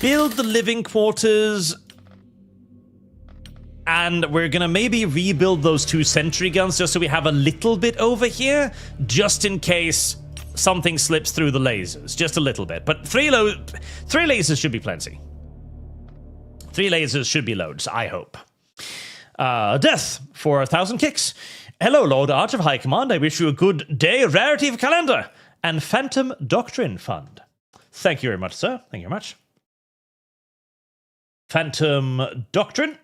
Build the living quarters. And we're gonna maybe rebuild those 2 sentry guns just so we have a little bit over here, just in case something slips through the lasers. Just a little bit. But 3 lasers should be plenty. 3 lasers should be loads, I hope. Death for 1,000 kicks. Hello, Lord Arch of High Command. I wish you a good day, rarity of calendar, and Phantom Doctrine Fund. Thank you very much, sir. Thank you very much. Phantom Doctrine.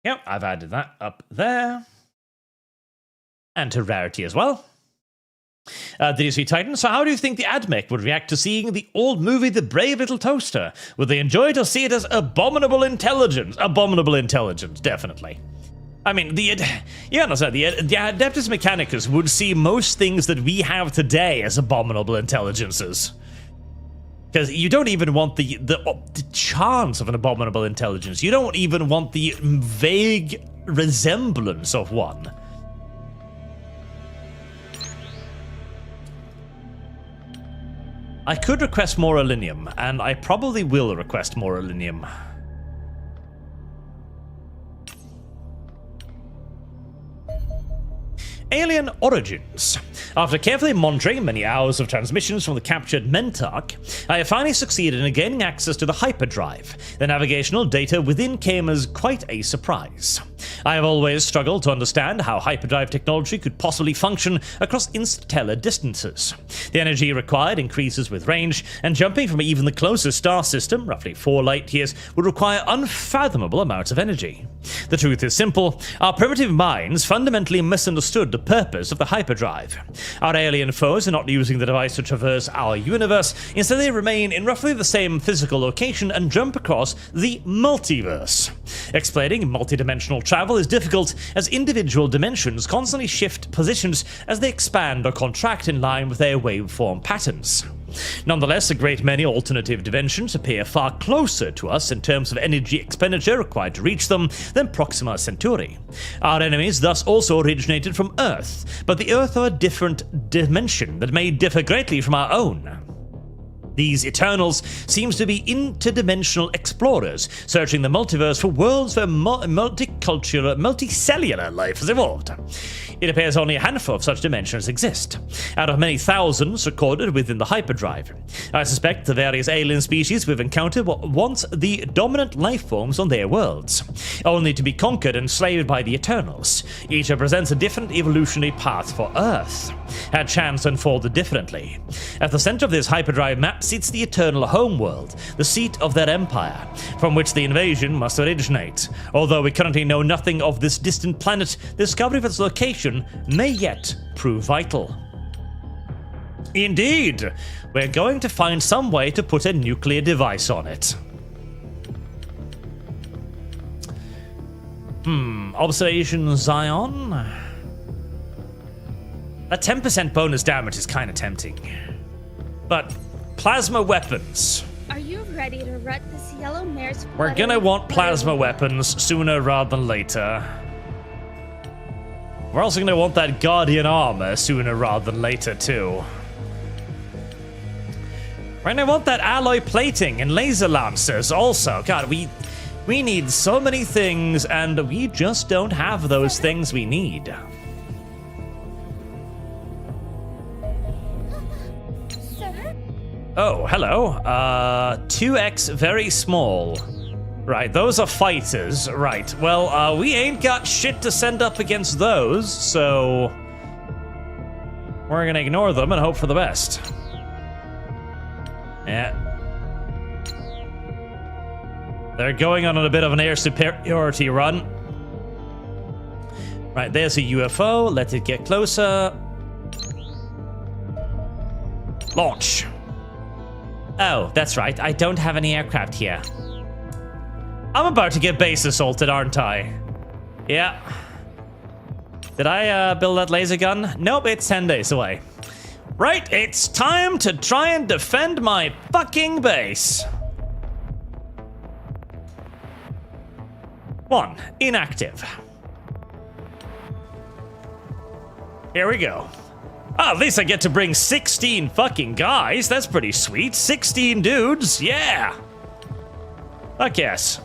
Yep, I've added that up there. And to rarity as well. Did you see Titan? So how do you think the AdMech would react to seeing the old movie The Brave Little Toaster? Would they enjoy it or see it as abominable intelligence? Abominable intelligence, definitely. I mean, you understand, the Adeptus Mechanicus would see most things that we have today as abominable intelligences. Because you don't even want the chance of an abominable intelligence. You don't even want the vague resemblance of one. I could request more Alinium, and I probably will request more Alinium. Alien Origins. After carefully monitoring many hours of transmissions from the captured Mentarch, I have finally succeeded in gaining access to the hyperdrive. The navigational data within came as quite a surprise. I have always struggled to understand how hyperdrive technology could possibly function across interstellar distances. The energy required increases with range, and jumping from even the closest star system, roughly 4 light years, would require unfathomable amounts of energy. The truth is simple: our primitive minds fundamentally misunderstood the purpose of the hyperdrive. Our alien foes are not using the device to traverse our universe. Instead, they remain in roughly the same physical location and jump across the multiverse. Explaining multidimensional travel is difficult, as individual dimensions constantly shift positions as they expand or contract in line with their waveform patterns. Nonetheless, a great many alternative dimensions appear far closer to us in terms of energy expenditure required to reach them than Proxima Centauri. Our enemies thus also originated from Earth, but the Earth are a different dimension that may differ greatly from our own. These Eternals seems to be interdimensional explorers, searching the multiverse for worlds where multicellular life has evolved. It appears only a handful of such dimensions exist, out of many thousands recorded within the hyperdrive. I suspect the various alien species we've encountered were once the dominant life forms on their worlds, only to be conquered and enslaved by the Eternals. Each represents a different evolutionary path for Earth, had chance unfolded differently. At the center of this hyperdrive map sits the Eternal homeworld, the seat of their empire, from which the invasion must originate. Although we currently know nothing of this distant planet, discovery of its location may yet prove vital. Indeed, we're going to find some way to put a nuclear device on it. Observation Zion? A 10% bonus damage is kind of tempting. But plasma weapons. Are you ready to rut this yellow mare's We're gonna want plasma weapons sooner rather than later. We're also gonna want that Guardian armor sooner rather than later too. We're gonna want that alloy plating and laser lancers also. God, we need so many things and we just don't have those things we need. Sir? Oh, hello. 2x very small. Right, those are fighters. Right, well, we ain't got shit to send up against those, so we're gonna ignore them and hope for the best. Yeah. They're going on a bit of an air superiority run. Right, there's a UFO. Let it get closer. Launch. Oh, that's right. I don't have any aircraft here. I'm about to get base assaulted, aren't I? Yeah. Did I build that laser gun? Nope, it's 10 days away. Right, it's time to try and defend my fucking base. 1. Inactive. Here we go. Oh, at least I get to bring 16 fucking guys. That's pretty sweet. 16 dudes, yeah. I guess.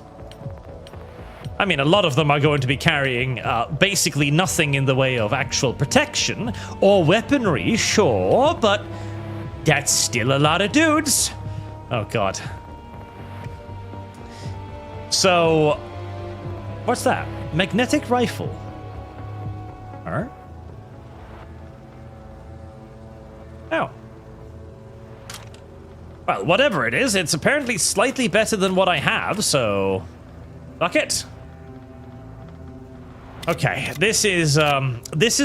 I mean, a lot of them are going to be carrying basically nothing in the way of actual protection or weaponry, sure, but that's still a lot of dudes. Oh, God. So, what's that? Magnetic rifle. Huh? Oh. Well, whatever it is, it's apparently slightly better than what I have, so fuck it. Okay, this is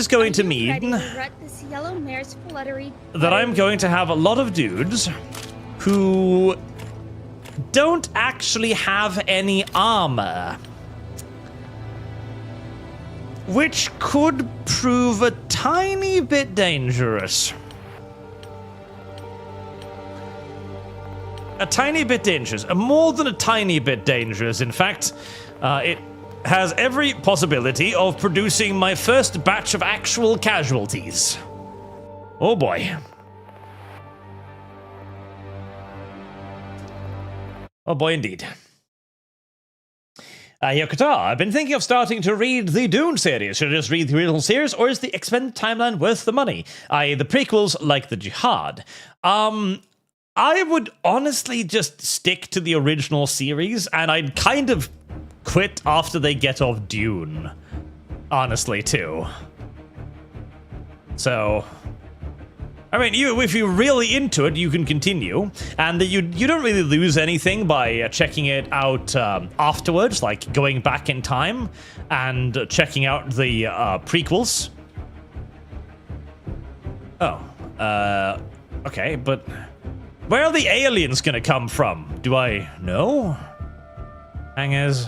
going to mean that I'm going to have a lot of dudes who don't actually have any armor, which could prove a tiny bit dangerous. A tiny bit dangerous, more than a tiny bit dangerous. In fact, it has every possibility of producing my first batch of actual casualties. Oh boy. Oh boy, indeed. Yokota, I've been thinking of starting to read the Dune series. Should I just read the original series, or is the expanded timeline worth the money? I.e., the prequels, like the Jihad. I would honestly just stick to the original series, and I'd kind of quit after they get off Dune. Honestly, too. So, I mean, if you're really into it, you can continue, and you don't really lose anything by checking it out afterwards, like going back in time and checking out the prequels. Oh, okay, but where are the aliens gonna come from? Do I know? Hangars,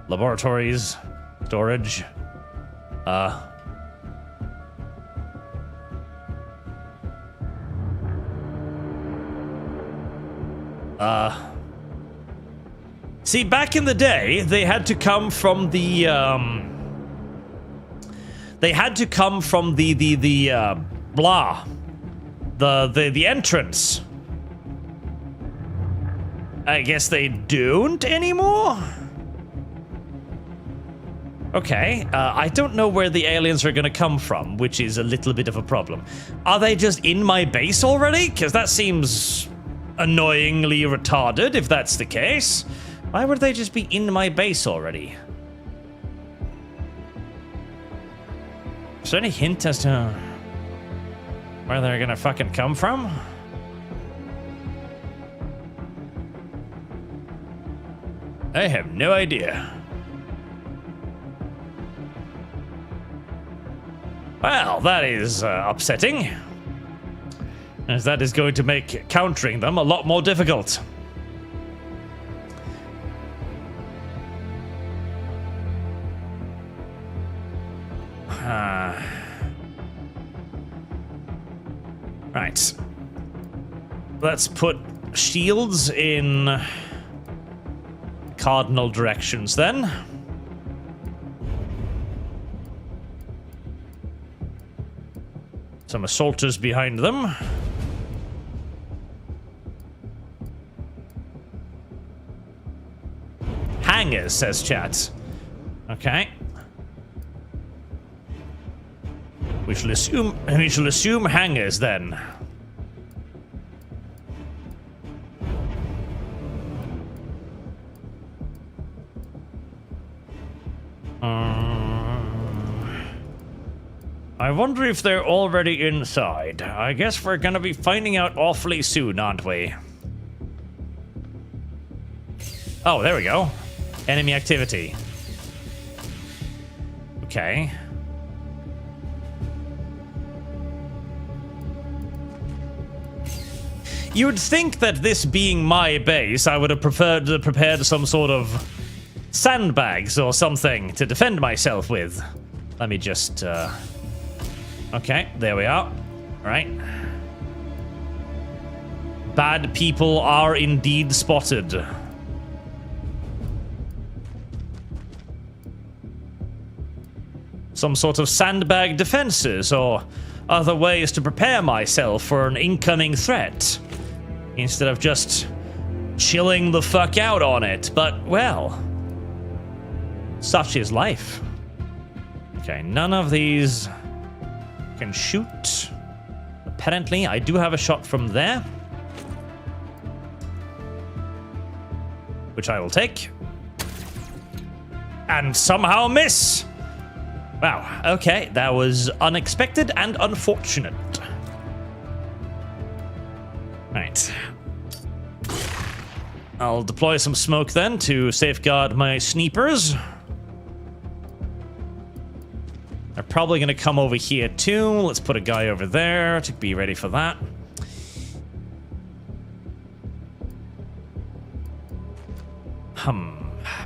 laboratories, storage. See, back in the day, they had to come from the, the entrance. I guess they don't anymore? Okay, I don't know where the aliens are gonna come from, which is a little bit of a problem. Are they just in my base already? Because that seems annoyingly retarded, if that's the case. Why would they just be in my base already? Is there any hint as to where they're gonna fucking come from? I have no idea. Well, that is upsetting, as that is going to make countering them a lot more difficult. Right. Let's put shields in cardinal directions then. Some assaulters behind them. Hangers, says chat. Okay. We shall assume hangers then. I wonder if they're already inside. I guess we're gonna be finding out awfully soon, aren't we? Oh, there we go. Enemy activity. Okay. You would think that this being my base, I would have prepared some sort of sandbags or something to defend myself with. Let me just, okay, there we are. All right. Bad people are indeed spotted. Some sort of sandbag defenses or other ways to prepare myself for an incoming threat, instead of just chilling the fuck out on it. But, well, such is life. Okay, none of these can shoot. Apparently, I do have a shot from there, which I will take. And somehow miss! Wow, okay, that was unexpected and unfortunate. Right. I'll deploy some smoke then to safeguard my sneepers. They're probably going to come over here too. Let's put a guy over there to be ready for that.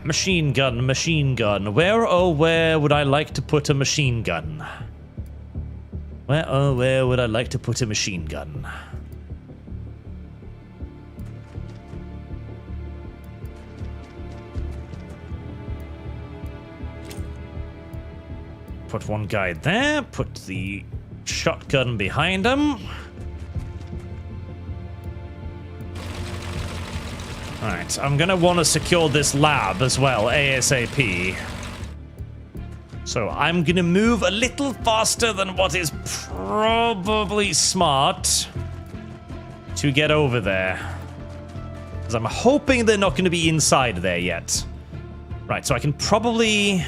Machine gun, machine gun. Where, oh, where would I like to put a machine gun? Where, oh, where would I like to put a machine gun? Put one guy there, put the shotgun behind him. Alright, I'm gonna want to secure this lab as well, ASAP. So I'm gonna move a little faster than what is probably smart to get over there. Because I'm hoping they're not gonna be inside there yet. Right, so I can probably... Do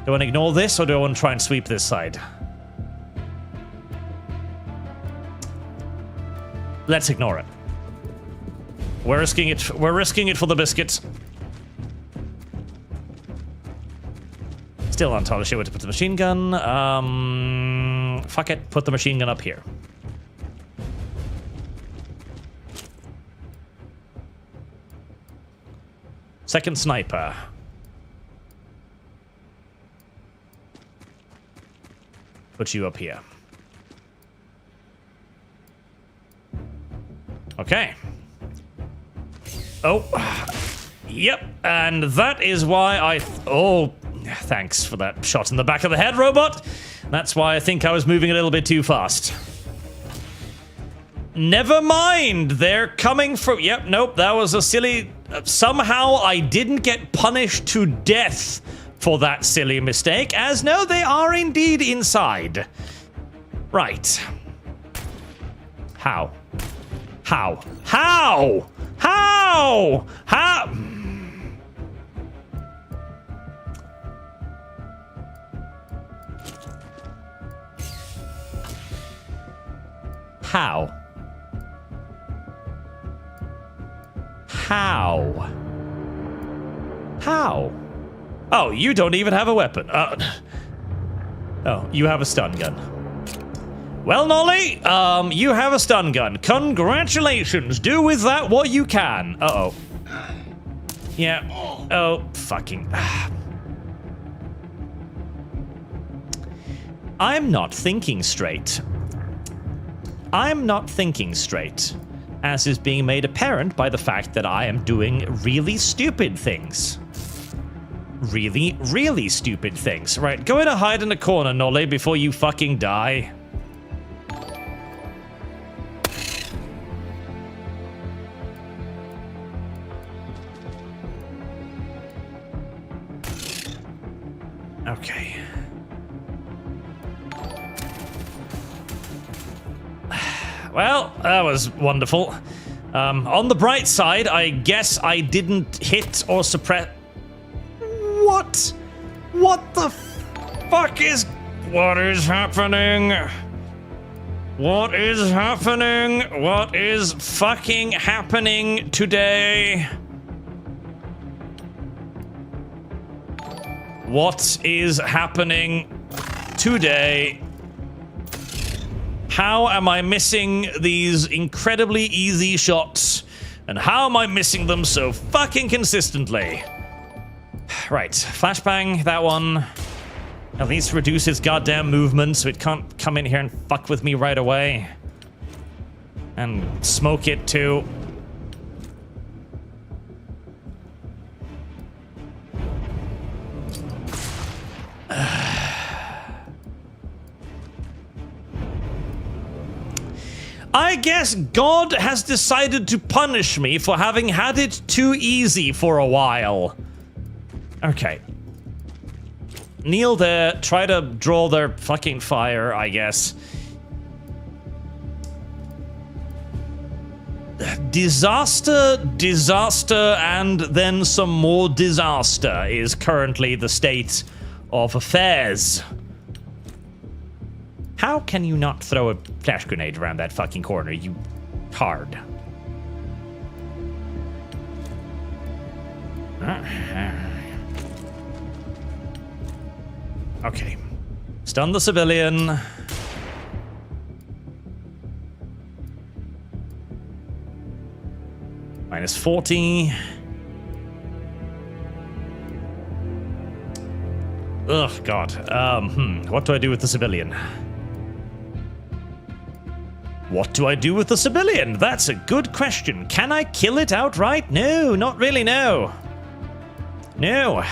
I want to ignore this, or do I want to try and sweep this side? Let's ignore it. We're risking it. We're risking it for the biscuit. Still not entirely sure where to put the machine gun. Fuck it. Put the machine gun up here. Second sniper. Put you up here. Okay. Oh. Yep. And that is why oh, thanks for that shot in the back of the head, robot. That's why I think I was moving a little bit too fast. Never mind. They're coming from... Yep, nope. That was a silly... somehow I didn't get punished to death for that silly mistake, as no, they are indeed inside. Right. How? How? How? How? How? How? How? How? Oh, you don't even have a weapon. Oh, you have a stun gun. Well, Nolly, you have a stun gun. Congratulations. Do with that what you can. Uh-oh. Yeah. Oh, fucking... I'm not thinking straight. I'm not thinking straight, as is being made apparent by the fact that I am doing really stupid things. Really, really stupid things. Right, go in and hide in the corner, Nolly, before you fucking die. Okay. Well, that was wonderful. On the bright side, I guess I didn't hit or suppress... What? What the fuck is... What is happening? What is happening? What is fucking happening today? What is happening today? How am I missing these incredibly easy shots? And how am I missing them so fucking consistently? Right, flashbang, that one. At least reduce its goddamn movement so it can't come in here and fuck with me right away. And smoke it too. I guess God has decided to punish me for having had it too easy for a while. Okay. Kneel there, try to draw their fucking fire, I guess. Disaster, disaster, and then some more disaster is currently the state of affairs. How can you not throw a flash grenade around that fucking corner, you hard? Okay. Stun the civilian. Minus 40. Ugh, God. What do I do with the civilian? What do I do with the civilian? That's a good question. Can I kill it outright? No, not really, no. No.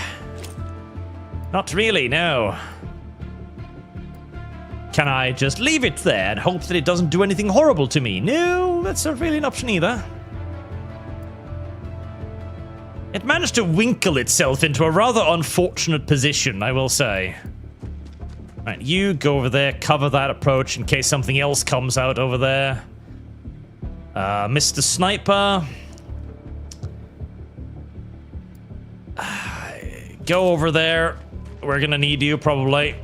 Not really, no. Can I just leave it there and hope that it doesn't do anything horrible to me? No, that's not really an option either. It managed to winkle itself into a rather unfortunate position, I will say. Right, you go over there, cover that approach in case something else comes out over there. Mr. Sniper. Go over there. We're gonna need you, probably.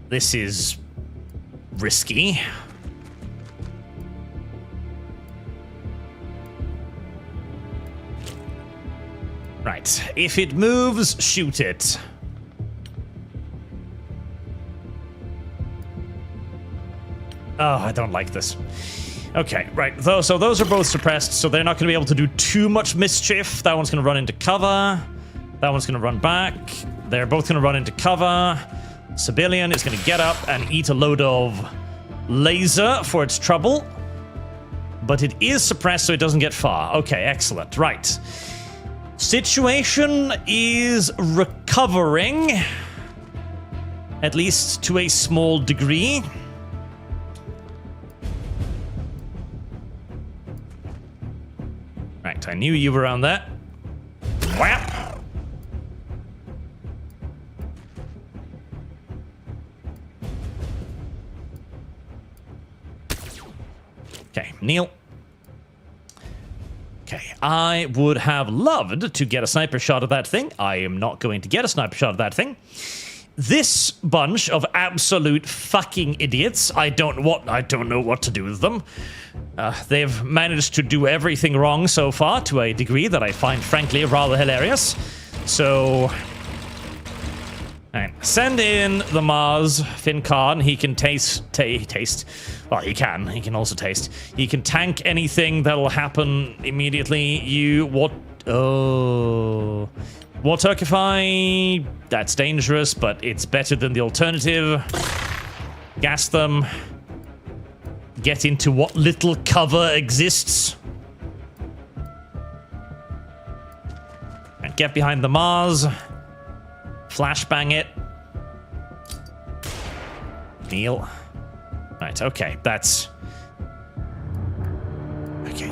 This is risky. Right, if it moves, shoot it. Oh, I don't like this. Okay, right, so those are both suppressed, so they're not going to be able to do too much mischief. That one's going to run into cover. That one's going to run back. They're both going to run into cover. Civilian is going to get up and eat a load of laser for its trouble. But it is suppressed, so it doesn't get far. Okay, excellent. Right. Situation is recovering. At least to a small degree. knew you were around there. Whap! Okay, Neil. Okay, I would have loved to get a sniper shot at that thing. I am not going to get a sniper shot at that thing. This bunch of absolute fucking idiots, I don't know what to do with them. They've managed to do everything wrong so far to a degree that I find, frankly, rather hilarious. So, right, send in the Mars Finn Khan. He can taste. Well, he can also taste. He can tank anything that'll happen immediately. War Turkify, that's dangerous, but it's better than the alternative. Gas them. Get into what little cover exists. And get behind the Mars. Flashbang it. Neil. Right, okay, that's... Okay,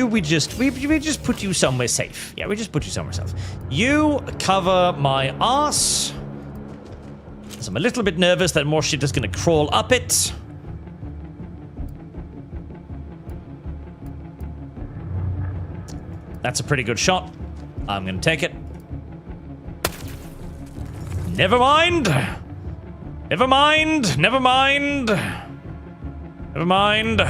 we just put you somewhere safe. Yeah, we just put you somewhere safe. You cover my ass. So I'm a little bit nervous that more shit is gonna crawl up it. That's a pretty good shot. I'm gonna take it. Never mind. Never mind. Never mind. Never mind.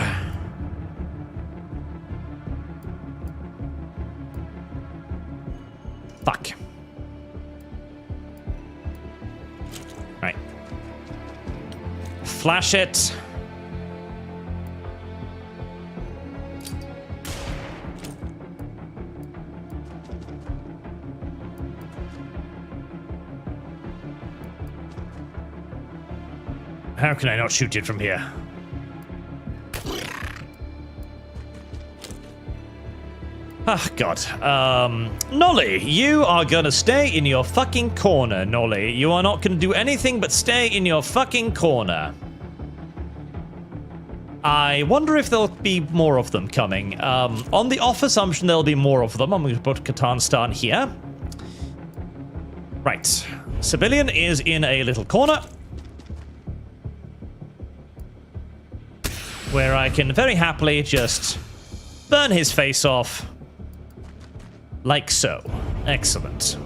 Fuck. Right. Flash it. How can I not shoot it from here? Ah, God. Gnolly, you are gonna stay in your fucking corner, Gnolly. You are not gonna do anything but stay in your fucking corner. I wonder if there'll be more of them coming. On the off assumption there'll be more of them, I'm gonna put Katanstan here. Right. Civilian is in a little corner. Where I can very happily just burn his face off. Like so. Excellent.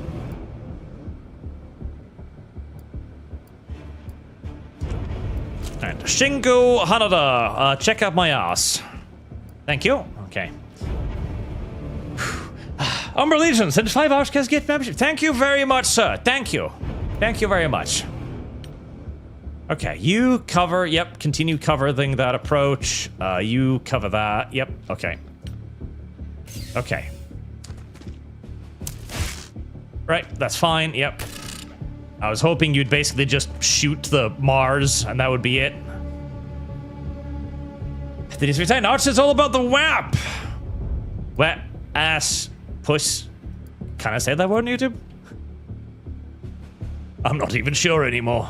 And Shingo Hanada, check out my ass. Thank you. Okay. Umber Legion, send 5 hours, get membership. Thank you very much, sir. Thank you. Thank you very much. Okay, you cover, yep, continue covering that approach. You cover that, yep, okay. Okay. Right, that's fine, yep. I was hoping you'd basically just shoot the Mars, and that would be it. The Xenonauts is all about the WAP! Wet ass puss. Can I say that word on YouTube? I'm not even sure anymore.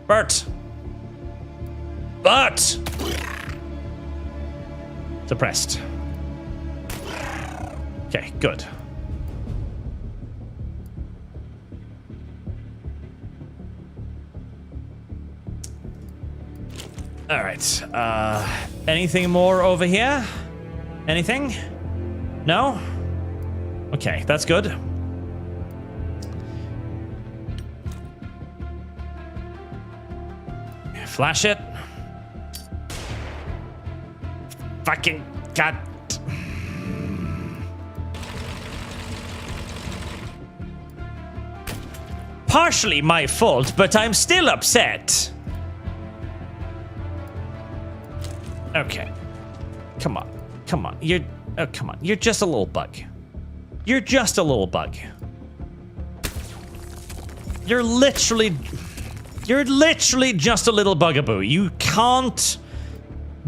Bert! Suppressed. Okay, good. Alright, anything more over here? Anything? No? Okay, that's good. Flash it. Fucking god. Partially my fault, but I'm still upset. Okay. Come on. Come on. Come on. You're just a little bug. You're just a little bug. You're literally just a little bugaboo. You can't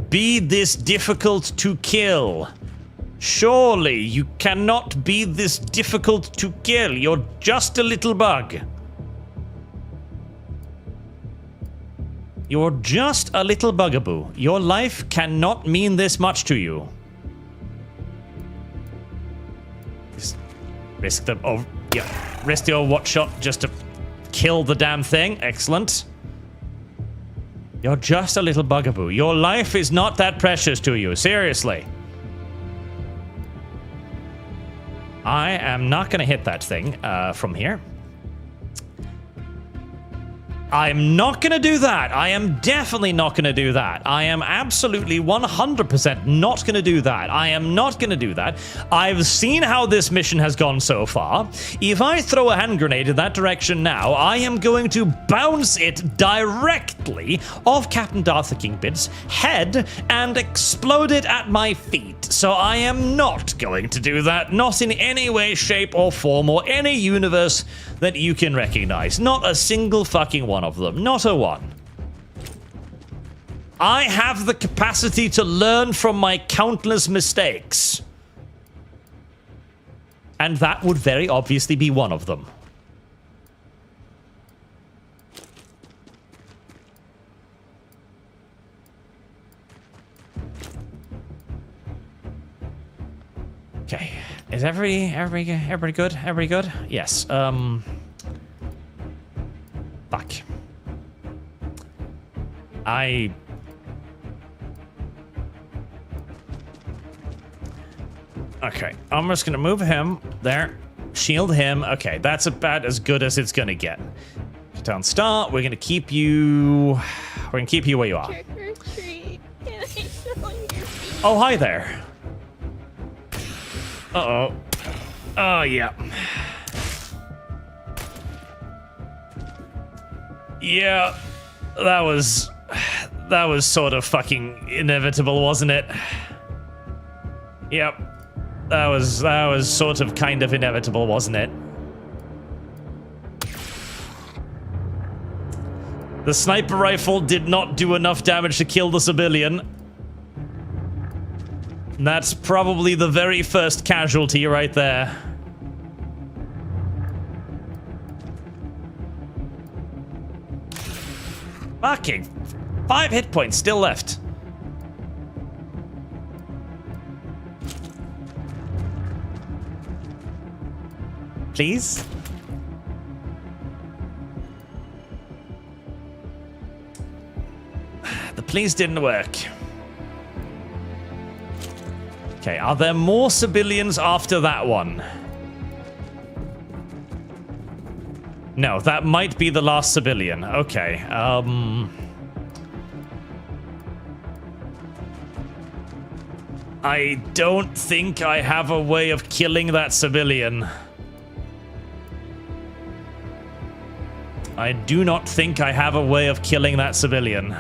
be this difficult to kill. Surely you cannot be this difficult to kill. You're just a little bug. You're just a little bugaboo. Your life cannot mean this much to you. Risk the risk the Overwatch shot just to kill the damn thing. Excellent. You're just a little bugaboo. Your life is not that precious to you. Seriously. I am not going to hit that thing from here. I'm not going to do that. I am definitely not going to do that. I am absolutely 100% not going to do that. I am not going to do that. I've seen how this mission has gone so far. If I throw a hand grenade in that direction now, I am going to bounce it directly off Captain Darth the Kingpin's head and explode it at my feet. So I am not going to do that. Not in any way, shape, or form, or any universe that you can recognize. Not a single fucking one of them. Not a one. I have the capacity to learn from my countless mistakes. And that would very obviously be one of them. Okay. Is everybody good? Everybody good? Yes. Fuck. Okay, I'm just gonna move him there, shield him. Okay, that's about as good as it's gonna get. Down start. We're gonna keep you. We're gonna keep you where you are. Trick or treat. Can I smell your feet? Oh, hi there. Uh-oh. Oh, yeah. Yeah, that was sort of fucking inevitable, wasn't it? Yep. That was sort of kind of inevitable, wasn't it? The sniper rifle did not do enough damage to kill the civilian. And that's probably the very first casualty right there. Fucking 5 hit points still left. Please? The please didn't work. Okay, are there more civilians after that one? No, that might be the last civilian. Okay, I don't think I have a way of killing that civilian. I do not think I have a way of killing that civilian.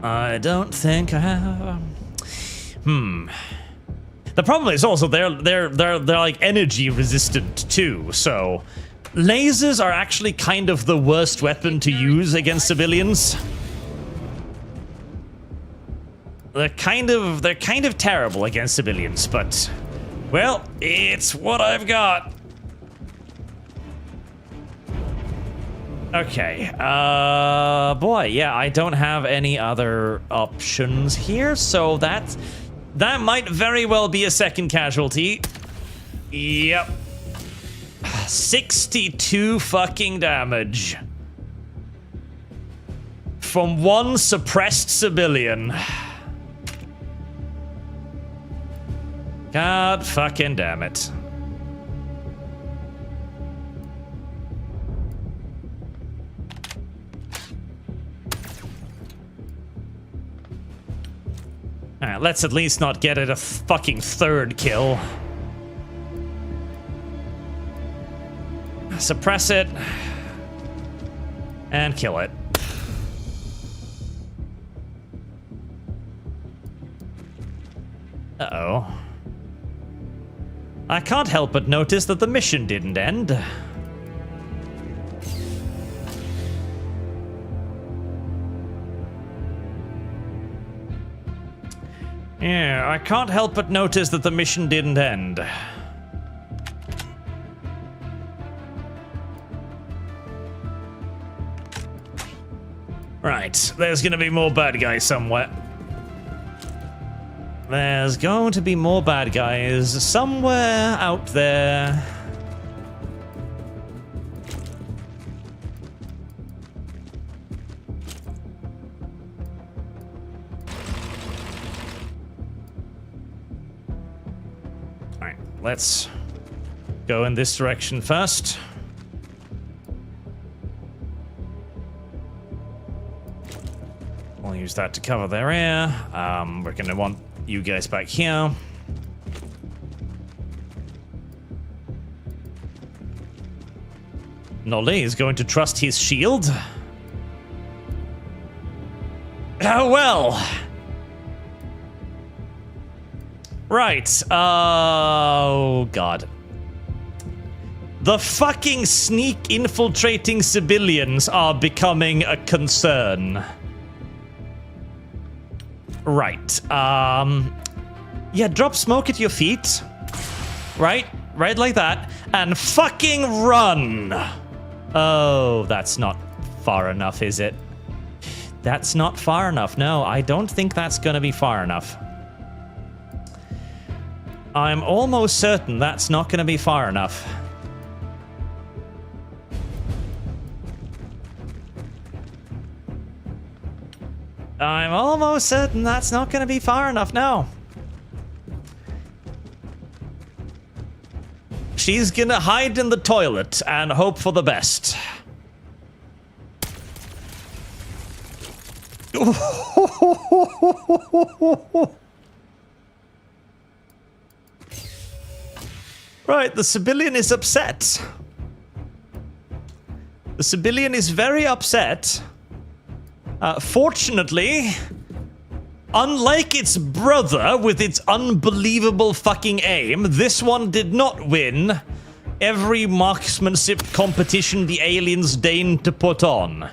I don't think I have. The problem is also they're like energy resistant too, so lasers are actually kind of the worst weapon to use against civilians. They're kind of terrible against civilians, but well, it's what I've got. Okay, boy, yeah, I don't have any other options here, so that might very well be a second casualty. Yep. 62 fucking damage. From one suppressed civilian. God fucking damn it. Alright, let's at least not get it a fucking third kill. Suppress it. And kill it. Uh-oh. I can't help but notice that the mission didn't end. Yeah, I can't help but notice that the mission didn't end. Right, there's gonna be more bad guys somewhere. There's going to be more bad guys somewhere out there. Alright, let's go in this direction first. We'll use that to cover their air. We're gonna want you guys back here. Gnolys is going to trust his shield. Oh well. Right. Oh god. The fucking sneak infiltrating civilians are becoming a concern. Right. Yeah, drop smoke at your feet. Right like that. And fucking run. Oh, that's not far enough, is it? That's not far enough. No, I don't think that's gonna be far enough. I'm almost certain that's not gonna be far enough. I'm almost certain that's not going to be far enough now. She's going to hide in the toilet and hope for the best. Right, the civilian is upset. The civilian is very upset. Fortunately, unlike its brother with its unbelievable fucking aim, this one did not win every marksmanship competition the aliens deigned to put on,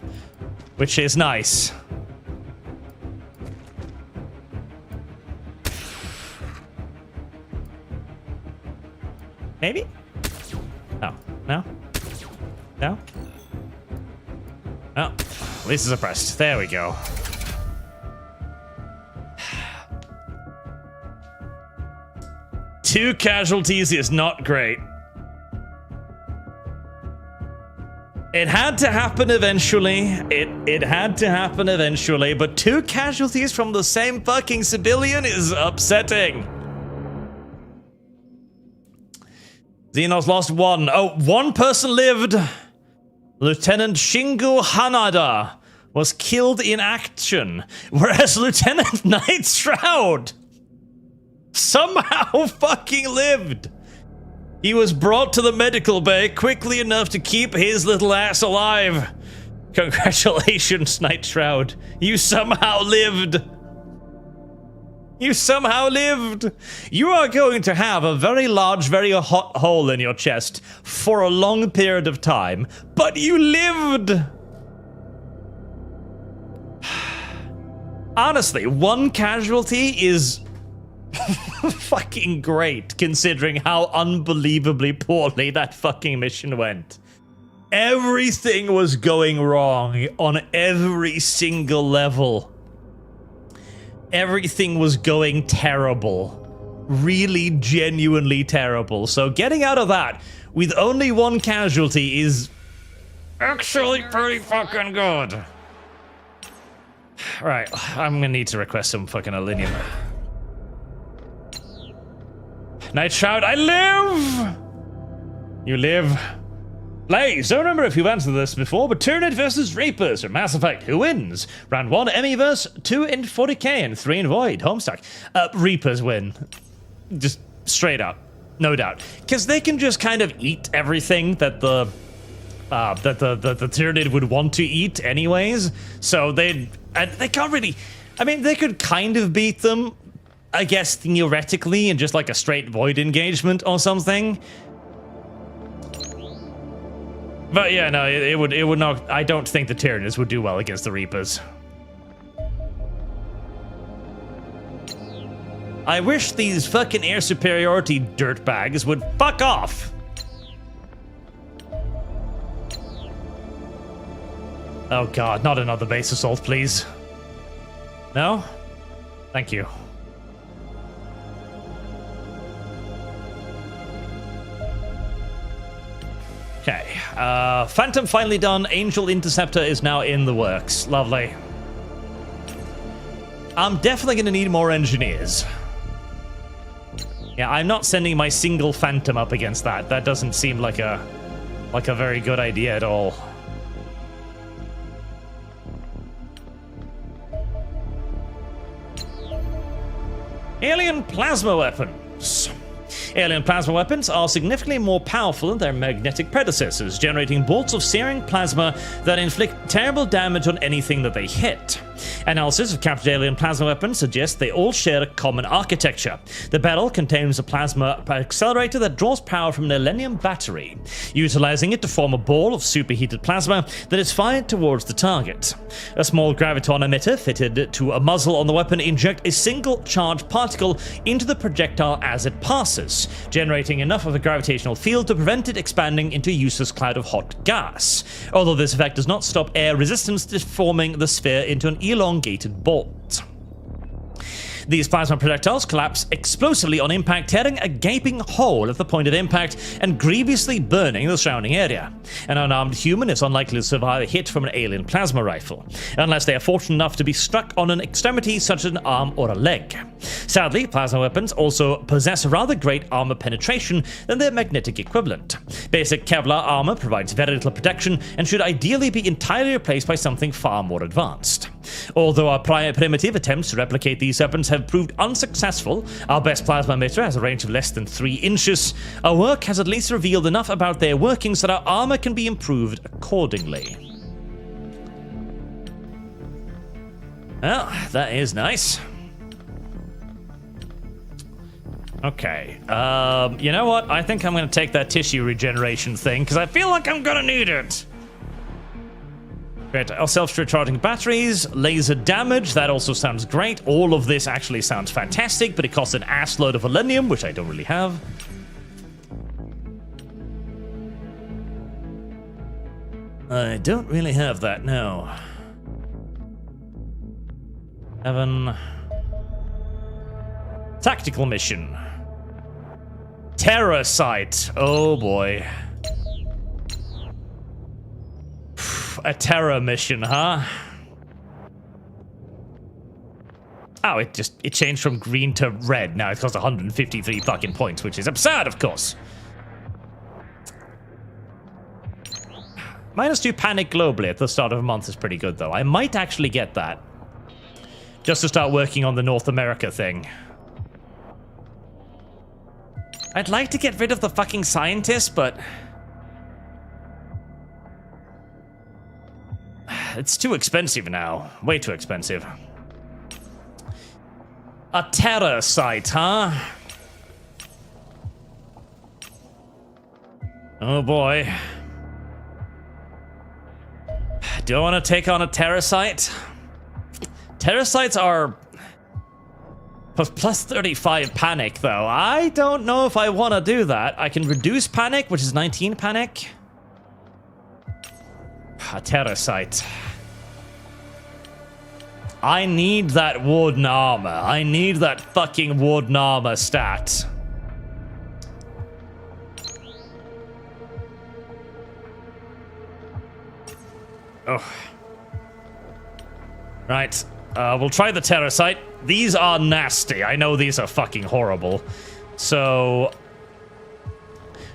which is nice. Maybe? Oh, no? No? Oh, at least it's suppressed. There we go. Two casualties is not great. It had to happen eventually. It had to happen eventually, but two casualties from the same fucking civilian is upsetting. Xenonauts lost one. Oh, one person lived. Lieutenant Shingo Hanada was killed in action, whereas Lieutenant Night Shroud somehow fucking lived. He was brought to the medical bay quickly enough to keep his little ass alive. Congratulations, Night Shroud. You somehow lived. You somehow lived! You are going to have a very large, very hot hole in your chest for a long period of time, but you lived! Honestly, one casualty is fucking great, considering how unbelievably poorly that fucking mission went. Everything was going wrong on every single level. Everything was going terrible. Really, genuinely terrible. So getting out of that with only one casualty is actually pretty fucking good. Right, I'm gonna need to request some fucking alinium. Night Shroud, I live! You live. Blaze, don't remember if you've answered this before, but Tyranid versus Reapers from Mass Effect. Who wins? Round 1, Emmyverse, 2 in 40k, and 3 in Void. Homestuck. Reapers win. Just straight up. No doubt. Because they can just kind of eat everything that the Tyranid would want to eat anyways. So they can't really... I mean, they could kind of beat them, I guess, theoretically, in just like a straight Void engagement or something. But yeah, no, it would not. I don't think the Tyranids would do well against the Reapers. I wish these fucking air superiority dirtbags would fuck off. Oh god, not another base assault, please. No? Thank you. Okay, Phantom finally done. Angel Interceptor is now in the works. Lovely. I'm definitely going to need more engineers. Yeah, I'm not sending my single Phantom up against that. That doesn't seem like a very good idea at all. Alien plasma weapons. Alien plasma weapons are significantly more powerful than their magnetic predecessors, generating bolts of searing plasma that inflict terrible damage on anything that they hit. Analysis of captured alien plasma weapons suggests they all share a common architecture. The barrel contains a plasma accelerator that draws power from an selenium battery, utilizing it to form a ball of superheated plasma that is fired towards the target. A small graviton emitter fitted to a muzzle on the weapon injects a single charged particle into the projectile as it passes, generating enough of a gravitational field to prevent it expanding into a useless cloud of hot gas. Although this effect does not stop air resistance, deforming the sphere into an elongated bolt. These plasma projectiles collapse explosively on impact, tearing a gaping hole at the point of impact and grievously burning the surrounding area. An unarmed human is unlikely to survive a hit from an alien plasma rifle, unless they are fortunate enough to be struck on an extremity such as an arm or a leg. Sadly, plasma weapons also possess rather great armor penetration than their magnetic equivalent. Basic Kevlar armor provides very little protection and should ideally be entirely replaced by something far more advanced. Although our prior primitive attempts to replicate these weapons have proved unsuccessful, our best plasma emitter has a range of less than 3 inches. Our work has at least revealed enough about their workings that our armor can be improved accordingly. Well, that is nice. Okay, you know what? I think I'm going to take that tissue regeneration thing, because I feel like I'm going to need it. Great. Our self-recharging batteries, laser damage, that also sounds great. All of this actually sounds fantastic, but it costs an ass load of selenium, which I don't really have. I don't really have that, no. Heaven. Tactical mission. Terror site. Oh boy. A terror mission, huh? Oh, it changed from green to red. Now it costs 153 fucking points, which is absurd, of course. -2 panic globally at the start of a month is pretty good, though. I might actually get that. Just to start working on the North America thing. I'd like to get rid of the fucking scientists, but... it's too expensive now. Way too expensive. A terror site, huh? Oh boy. Do I want to take on a terror site? Terror sites are... plus 35 panic, though. I don't know if I want to do that. I can reduce panic, which is 19 panic. A terror site. I need that wooden armor. I need that fucking wooden armor stat. Oh. Right. We'll try the terror site. These are nasty. I know these are fucking horrible. So...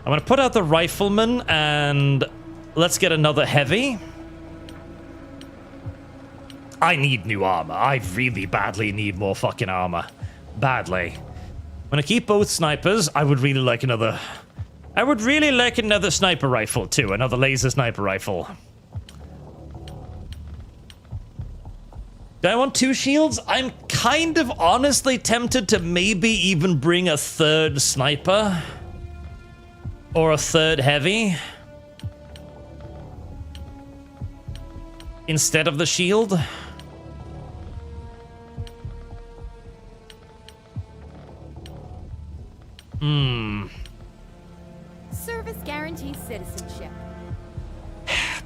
I'm gonna put out the rifleman and... let's get another heavy. I need new armor. I really badly need more fucking armor. Badly. I'm gonna keep both snipers. I would really like another... I would really like another sniper rifle too. Another laser sniper rifle. Do I want 2 shields? I'm kind of honestly tempted to maybe even bring a 3rd sniper. Or a 3rd heavy. Instead of the shield. Service guarantees citizenship.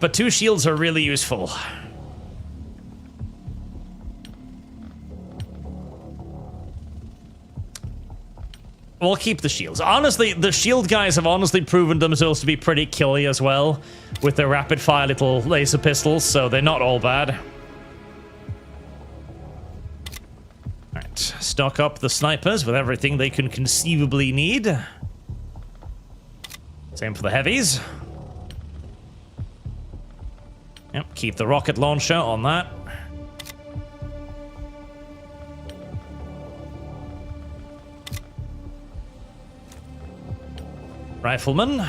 but 2 shields are really useful. We'll keep the shields. Honestly, the shield guys have honestly proven themselves to be pretty killy as well, with their rapid-fire little laser pistols, so they're not all bad. Alright, stock up the snipers with everything they can conceivably need. Same for the heavies. Yep, keep the rocket launcher on that. Rifleman,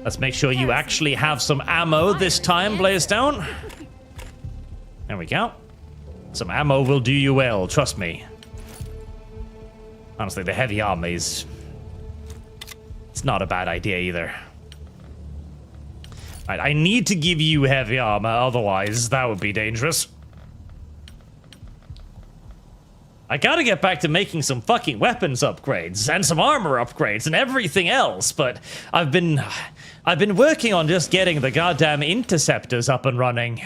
let's make sure you actually have some ammo this time, Blazedown. There we go. Some ammo will do you well, trust me. Honestly, the heavy armor is... it's not a bad idea either. Alright, I need to give you heavy armor, otherwise that would be dangerous. I gotta get back to making some fucking weapons upgrades and some armor upgrades and everything else, but I've been working on just getting the goddamn interceptors up and running.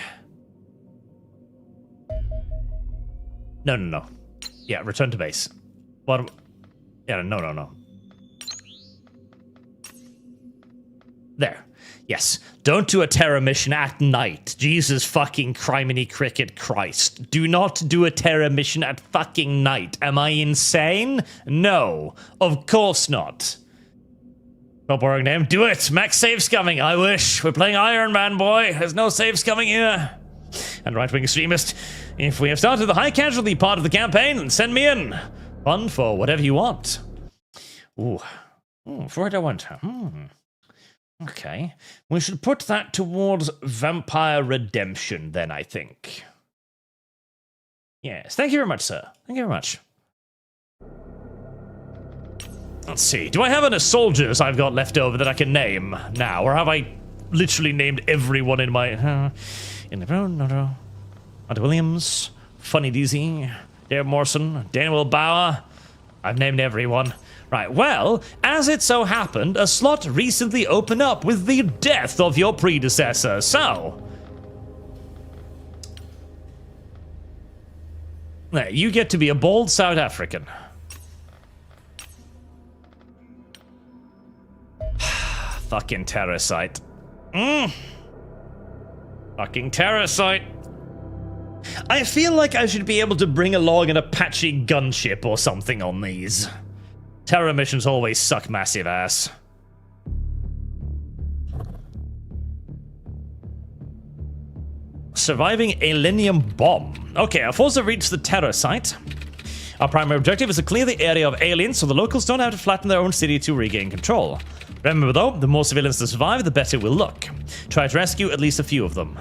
No. Yeah, return to base. What? Yeah, no. There. Yes, don't do a terror mission at night. Jesus fucking criminy cricket Christ. Do not do a terror mission at fucking night. Am I insane? No, of course not. Stop borrowing name. Do it. Max saves coming. I wish. We're playing Iron Man, boy. There's no saves coming here. And right-wing extremist. If we have started the high casualty part of the campaign, then send me in. Fun for whatever you want. Ooh. For what I want. Okay, we should put that towards Vampire Redemption then, I think. Yes, thank you very much, sir. Thank you very much. Let's see, do I have any soldiers I've got left over that I can name now, or have I literally named everyone in my... No. Auntie Williams, Funny DZ, Dave Morrison, Daniel Bauer. I've named everyone. Right, well, as it so happened, a slot recently opened up with the death of your predecessor, so... There, you get to be a bold South African. Fucking terror site. Fucking terror site. I feel like I should be able to bring along an Apache gunship or something on these. Terror missions always suck massive ass. Surviving Alenium bomb. Okay, our forces have reached the terror site. Our primary objective is to clear the area of aliens so the locals don't have to flatten their own city to regain control. Remember though, the more civilians to survive, the better it will look. Try to rescue at least a few of them.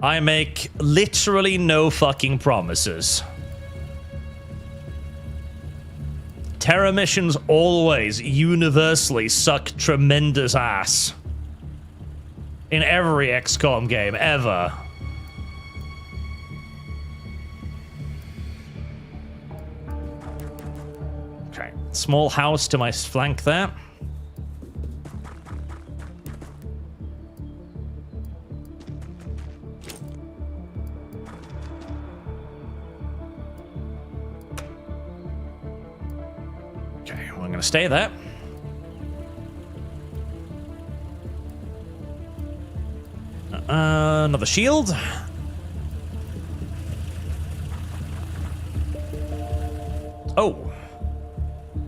I make literally no fucking promises. Terror missions always, universally suck tremendous ass. In every XCOM game, ever. Okay, small house to my flank there. Stay there. Another shield. Oh,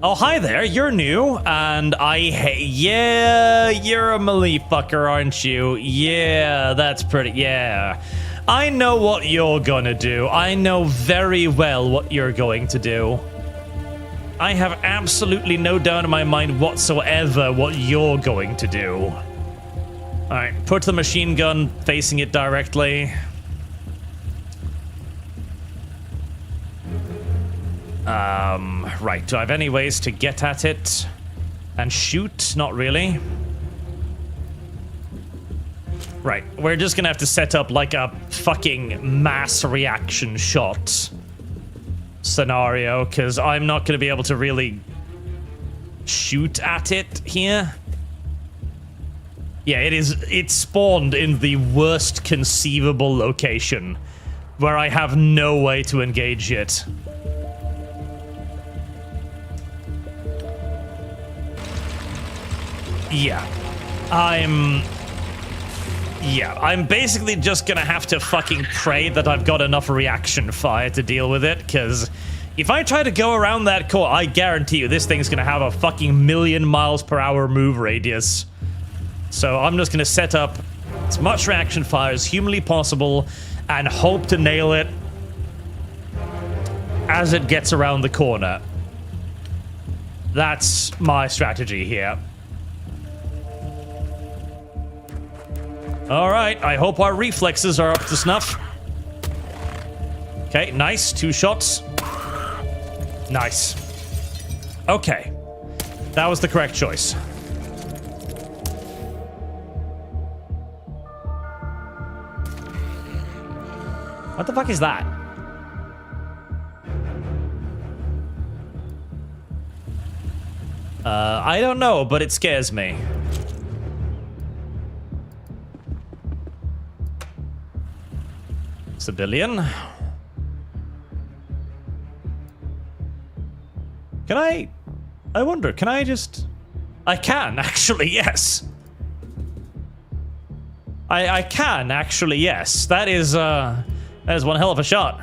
hi there. You're new, and I hate. Yeah, you're a melee fucker, aren't you? Yeah, that's pretty. Yeah, I know what you're gonna do. I know very well what you're going to do. I have absolutely no doubt in my mind whatsoever what you're going to do. Alright, put the machine gun facing it directly. Right, do I have any ways to get at it and shoot? Not really. Right, we're just gonna have to set up like a fucking mass reaction shot scenario, because I'm not going to be able to really shoot at it here. Yeah, it spawned in the worst conceivable location, where I have no way to engage it. Yeah. I'm basically just gonna have to fucking pray that I've got enough reaction fire to deal with it, because if I try to go around that core, I guarantee you this thing's gonna have a fucking million miles per hour move radius. So I'm just gonna set up as much reaction fire as humanly possible and hope to nail it as it gets around the corner. That's my strategy here. Alright, I hope our reflexes are up to snuff. Okay, nice. 2 shots. Nice. Okay. That was the correct choice. What the fuck is that? I don't know, but it scares me. Civilian. Can I wonder, can I just... I can, actually, yes. I can, actually, yes. That is one hell of a shot.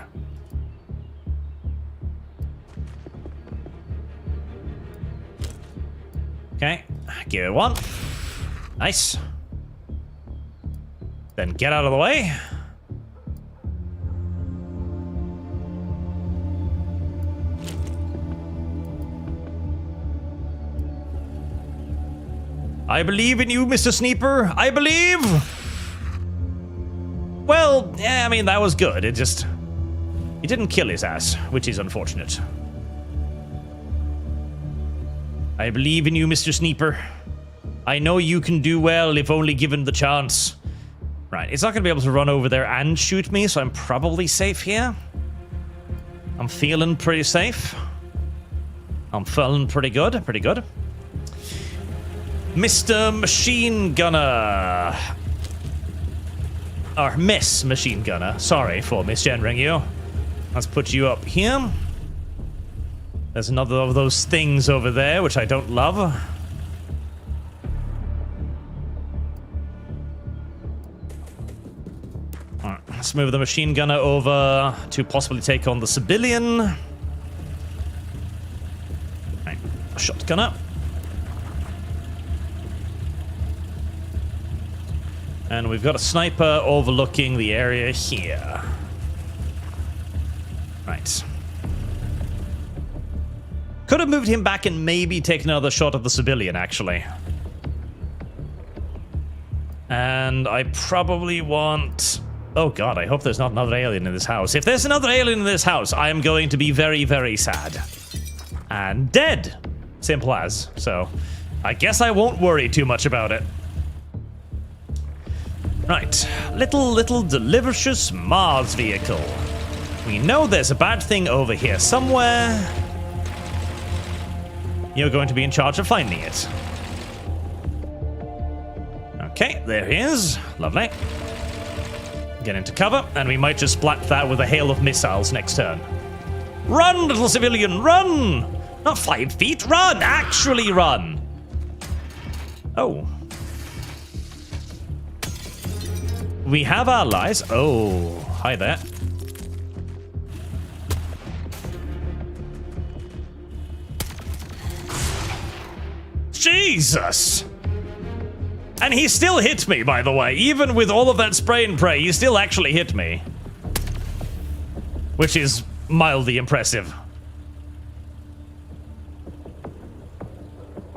Okay, give it 1. Nice. Then get out of the way. I believe in you, Mr. Sniper. I believe! Well, yeah, I mean, that was good. It just... He didn't kill his ass, which is unfortunate. I believe in you, Mr. Sniper. I know you can do well if only given the chance. Right, it's not going to be able to run over there and shoot me, so I'm probably safe here. I'm feeling pretty safe. I'm feeling pretty good, pretty good. Mr. Machine Gunner. Or Miss Machine Gunner. Sorry for misgendering you. Let's put you up here. There's another of those things over there, which I don't love. Alright, let's move the Machine Gunner over to possibly take on the civilian. Alright, Shotgunner. And we've got a sniper overlooking the area here. Right. Could have moved him back and maybe taken another shot at the civilian, actually. And I probably want... Oh god, I hope there's not another alien in this house. If there's another alien in this house, I am going to be very, very sad. And dead. Simple as. So, I guess I won't worry too much about it. Right, little delicious Mars vehicle. We know there's a bad thing over here somewhere. You're going to be in charge of finding it. Okay, there he is. Lovely. Get into cover, and we might just splat that with a hail of missiles next turn. Run, little civilian, run! Not 5 feet, run! Actually run! Oh. We have allies. Oh, hi there. Jesus! And he still hit me, by the way. Even with all of that spray and pray, he still actually hit me. Which is mildly impressive.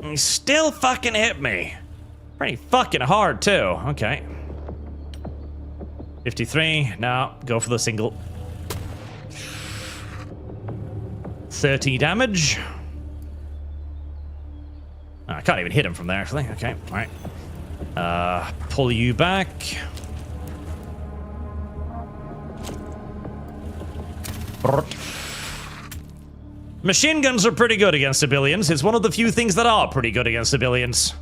He still fucking hit me. Pretty fucking hard, too. Okay. 53. Now, go for the single. 30 damage. Oh, I can't even hit him from there, actually. Okay, alright. Pull you back. Machine guns are pretty good against civilians. It's one of the few things that are pretty good against civilians.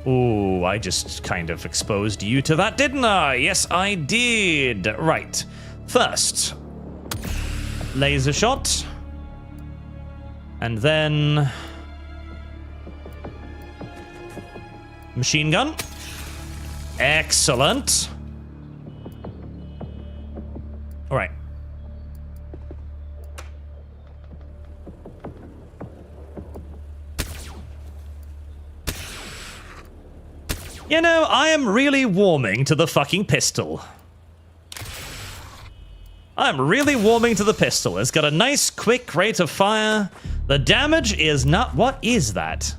Ooh, I just kind of exposed you to that, didn't I? Yes, I did. Right. First, laser shot. And then machine gun. Excellent. All right. You know, I am really warming to the fucking pistol. I'm really warming to the pistol. It's got a nice, quick rate of fire. The damage is not... What is that?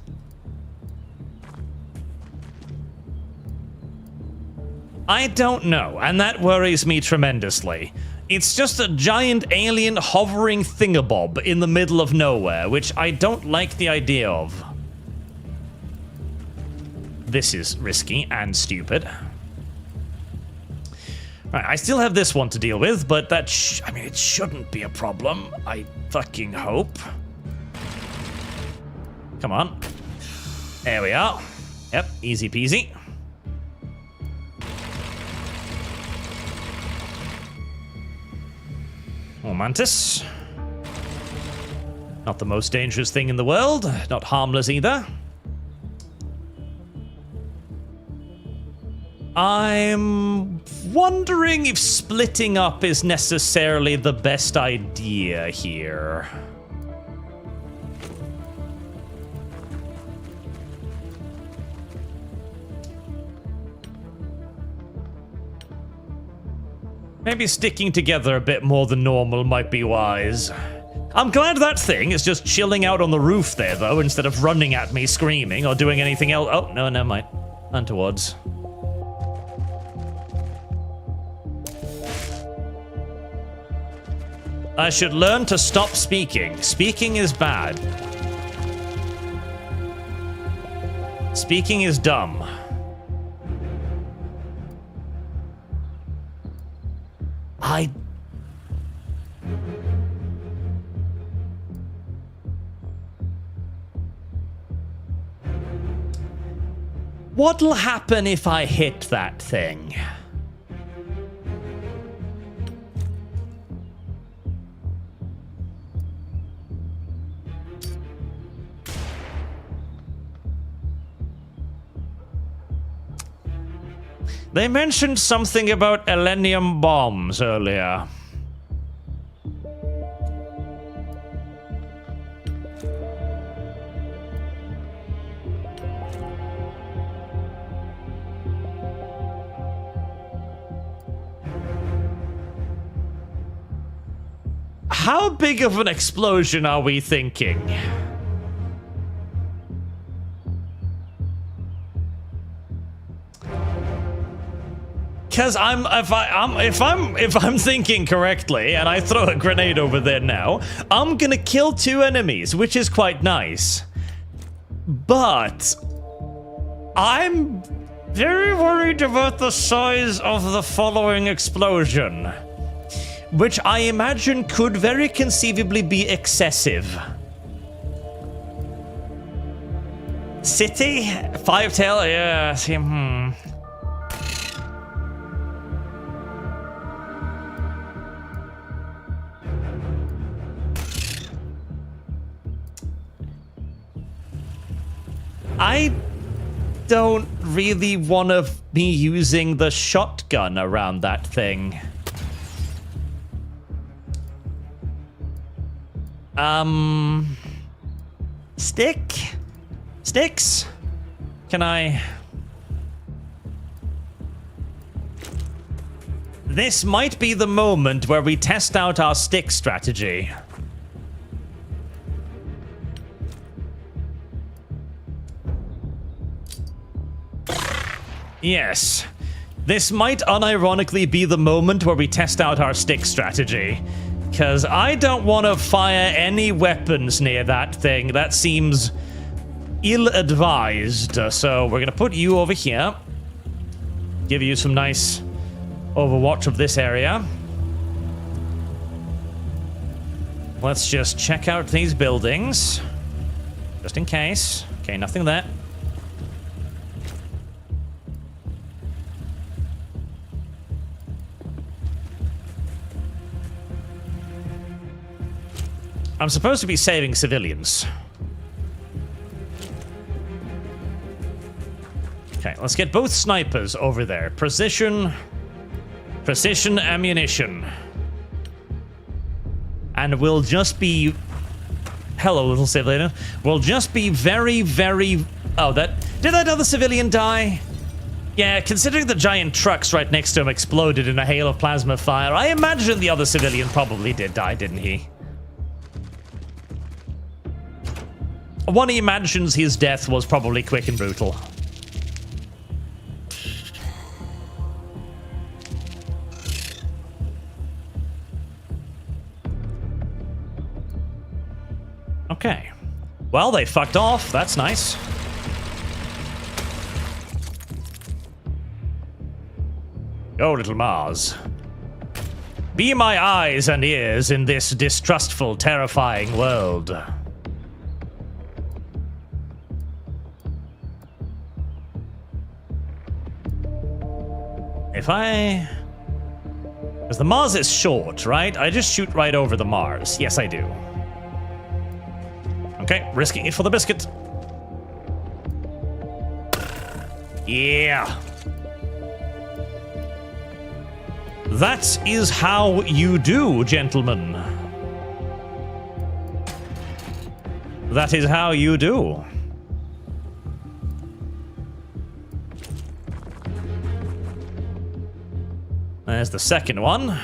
I don't know, and that worries me tremendously. It's just a giant alien hovering thingabob in the middle of nowhere, which I don't like the idea of. This is risky and stupid. Right, I still have this one to deal with, but that I mean, it shouldn't be a problem. I fucking hope. Come on. There we are. Yep, easy peasy. More mantis. Not the most dangerous thing in the world. Not harmless either. I'm wondering if splitting up is necessarily the best idea here. Maybe sticking together a bit more than normal might be wise. I'm glad that thing is just chilling out on the roof there, though, instead of running at me screaming or doing anything else. Oh, no, never mind. Untowards. I should learn to stop speaking. Speaking is bad. Speaking is dumb. What'll happen if I hit that thing? They mentioned something about selenium bombs earlier. How big of an explosion are we thinking? Because if I'm thinking correctly, and I throw a grenade over there now, I'm gonna kill 2 enemies, which is quite nice. But I'm very worried about the size of the following explosion, which I imagine could very conceivably be excessive. City? 5-tail? Yeah, I don't really want to be using the shotgun around that thing. Sticks? Can I... This might be the moment where we test out our stick strategy. Yes. This might unironically be the moment where we test out our stick strategy. Because I don't want to fire any weapons near that thing. That seems ill-advised. So we're going to put you over here. Give you some nice overwatch of this area. Let's just check out these buildings. Just in case. Okay, nothing there. I'm supposed to be saving civilians. Okay, let's get both snipers over there. Precision ammunition. And we'll just be... Hello, little civilian. We'll just be very, very... Oh, did that other civilian die? Yeah, considering the giant trucks right next to him exploded in a hail of plasma fire, I imagine the other civilian probably did die, didn't he? One imagines his death was probably quick and brutal. Okay. Well, they fucked off. That's nice. Go, little Mars. Be my eyes and ears in this distrustful, terrifying world. If I... Because the Mars is short, right? I just shoot right over the Mars. Yes, I do. Okay, risking it for the biscuit. Yeah. That is how you do, gentlemen. That is how you do. There's the second one.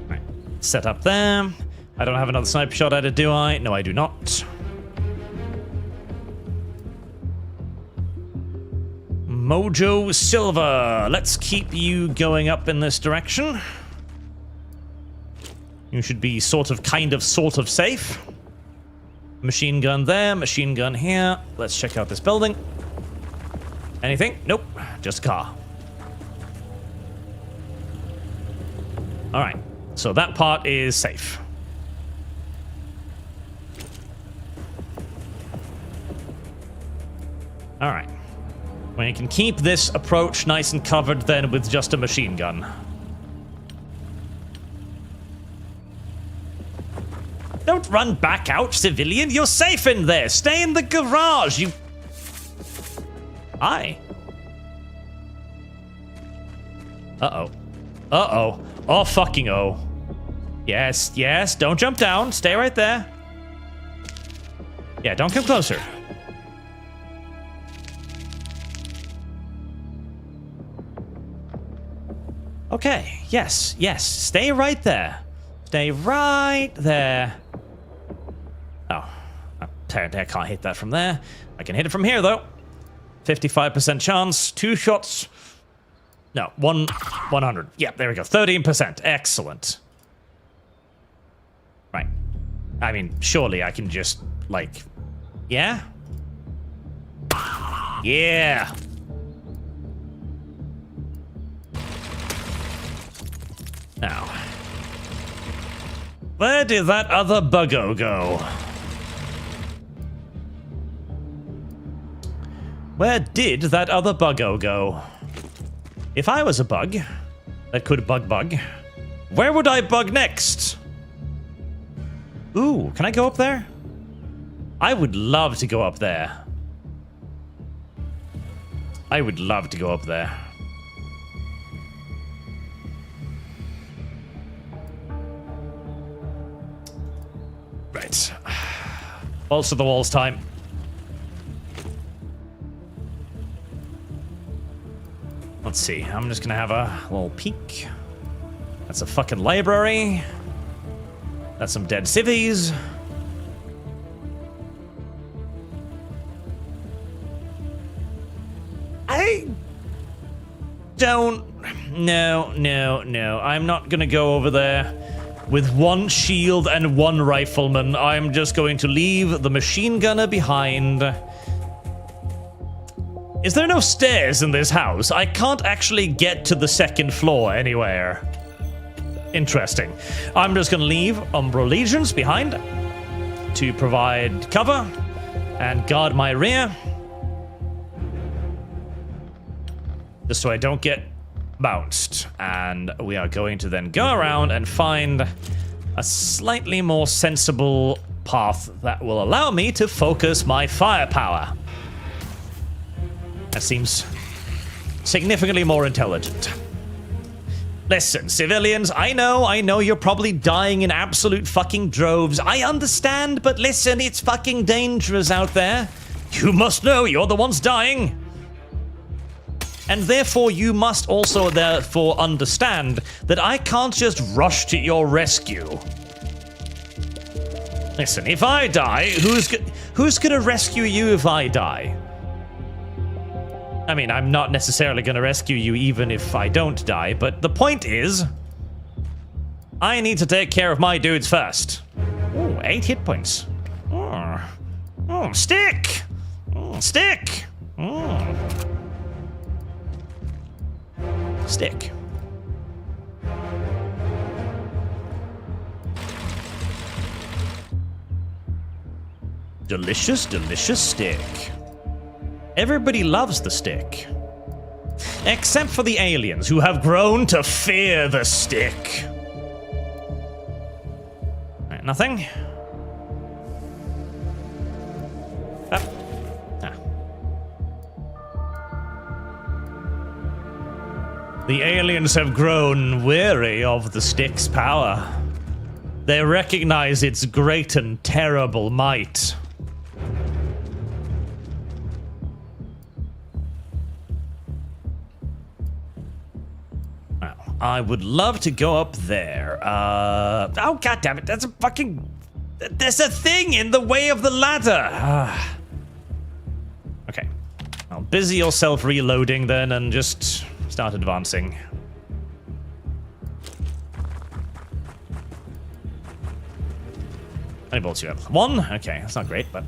Right. Set up there. I don't have another sniper shot at it, do I? No, I do not. Mojo Silver. Let's keep you going up in this direction. You should be sort of safe. Machine gun there, machine gun here. Let's check out this building. Anything? Nope. Just a car. Alright. So that part is safe. Alright. We can keep this approach nice and covered then with just a machine gun. Don't run back out, civilian. You're safe in there. Stay in the garage. You... Hi. Uh-oh. Uh-oh. Oh, fucking oh. Yes, yes. Don't jump down. Stay right there. Yeah, don't come closer. Okay. Yes, yes. Stay right there. Stay right there. Oh. Apparently I can't hit that from there. I can hit it from here, though. 55% chance. 2 shots. No, 100. Yeah, there we go. 13%. Excellent. Right. I mean, surely I can just, like... Yeah? Yeah! Now. Where did that other buggo go? Where did that other buggo go? If I was a bug that could bug, where would I bug next? Ooh, can I go up there? I would love to go up there. I would love to go up there. Right. Balls to the walls time. Let's see. I'm just gonna have a little peek. That's a fucking library. That's some dead civvies. I don't... No. I'm not gonna go over there with 1 shield and 1 rifleman. I'm just going to leave the machine gunner behind. Is there no stairs in this house? I can't actually get to the 2nd floor anywhere. Interesting. I'm just gonna leave Umbral Legions behind to provide cover and guard my rear. Just so I don't get bounced. And we are going to then go around and find a slightly more sensible path that will allow me to focus my firepower. That seems significantly more intelligent. Listen, civilians, I know you're probably dying in absolute fucking droves. I understand, but listen, it's fucking dangerous out there. You must know you're the ones dying. And therefore, you must also therefore understand that I can't just rush to your rescue. Listen, if I die, who's gonna rescue you if I die? I mean, I'm not necessarily gonna rescue you even if I don't die, but the point is, I need to take care of my dudes first. Ooh, 8 hit points. Oh, stick! Stick! Stick. Delicious, delicious stick. Everybody loves the stick. Except for the aliens, who have grown to fear the stick. Alright, nothing. The aliens have grown weary of the stick's power. They recognize its great and terrible might. Now, I would love to go up there. Oh, goddammit, that's a fucking... There's a thing in the way of the ladder! Okay. Well, busy yourself reloading then and just... start advancing. How many bolts do you have? 1? Okay, that's not great, but...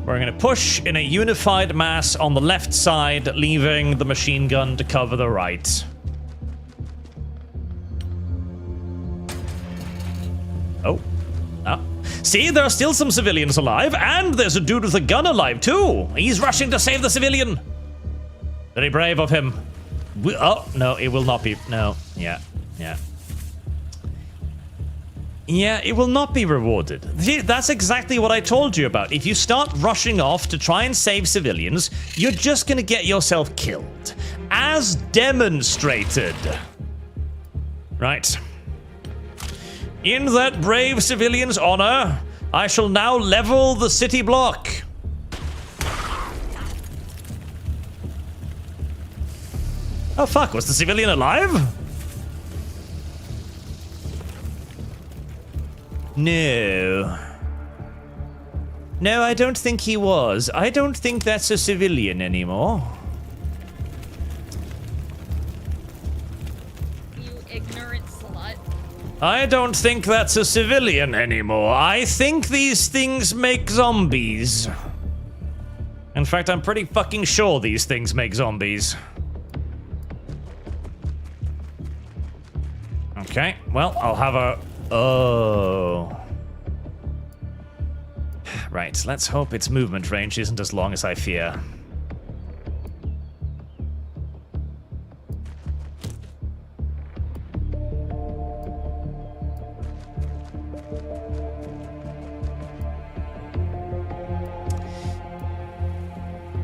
We're going to push in a unified mass on the left side, leaving the machine gun to cover the right. Oh. Ah. See, there are still some civilians alive, and there's a dude with a gun alive, too. He's rushing to save the civilian. Very brave of him. Oh, no, it will not be. No. Yeah. Yeah, it will not be rewarded. See, that's exactly what I told you about. If you start rushing off to try and save civilians, you're just gonna get yourself killed. As demonstrated. Right. In that brave civilian's honor, I shall now level the city block. Oh fuck, was the civilian alive? No. No, I don't think he was. I don't think that's a civilian anymore. You ignorant slut. I don't think that's a civilian anymore. I think these things make zombies. In fact, I'm pretty fucking sure these things make zombies. Okay, well, I'll have a... Oh. Right, let's hope its movement range isn't as long as I fear.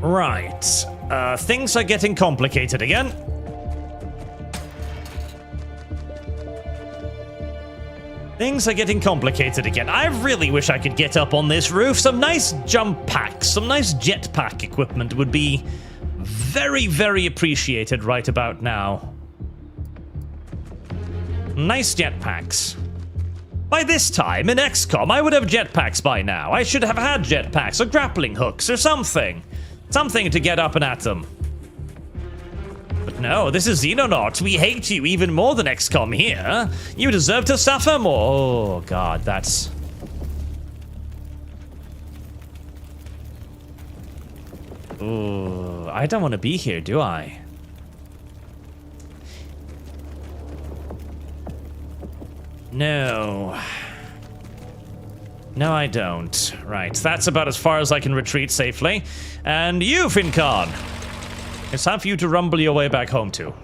Right, things are getting complicated again. Things are getting complicated again. I really wish I could get up on this roof. Some nice jump packs, some nice jetpack equipment would be very, very appreciated right about now. Nice jetpacks. By this time, in XCOM, I would have jetpacks by now. I should have had jetpacks or grappling hooks or something. Something to get up and at them. But no, this is Xenonauts. We hate you even more than XCOM here. You deserve to suffer more. Oh, God, that's... Ooh, I don't want to be here, do I? No. No, I don't. Right, that's about as far as I can retreat safely. And you, Fincarn! It's time for you to rumble your way back home to.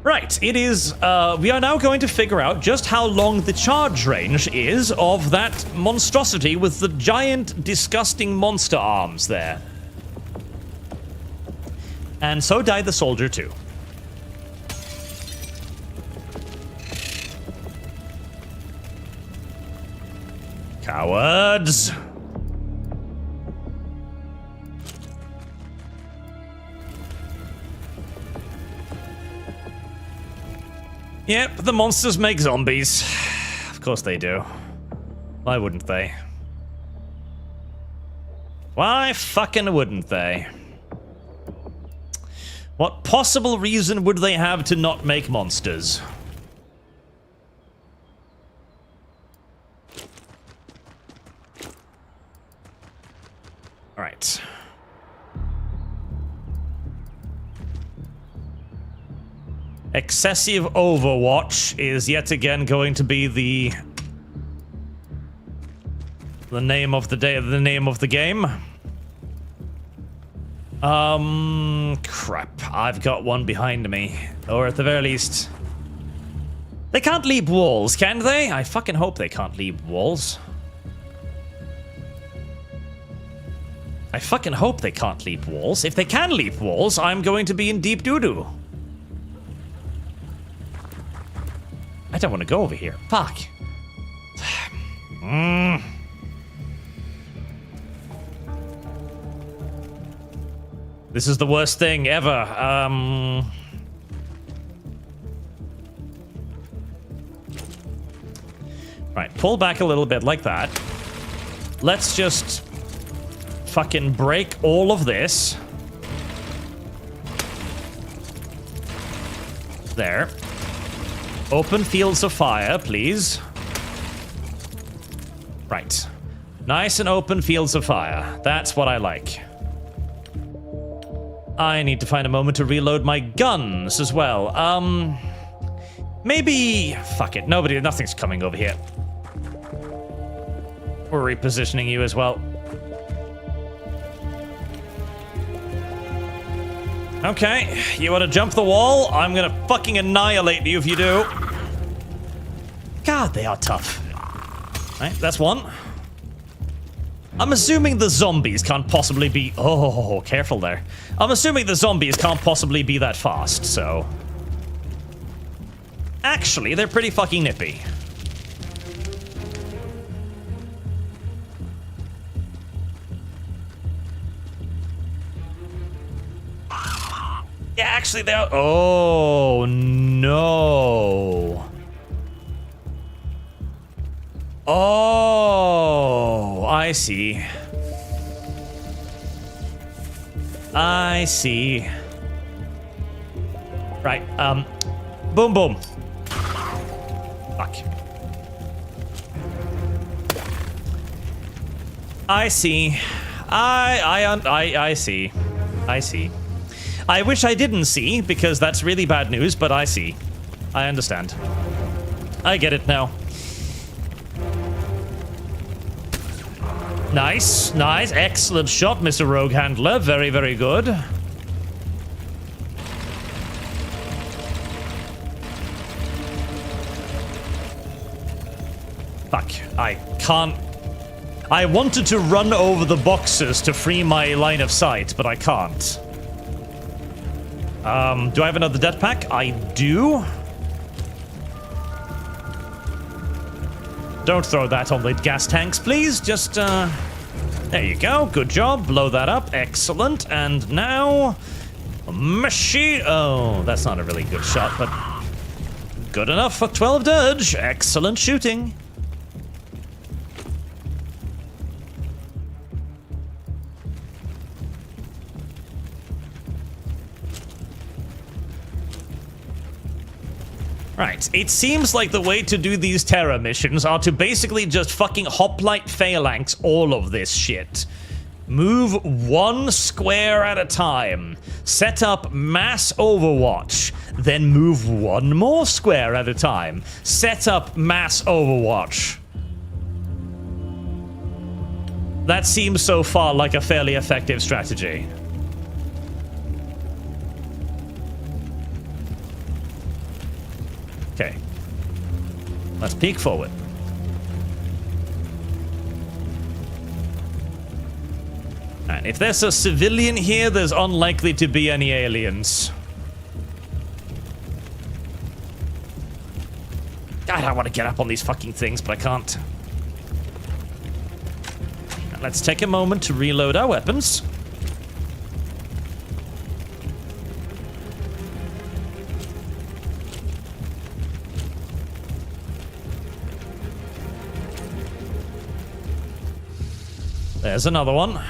Right, it is, we are now going to figure out just how long the charge range is of that monstrosity with the giant, disgusting monster arms there. And so died the soldier too. Cowards! Yep, the monsters make zombies. Of course they do. Why wouldn't they? Why fucking wouldn't they? What possible reason would they have to not make monsters? Alright. Excessive Overwatch is yet again going to be the name of the day, the name of the game. Crap. I've got one behind me. Or at the very least... They can't leap walls, can they? I fucking hope they can't leap walls. I fucking hope they can't leap walls. If they can leap walls, I'm going to be in deep doo-doo. I don't want to go over here. Fuck. This is the worst thing ever. Right, pull back a little bit like that. Let's just fucking break all of this. There. Open fields of fire, please. Right. Nice and open fields of fire. That's what I like. I need to find a moment to reload my guns as well. Maybe... Fuck it. Nothing's coming over here. We're repositioning you as well. Okay, you want to jump the wall? I'm gonna fucking annihilate you if you do. God, they are tough. Right, that's one. I'm assuming the zombies can't possibly be... Oh, careful there. I'm assuming the zombies can't possibly be that fast, so... Actually, they're pretty fucking nippy. Yeah, actually, they're... Oh, no. Oh, I see. I see. Right, boom, boom. Fuck. I see. I see. I see. I wish I didn't see, because that's really bad news, but I see. I understand. I get it now. Nice, nice, excellent shot, Mr. Rogue Handler. Very, very good. Fuck, I can't... I wanted to run over the boxes to free my line of sight, but I can't. Do I have another death pack? I do. Don't throw that on the gas tanks, please. Just, there you go. Good job. Blow that up. Excellent. And now... Machine... Oh, that's not a really good shot, but... Good enough for 12 dodge. Excellent shooting. Right, it seems like the way to do these terror missions are to basically just fucking hoplite phalanx all of this shit. Move one square at a time. Set up mass overwatch. Then move one more square at a time. Set up mass overwatch. That seems so far like a fairly effective strategy. Okay. Let's peek forward. And if there's a civilian here, there's unlikely to be any aliens. God, I want to get up on these fucking things, but I can't. Let's take a moment to reload our weapons. There's another one.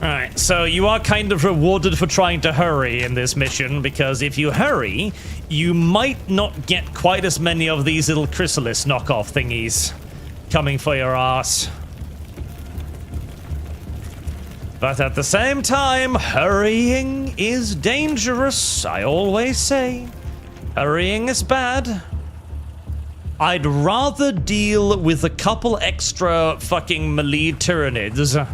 Alright, so you are kind of rewarded for trying to hurry in this mission, because if you hurry, you might not get quite as many of these little chrysalis knockoff thingies coming for your ass. But at the same time, hurrying is dangerous, I always say. Hurrying is bad. I'd rather deal with a couple extra fucking melee Tyranids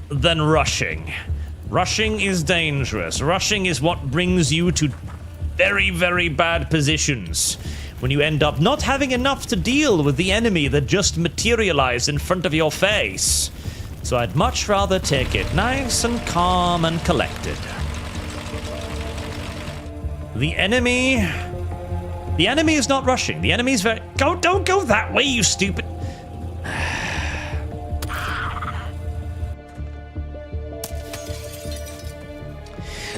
than rushing. Rushing is dangerous. Rushing is what brings you to very, very bad positions when you end up not having enough to deal with the enemy that just materialized in front of your face. So I'd much rather take it nice and calm and collected. The enemy is not rushing. The enemy is very... Don't go that way, you stupid...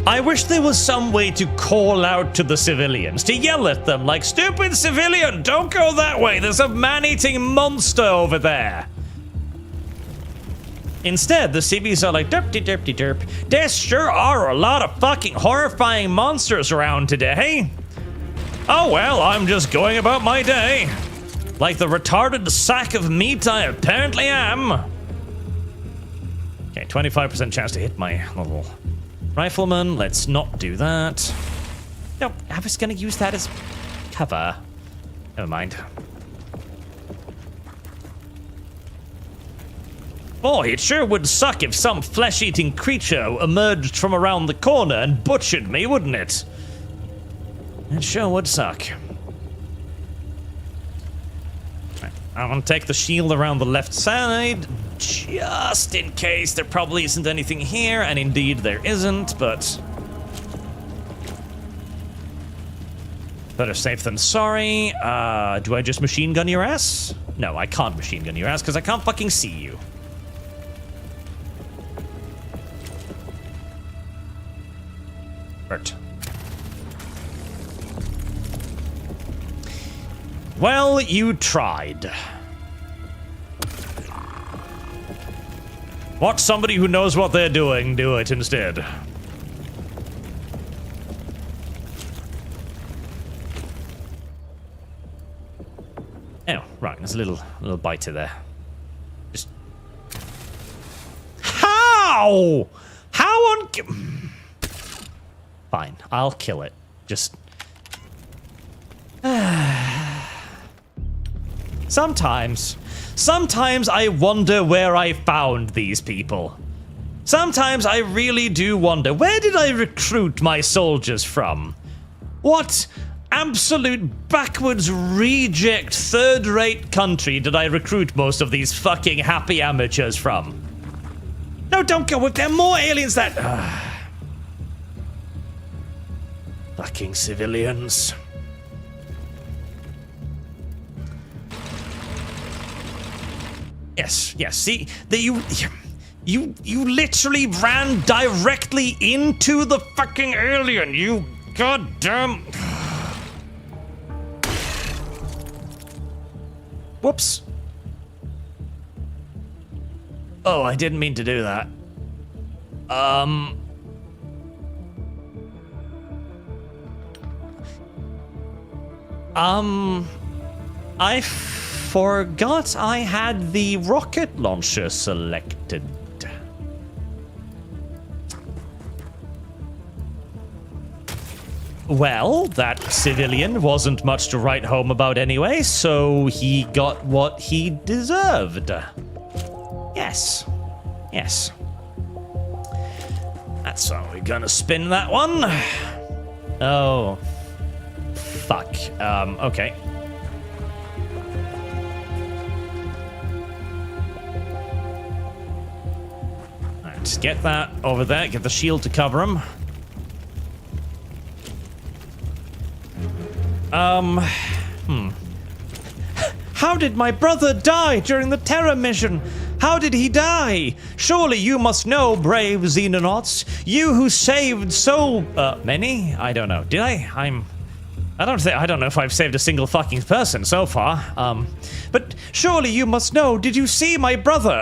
I wish there was some way to call out to the civilians, to yell at them like, "Stupid civilian, don't go that way, there's a man-eating monster over there." Instead, the civvies are like, "Derp-de-derp-de-derp. There sure are a lot of fucking horrifying monsters around today. Oh well, I'm just going about my day. Like the retarded sack of meat I apparently am." Okay, 25% chance to hit my little rifleman. Let's not do that. No, I was gonna use that as cover. Never mind. Boy, it sure would suck if some flesh-eating creature emerged from around the corner and butchered me, wouldn't it? It sure would suck. Right, I want to take the shield around the left side, just in case. There probably isn't anything here, and indeed there isn't, but... better safe than sorry. Do I just machine gun your ass? No, I can't machine gun your ass, because I can't fucking see you. Hurt. Well, you tried. Watch somebody who knows what they're doing do it instead. Oh, right, there's a little biter there. Just... How? How on... Fine, I'll kill it. Just... Sometimes I wonder where I found these people. Sometimes I really do wonder, where did I recruit my soldiers from? What absolute backwards reject third-rate country did I recruit most of these fucking happy amateurs from? No, don't go with them. More aliens that... Fucking civilians. Yes, see, you literally ran directly into the fucking alien, you goddamn... Whoops. Oh, I didn't mean to do that. I forgot I had the rocket launcher selected. Well, that civilian wasn't much to write home about anyway, so he got what he deserved. Yes. Yes. That's how we're gonna spin that one. Oh. Fuck. Okay. Alright, get that over there. Get the shield to cover him. How did my brother die during the Terror mission? How did he die? Surely you must know, brave Xenonauts. You who saved so many? I don't know. Did I? I don't know if I've saved a single fucking person so far. But surely you must know. Did you see my brother?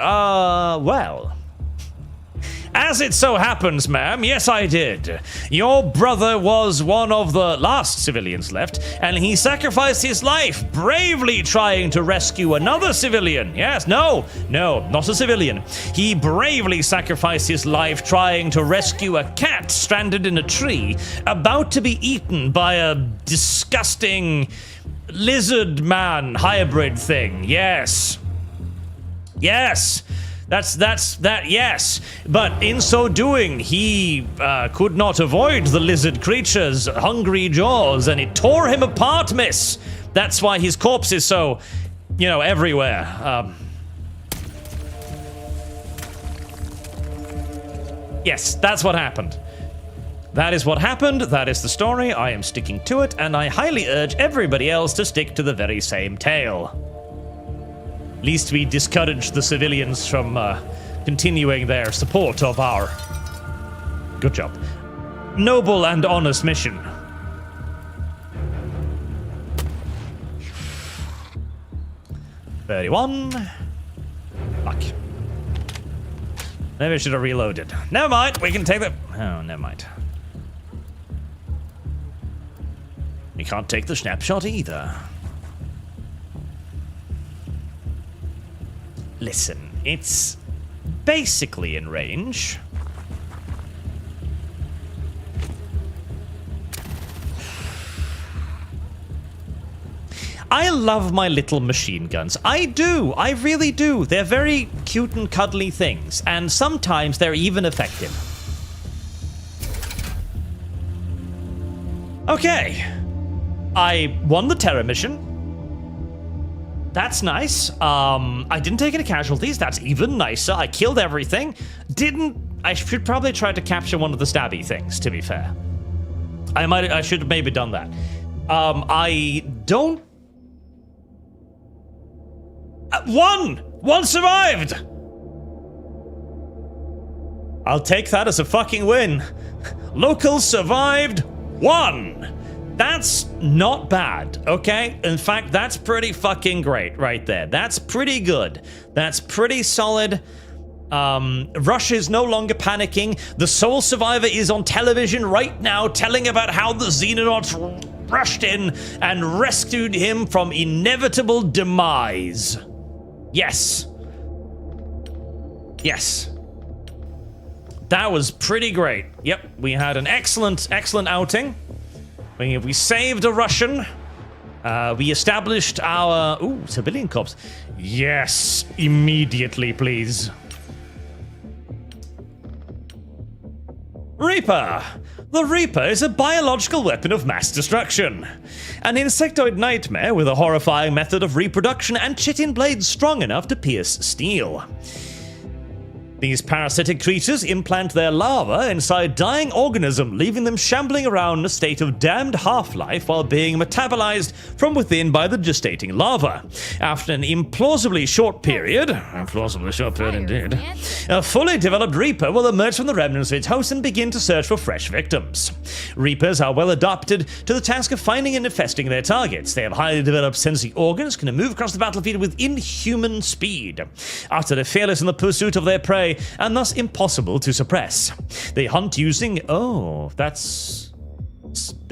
Well. As it so happens, ma'am, yes I did. Your brother was one of the last civilians left, and he sacrificed his life, bravely trying to rescue another civilian. Yes, no, not a civilian. He bravely sacrificed his life trying to rescue a cat stranded in a tree, about to be eaten by a disgusting lizard man hybrid thing. Yes. Yes. Yes. But in so doing, he could not avoid the lizard creature's hungry jaws, and it tore him apart, miss. That's why his corpse is so, everywhere. Yes, that's what happened. That is what happened, that is the story, I am sticking to it, and I highly urge everybody else to stick to the very same tale. Least we discourage the civilians from continuing their support of our, good job, noble and honest mission. $31. Fuck. Maybe I should have reloaded. Never mind, we can take the... Oh, never mind. We can't take the snapshot either. Listen, it's basically in range. I love my little machine guns. I do. I really do. They're very cute and cuddly things, and sometimes they're even effective. Okay. I won the Terror mission. That's nice. I didn't take any casualties. That's even nicer. I killed everything. I should probably try to capture one of the stabby things, to be fair. I should have maybe done that. I don't... One survived! I'll take that as a fucking win. Locals survived 1. That's not bad, okay? In fact, that's pretty fucking great right there. That's pretty good. That's pretty solid. Russia is no longer panicking. The sole survivor is on television right now telling about how the Xenonauts rushed in and rescued him from inevitable demise. Yes. Yes. That was pretty great. Yep, we had an excellent outing. We saved a Russian. We established our... Ooh, civilian corps. Yes, immediately, please. Reaper. The Reaper is a biological weapon of mass destruction. An insectoid nightmare with a horrifying method of reproduction and chitin blades strong enough to pierce steel. These parasitic creatures implant their larvae inside dying organisms, leaving them shambling around in a state of damned half-life while being metabolized from within by the gestating larva. After an implausibly short period indeed, a fully developed Reaper will emerge from the remnants of its host and begin to search for fresh victims. Reapers are well adapted to the task of finding and infesting their targets. They have highly developed sensory organs, can move across the battlefield with inhuman speed, utterly fearless in the pursuit of their prey, and thus impossible to suppress. They hunt using... Oh, that's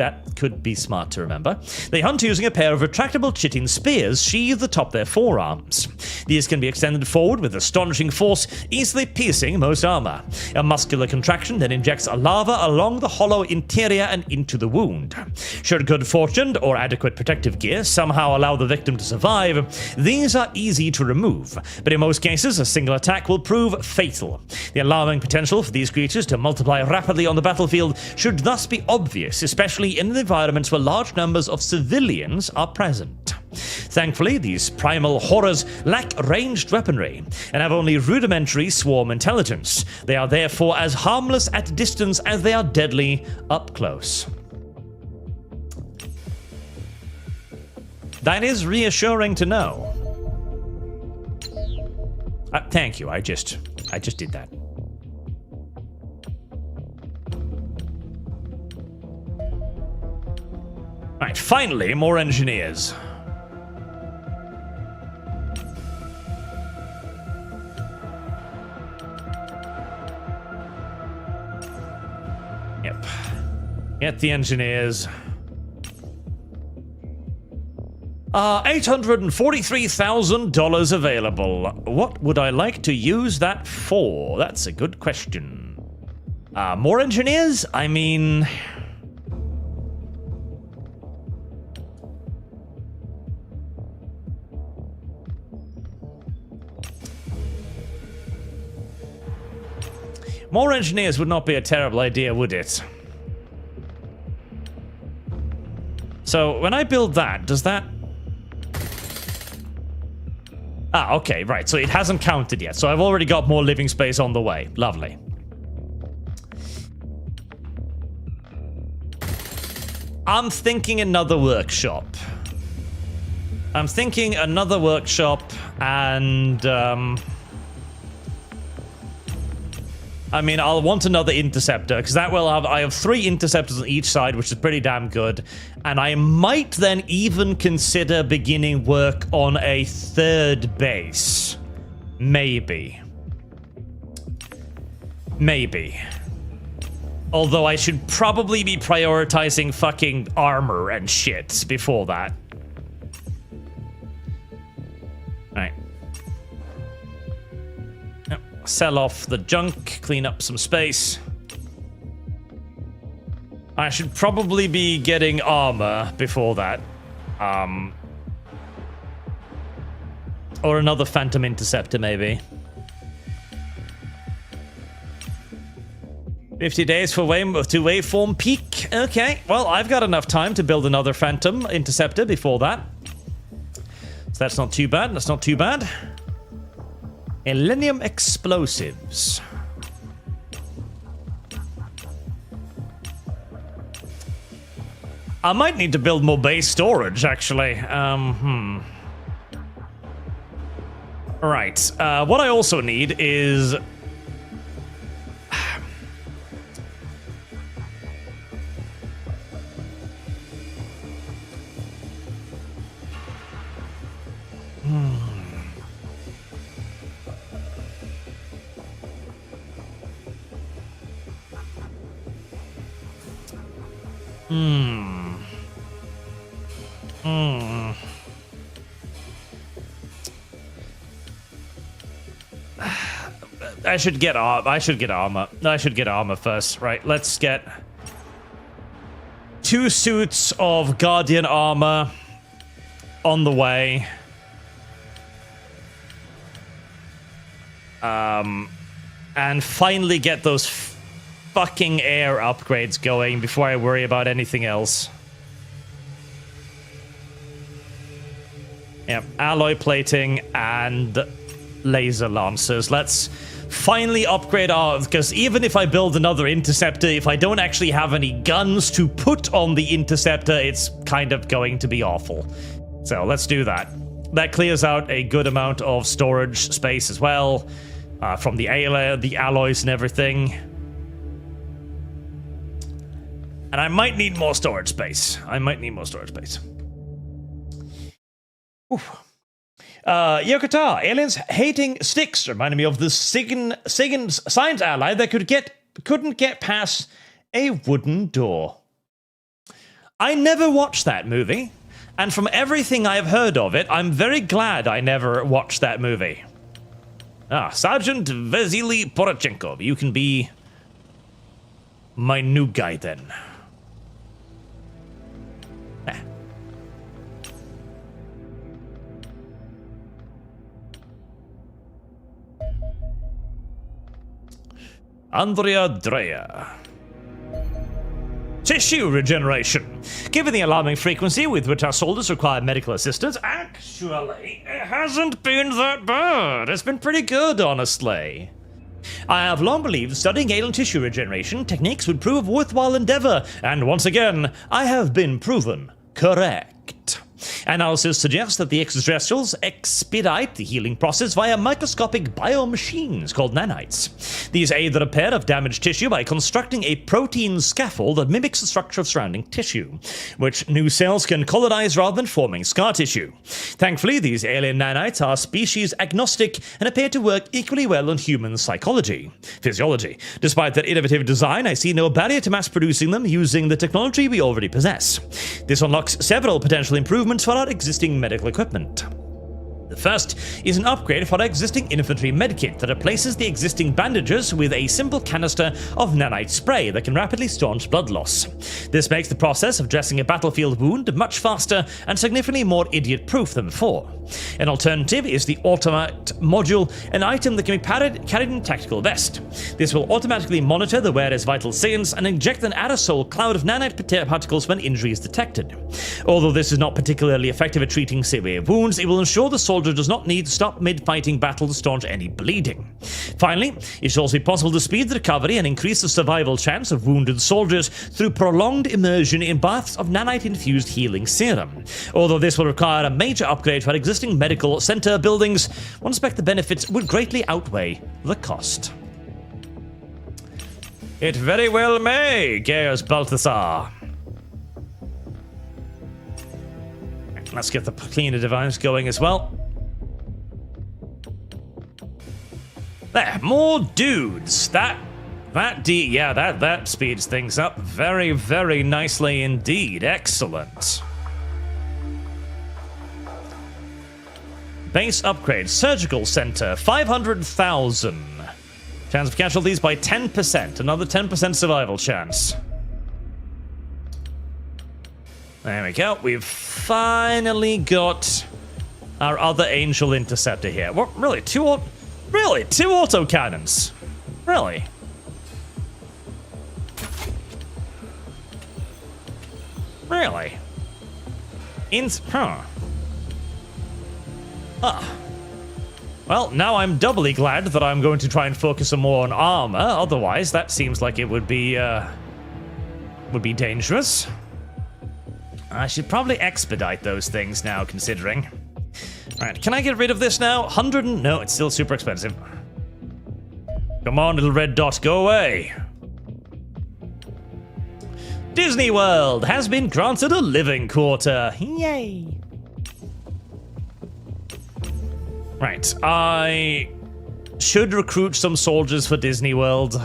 that could be smart to remember. They hunt using a pair of retractable chitin spears sheathed atop their forearms. These can be extended forward with astonishing force, easily piercing most armor. A muscular contraction then injects a lava along the hollow interior and into the wound. Should good fortune or adequate protective gear somehow allow the victim to survive, these are easy to remove, but in most cases a single attack will prove fatal. The alarming potential for these creatures to multiply rapidly on the battlefield should thus be obvious, especially in environments where large numbers of civilians are present. Thankfully, these primal horrors lack ranged weaponry and have only rudimentary swarm intelligence. They are therefore as harmless at distance as they are deadly up close. That is reassuring to know. Thank you, I just did that. Right, finally, more engineers. Yep. Get the engineers. $843,000 available. What would I like to use that for? That's a good question. More engineers? I mean... More engineers would not be a terrible idea, would it? So, when I build that, does that... Ah, okay, right. So it hasn't counted yet. So I've already got more living space on the way. Lovely. I'm thinking another workshop. I'm thinking another workshop and... I mean, I'll want another interceptor, because that will have... I have 3 interceptors on each side, which is pretty damn good. And I might then even consider beginning work on a 3rd base. Maybe. Maybe. Although I should probably be prioritizing fucking armor and shit before that. Alright. Sell off the junk, clean up some space. I should probably be getting armor before that. Or another Phantom Interceptor, maybe. 50 days for to waveform peak. Okay, well, I've got enough time to build another Phantom Interceptor before that. So that's not too bad, that's not too bad. Elenium explosives. I might need to build more base storage, actually. Right. What I also need is... I should get armor. I should get armor first. Right, let's get 2 suits of Guardian armor on the way. And finally get those fucking air upgrades going before I worry about anything else. Yep, alloy plating and laser lancers. Let's finally upgrade our... Because even if I build another interceptor, if I don't actually have any guns to put on the interceptor, it's kind of going to be awful. So let's do that. That clears out a good amount of storage space as well, from the alloys and everything. And I might need more storage space. Oof. Yokota, aliens hating sticks reminded me of the Sigan's science ally that couldn't get past a wooden door. I never watched that movie, and from everything I've heard of it, I'm very glad I never watched that movie. Sergeant Vasily Poroshenko, you can be my new guy then. Andrea Dreyer. Tissue regeneration. Given the alarming frequency with which our soldiers require medical assistance, actually, it hasn't been that bad. It's been pretty good, honestly. I have long believed studying alien tissue regeneration techniques would prove a worthwhile endeavor, and once again, I have been proven correct. Analysis suggests that the extraterrestrials expedite the healing process via microscopic biomachines called nanites. These aid the repair of damaged tissue by constructing a protein scaffold that mimics the structure of surrounding tissue, which new cells can colonize rather than forming scar tissue. Thankfully, these alien nanites are species agnostic and appear to work equally well on human physiology. Despite their innovative design, I see no barrier to mass producing them using the technology we already possess. This unlocks several potential improvements for our existing medical equipment. The first is an upgrade for our existing infantry medkit that replaces the existing bandages with a simple canister of nanite spray that can rapidly staunch blood loss. This makes the process of dressing a battlefield wound much faster and significantly more idiot-proof than before. An alternative is the Automate Module, an item that can be carried in a tactical vest. This will automatically monitor the wearer's vital signs and inject an aerosol cloud of nanite particles when injury is detected. Although this is not particularly effective at treating severe wounds, it will ensure the soldier does not need to stop mid-fighting battle to staunch any bleeding. Finally, it should also be possible to speed the recovery and increase the survival chance of wounded soldiers through prolonged immersion in baths of nanite-infused healing serum. Although this will require a major upgrade for existing medical center buildings, one expects the benefits would greatly outweigh the cost. It very well may, Gaius Balthasar. Let's get the cleaner device going as well. There, more dudes. That speeds things up very, very nicely indeed. Excellent. Base upgrade. Surgical center, 500,000. Chance of casualties by 10%. Another 10% survival chance. There we go. We've finally got our other Angel Interceptor here. What? Really? Two autocannons? Really? Really? Well, now I'm doubly glad that I'm going to try and focus some more on armor. Otherwise, that seems like it would be dangerous. I should probably expedite those things now, considering. Alright, can I get rid of this now? 100 and... No, it's still super expensive. Come on, little red dot, go away. Disney World has been granted a living quarter. Yay! Right, I should recruit some soldiers for Disney World.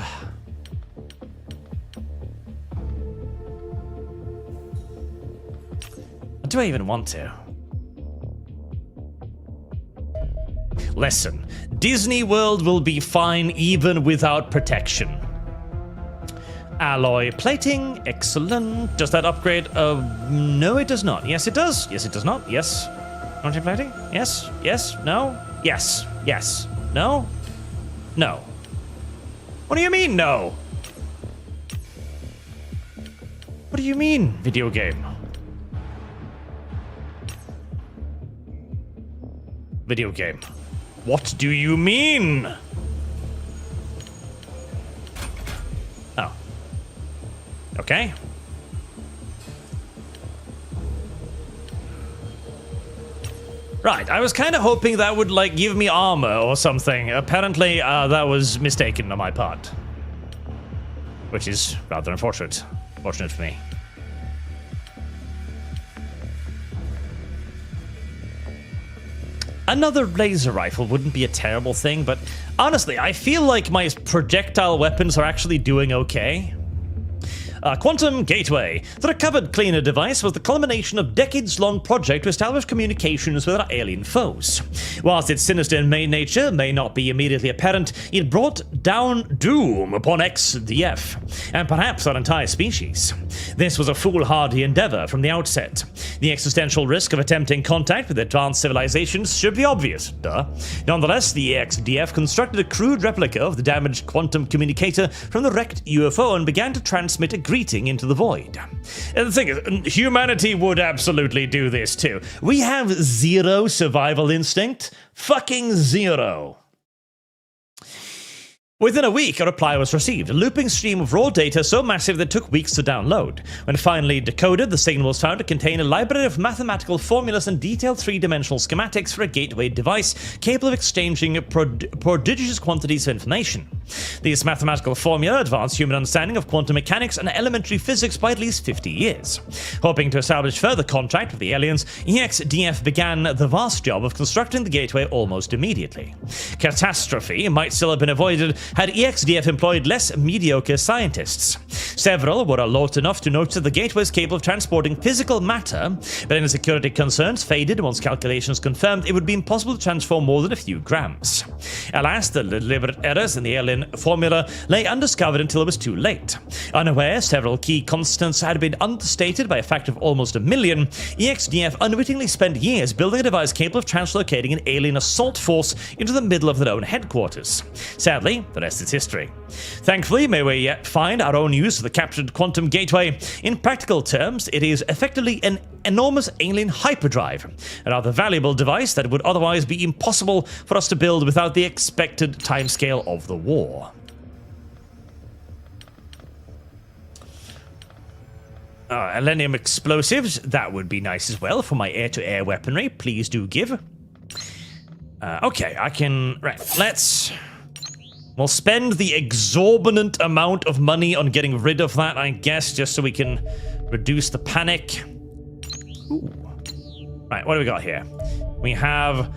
Do I even want to? Listen, Disney World will be fine even without protection. Alloy plating, excellent. Does that upgrade? No, it does not. Yes, it does. Yes, it does not. Yes. Alloy plating? Yes. Yes. No. Yes. Yes. No. No. What do you mean, no? What do you mean, video game? Video game. What do you mean? Oh. Okay. Right, I was kind of hoping that would, like, give me armor or something. Apparently, that was mistaken on my part. Which is rather unfortunate. Fortunate for me. Another laser rifle wouldn't be a terrible thing, but honestly, I feel like my projectile weapons are actually doing okay. Quantum Gateway. The recovered cleaner device was the culmination of decades-long project to establish communications with our alien foes. Whilst its sinister and main nature may not be immediately apparent, it brought down doom upon XDF, and perhaps our entire species. This was a foolhardy endeavor from the outset. The existential risk of attempting contact with advanced civilizations should be obvious, duh. Nonetheless, the XDF constructed a crude replica of the damaged quantum communicator from the wrecked UFO and began to transmit a greeting into the void. And the thing is, humanity would absolutely do this too. We have zero survival instinct. Fucking zero. Within a week, a reply was received, a looping stream of raw data so massive that it took weeks to download. When finally decoded, the signal was found to contain a library of mathematical formulas and detailed three-dimensional schematics for a gateway device capable of exchanging prodigious quantities of information. These mathematical formula advanced human understanding of quantum mechanics and elementary physics by at least 50 years. Hoping to establish further contact with the aliens, EXDF began the vast job of constructing the gateway almost immediately. Catastrophe might still have been avoided had EXDF employed less mediocre scientists. Several were alert enough to note that the gateway was capable of transporting physical matter, but any security concerns faded once calculations confirmed it would be impossible to transform more than a few grams. Alas, the deliberate errors in the alien formula lay undiscovered until it was too late. Unaware several key constants had been understated by a factor of almost 1 million, EXDF unwittingly spent years building a device capable of translocating an alien assault force into the middle of their own headquarters. Sadly, the rest is history. Thankfully, may we yet find our own use of the captured quantum gateway. In practical terms, it is effectively an enormous alien hyperdrive, a rather valuable device that would otherwise be impossible for us to build without the expected timescale of the war. Elenium explosives, that would be nice as well for my air-to-air weaponry. Please do give. Okay, I can... Right, we'll spend the exorbitant amount of money on getting rid of that, I guess, just so we can reduce the panic. Ooh. Right, what do we got here? We have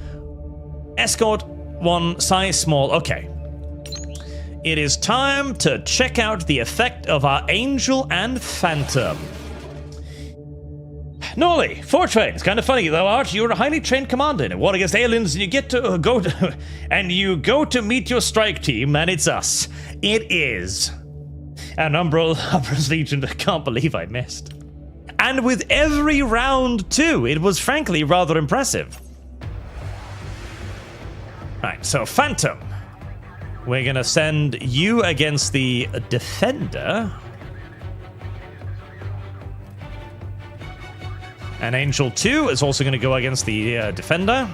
Escort 1, size small. Okay. It is time to check out the effect of our Angel and Phantom. Gnolys, Fortrain. It's kind of funny though, Art. You're a highly trained commander in a war against aliens, and you get to go to meet your strike team, and it's us. It is an Umbra's Legion. I can't believe I missed. And with every round too, it was frankly rather impressive. Right, so Phantom. We're gonna send you against the Defender. And Angel 2 is also going to go against the Defender.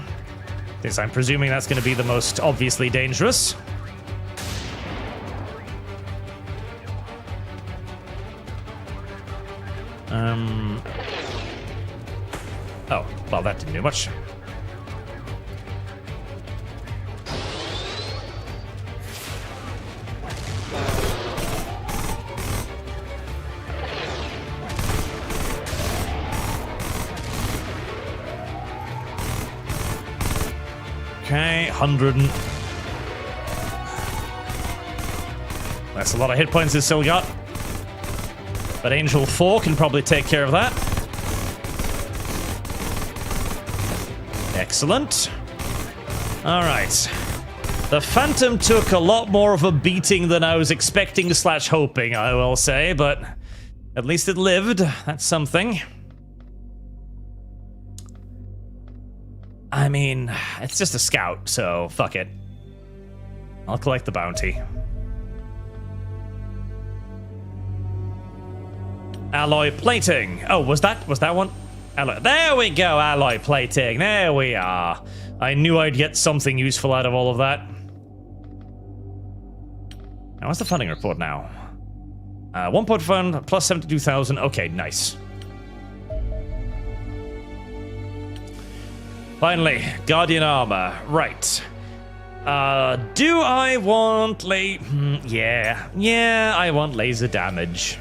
This, I'm presuming that's going to be the most obviously dangerous. Oh, well, that didn't do much. Okay, 100. That's a lot of hit points he's still got. But Angel 4 can probably take care of that. Excellent. Alright. The Phantom took a lot more of a beating than I was expecting / hoping, I will say, but at least it lived. That's something. I mean, it's just a scout, so fuck it. I'll collect the bounty. Alloy plating. Oh, was that one? Alloy. There we go, alloy plating. There we are. I knew I'd get something useful out of all of that. Now, what's the funding report now? 1.1 plus 72,000. Okay, nice. Finally, Guardian Armor. Right. Do I want Yeah, I want laser damage.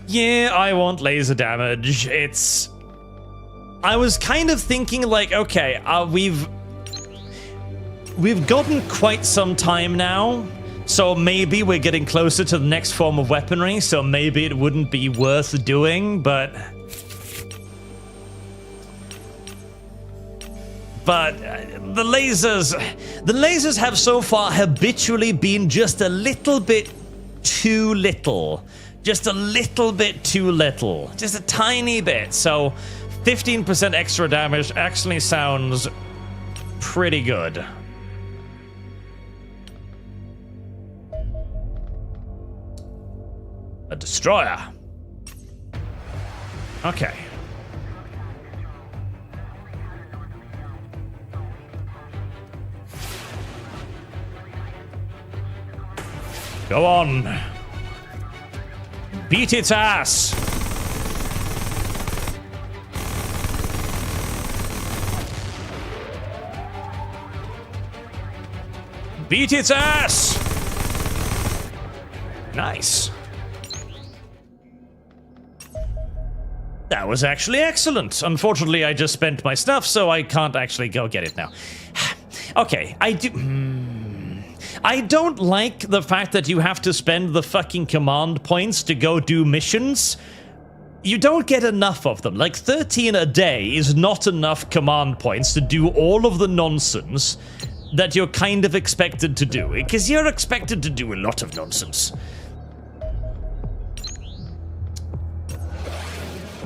Yeah, I want laser damage. It's... I was kind of thinking like, okay, we've gotten quite some time now So maybe we're getting closer to the next form of weaponry, so maybe it wouldn't be worth doing, but the lasers have so far habitually been just a little bit too little. Just a little bit too little. Just a tiny bit. So 15% extra damage actually sounds pretty good. A destroyer. Okay. Go on. Beat its ass. Beat its ass. Nice. That was actually excellent. Unfortunately, I just spent my stuff, so I can't actually go get it now. Okay, I don't like the fact that you have to spend the fucking command points to go do missions. You don't get enough of them. Like, 13 a day is not enough command points to do all of the nonsense that you're kind of expected to do. Because you're expected to do a lot of nonsense.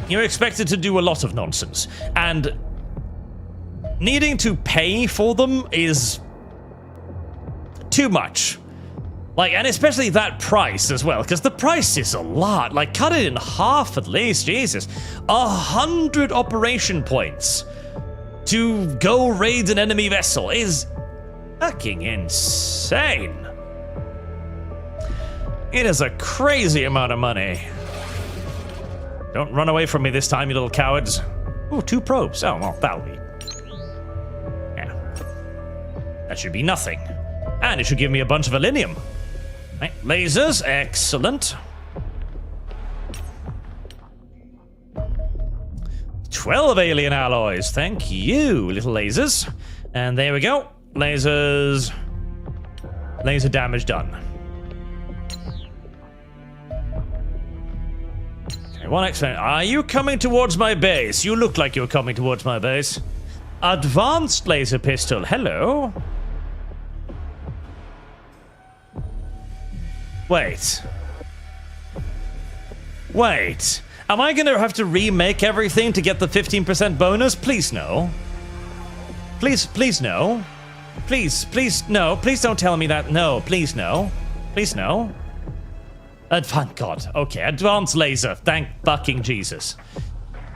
You're expected to do a lot of nonsense. And needing to pay for them is too much. Like, and especially that price as well, because the price is a lot. Like, cut it in half at least, Jesus. 100 operation points to go raid an enemy vessel is fucking insane. It is a crazy amount of money. Don't run away from me this time, you little cowards. Ooh, 2 probes. Oh, well, that'll be... yeah. That should be nothing. And it should give me a bunch of alinium. Right, lasers, excellent. 12 alien alloys, thank you, little lasers. And there we go. Lasers. Laser damage done. Okay, one excellent. Are you coming towards my base? You look like you're coming towards my base. Advanced laser pistol, hello. Wait. Wait. Am I gonna have to remake everything to get the 15% bonus? Please no. Please no. Please no. Please don't tell me that. No, please no. Please no. Thank God. Okay, advanced laser. Thank fucking Jesus.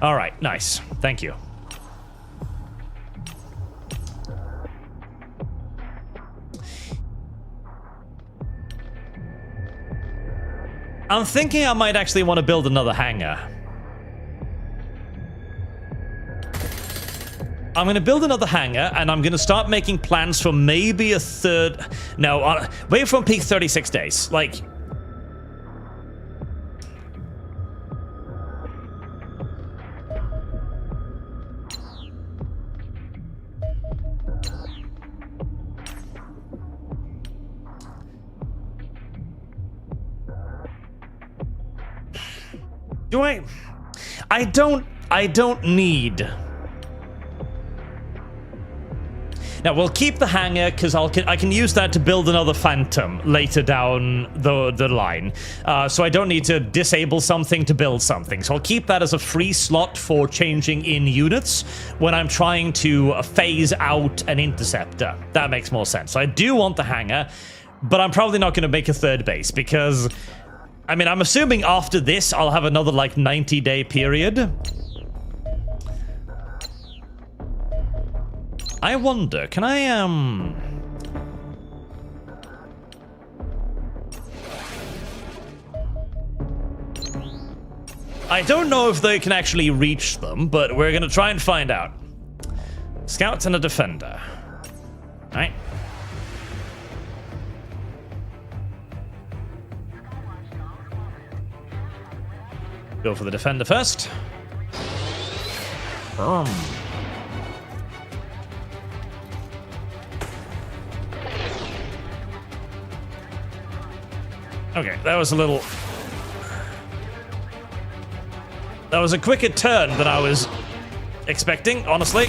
Alright, nice. Thank you. I'm thinking I might actually want to build another hangar. I'm going to build another hangar, and I'm going to start making plans for maybe a third... No, wait from peak 36 days. Like... do I... I don't need... Now, we'll keep the hangar, because I can use that to build another Phantom later down the line. So I don't need to disable something to build something. So I'll keep that as a free slot for changing in units when I'm trying to phase out an interceptor. That makes more sense. So I do want the hangar, but I'm probably not going to make a third base, because... I mean, I'm assuming after this, I'll have another, like, 90-day period. I wonder, can I, I don't know if they can actually reach them, but we're gonna try and find out. Scouts and a defender. All right. Go for the defender first. Okay, that was a little... That was a quicker turn than I was expecting, honestly.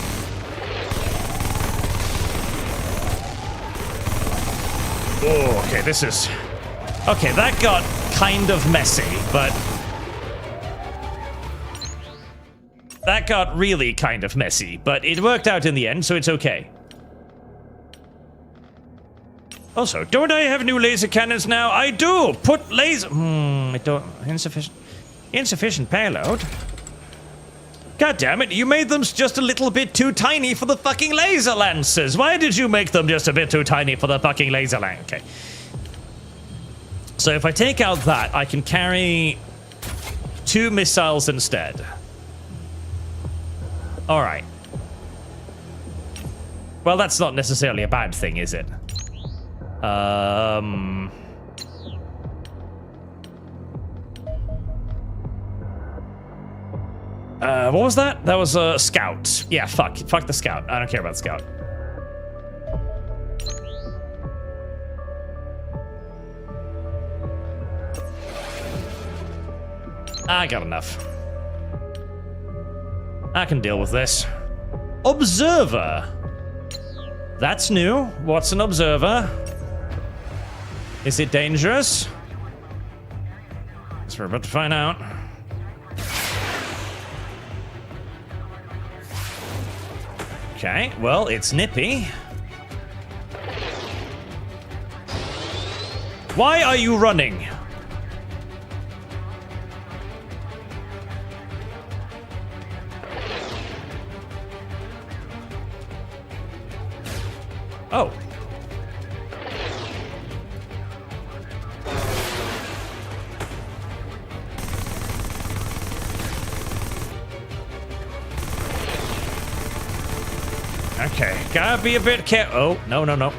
Oh, okay, this is... Okay, that got kind of messy, but... That got really kind of messy, but it worked out in the end, so it's okay. Also, don't I have new laser cannons now? I do! Put laser... I don't... Insufficient payload? God damn it, you made them just a little bit too tiny for the fucking laser lancers! Why did you make them just a bit too tiny for the fucking laser lancers? Okay. So if I take out that, I can carry 2 missiles instead. Alright. Well, that's not necessarily a bad thing, is it? What was that? That was a scout. Yeah, fuck the scout. I don't care about the scout. I got enough. I can deal with this. Observer. That's new. What's an observer? Is it dangerous? Guess we're about to find out. Okay, well, it's nippy. Why are you running? Oh. Okay, gotta be a bit careful. Oh, no, no, no.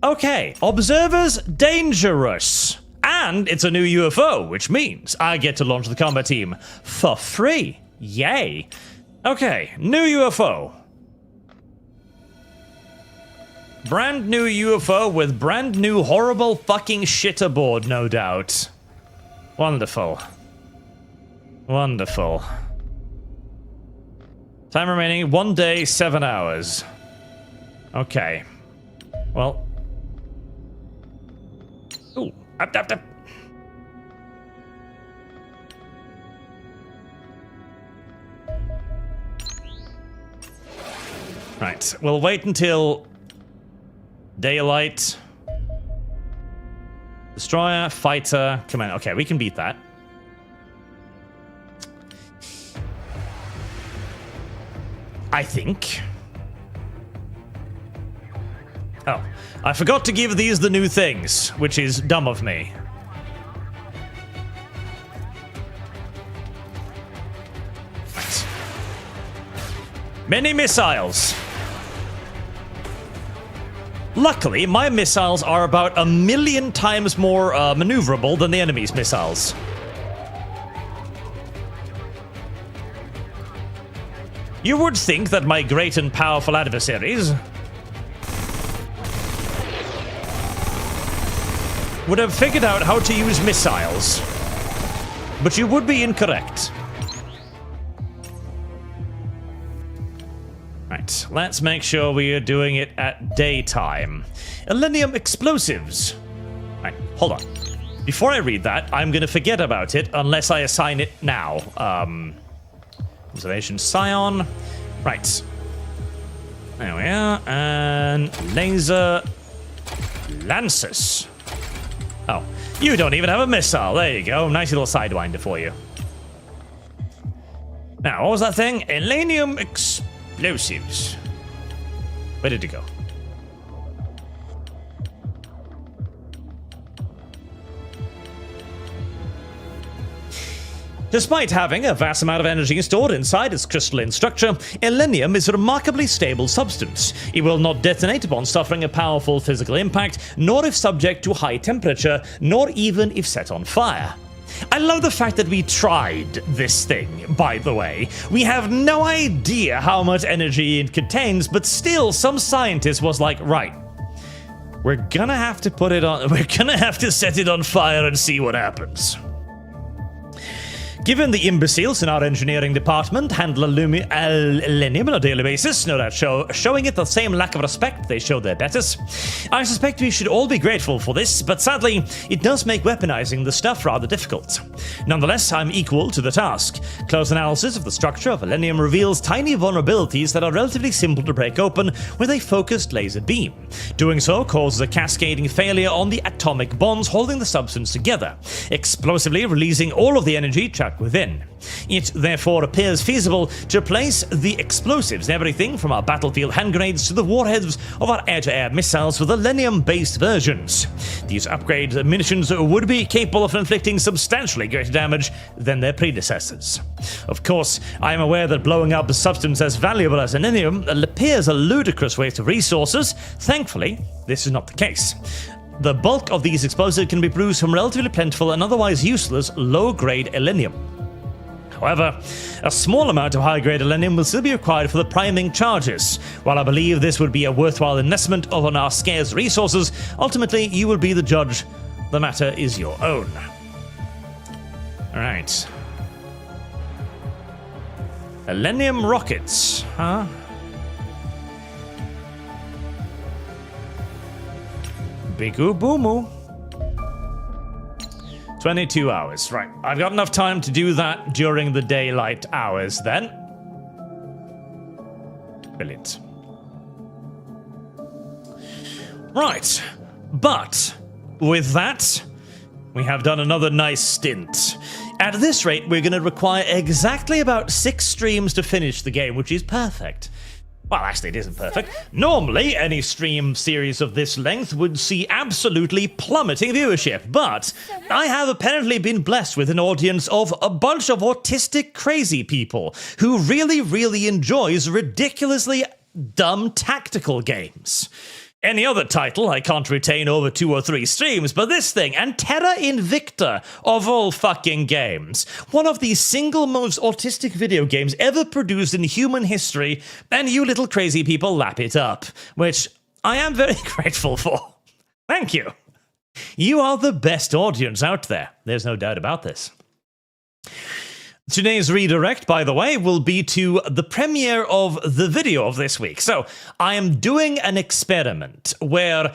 Okay, observers dangerous. And it's a new UFO, which means I get to launch the combat team for free. Yay. Okay, new UFO. Brand new UFO with brand new horrible fucking shit aboard, no doubt. Wonderful. Wonderful. Time remaining, 1 day, 7 hours. Okay. Well. Ooh. Up. Right, we'll wait until daylight. Destroyer, fighter, command. Okay, we can beat that. I think. Oh, I forgot to give these the new things, which is dumb of me. Right. Many missiles. Luckily, my missiles are about 1,000,000 times more maneuverable than the enemy's missiles. You would think that my great and powerful adversaries would have figured out how to use missiles, but you would be incorrect. Right, let's make sure we are doing it at daytime. Elenium explosives. Right, hold on. Before I read that, I'm going to forget about it unless I assign it now. Observation Scion. Right. There we are. And laser Lancers. Oh, you don't even have a missile. There you go. Nice little sidewinder for you. Now, what was that thing? Elenium explosives. Where did it go? Despite having a vast amount of energy stored inside its crystalline structure, Elenium is a remarkably stable substance. It will not detonate upon suffering a powerful physical impact, nor if subject to high temperature, nor even if set on fire. I love the fact that we tried this thing, by the way. We have no idea how much energy it contains, but still some scientist was like, right, we're gonna have to set it on fire and see what happens. Given the imbeciles in our engineering department handle aluminium on a daily basis, no doubt showing it the same lack of respect they show their betters, I suspect we should all be grateful for this, but sadly, it does make weaponizing the stuff rather difficult. Nonetheless, I'm equal to the task. Close analysis of the structure of aluminium reveals tiny vulnerabilities that are relatively simple to break open with a focused laser beam. Doing so causes a cascading failure on the atomic bonds holding the substance together, explosively releasing all of the energy trapped within. It therefore appears feasible to place the explosives, everything from our battlefield hand grenades to the warheads of our air-to-air missiles with aluminium-based versions. These upgraded munitions would be capable of inflicting substantially greater damage than their predecessors. Of course, I am aware that blowing up a substance as valuable as aluminium appears a ludicrous waste of resources. Thankfully, this is not the case. The bulk of these explosives can be produced from relatively plentiful and otherwise useless low-grade aluminium. However, a small amount of high-grade aluminium will still be required for the priming charges. While I believe this would be a worthwhile investment on our scarce resources, ultimately you will be the judge. The matter is your own. Alright. Aluminium rockets, huh? Bigu boomoo. 22 hours. Right. I've got enough time to do that during the daylight hours then. Brilliant. Right. But with that, we have done another nice stint. At this rate, we're going to require exactly about 6 streams to finish the game, which is perfect. Well, actually, it isn't perfect. Normally, any stream series of this length would see absolutely plummeting viewership, but I have apparently been blessed with an audience of a bunch of autistic crazy people who really enjoys ridiculously dumb tactical games. Any other title I can't retain over 2 or 3 streams, but this thing, and Terra Invicta of all fucking games. One of the single most autistic video games ever produced in human history, and you little crazy people lap it up, which I am very grateful for. Thank you. You are the best audience out there. There's no doubt about this. Today's redirect, by the way, will be to the premiere of the video of this week. So, I am doing an experiment where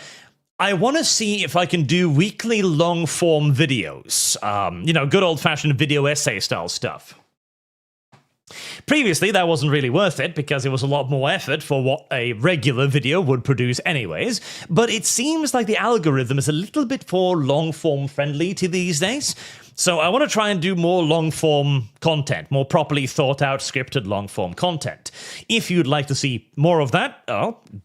I want to see if I can do weekly long-form videos. Good old-fashioned video essay style stuff. Previously, that wasn't really worth it because it was a lot more effort for what a regular video would produce anyways, but it seems like the algorithm is a little bit more long-form friendly to these days. So I want to try and do more long-form content, more properly thought-out, scripted long-form content. If you'd like to see more of that,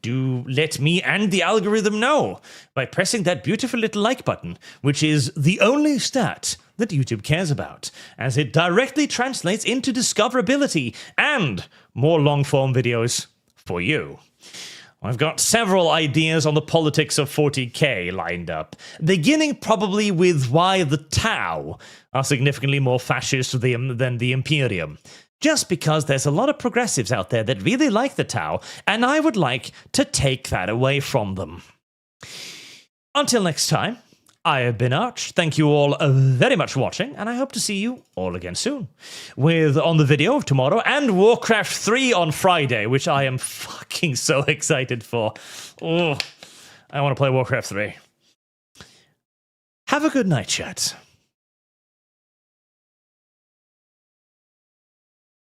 do let me and the algorithm know by pressing that beautiful little like button, which is the only stat that YouTube cares about, as it directly translates into discoverability and more long-form videos for you. I've got several ideas on the politics of 40k lined up, beginning probably with why the Tau are significantly more fascist than the Imperium. Just because there's a lot of progressives out there that really like the Tau, and I would like to take that away from them. Until next time, I have been Arch. Thank you all very much for watching, and I hope to see you all again soon. On the video of tomorrow, and Warcraft 3 on Friday, which I am fucking so excited for. Oh, I want to play Warcraft 3. Have a good night, chat.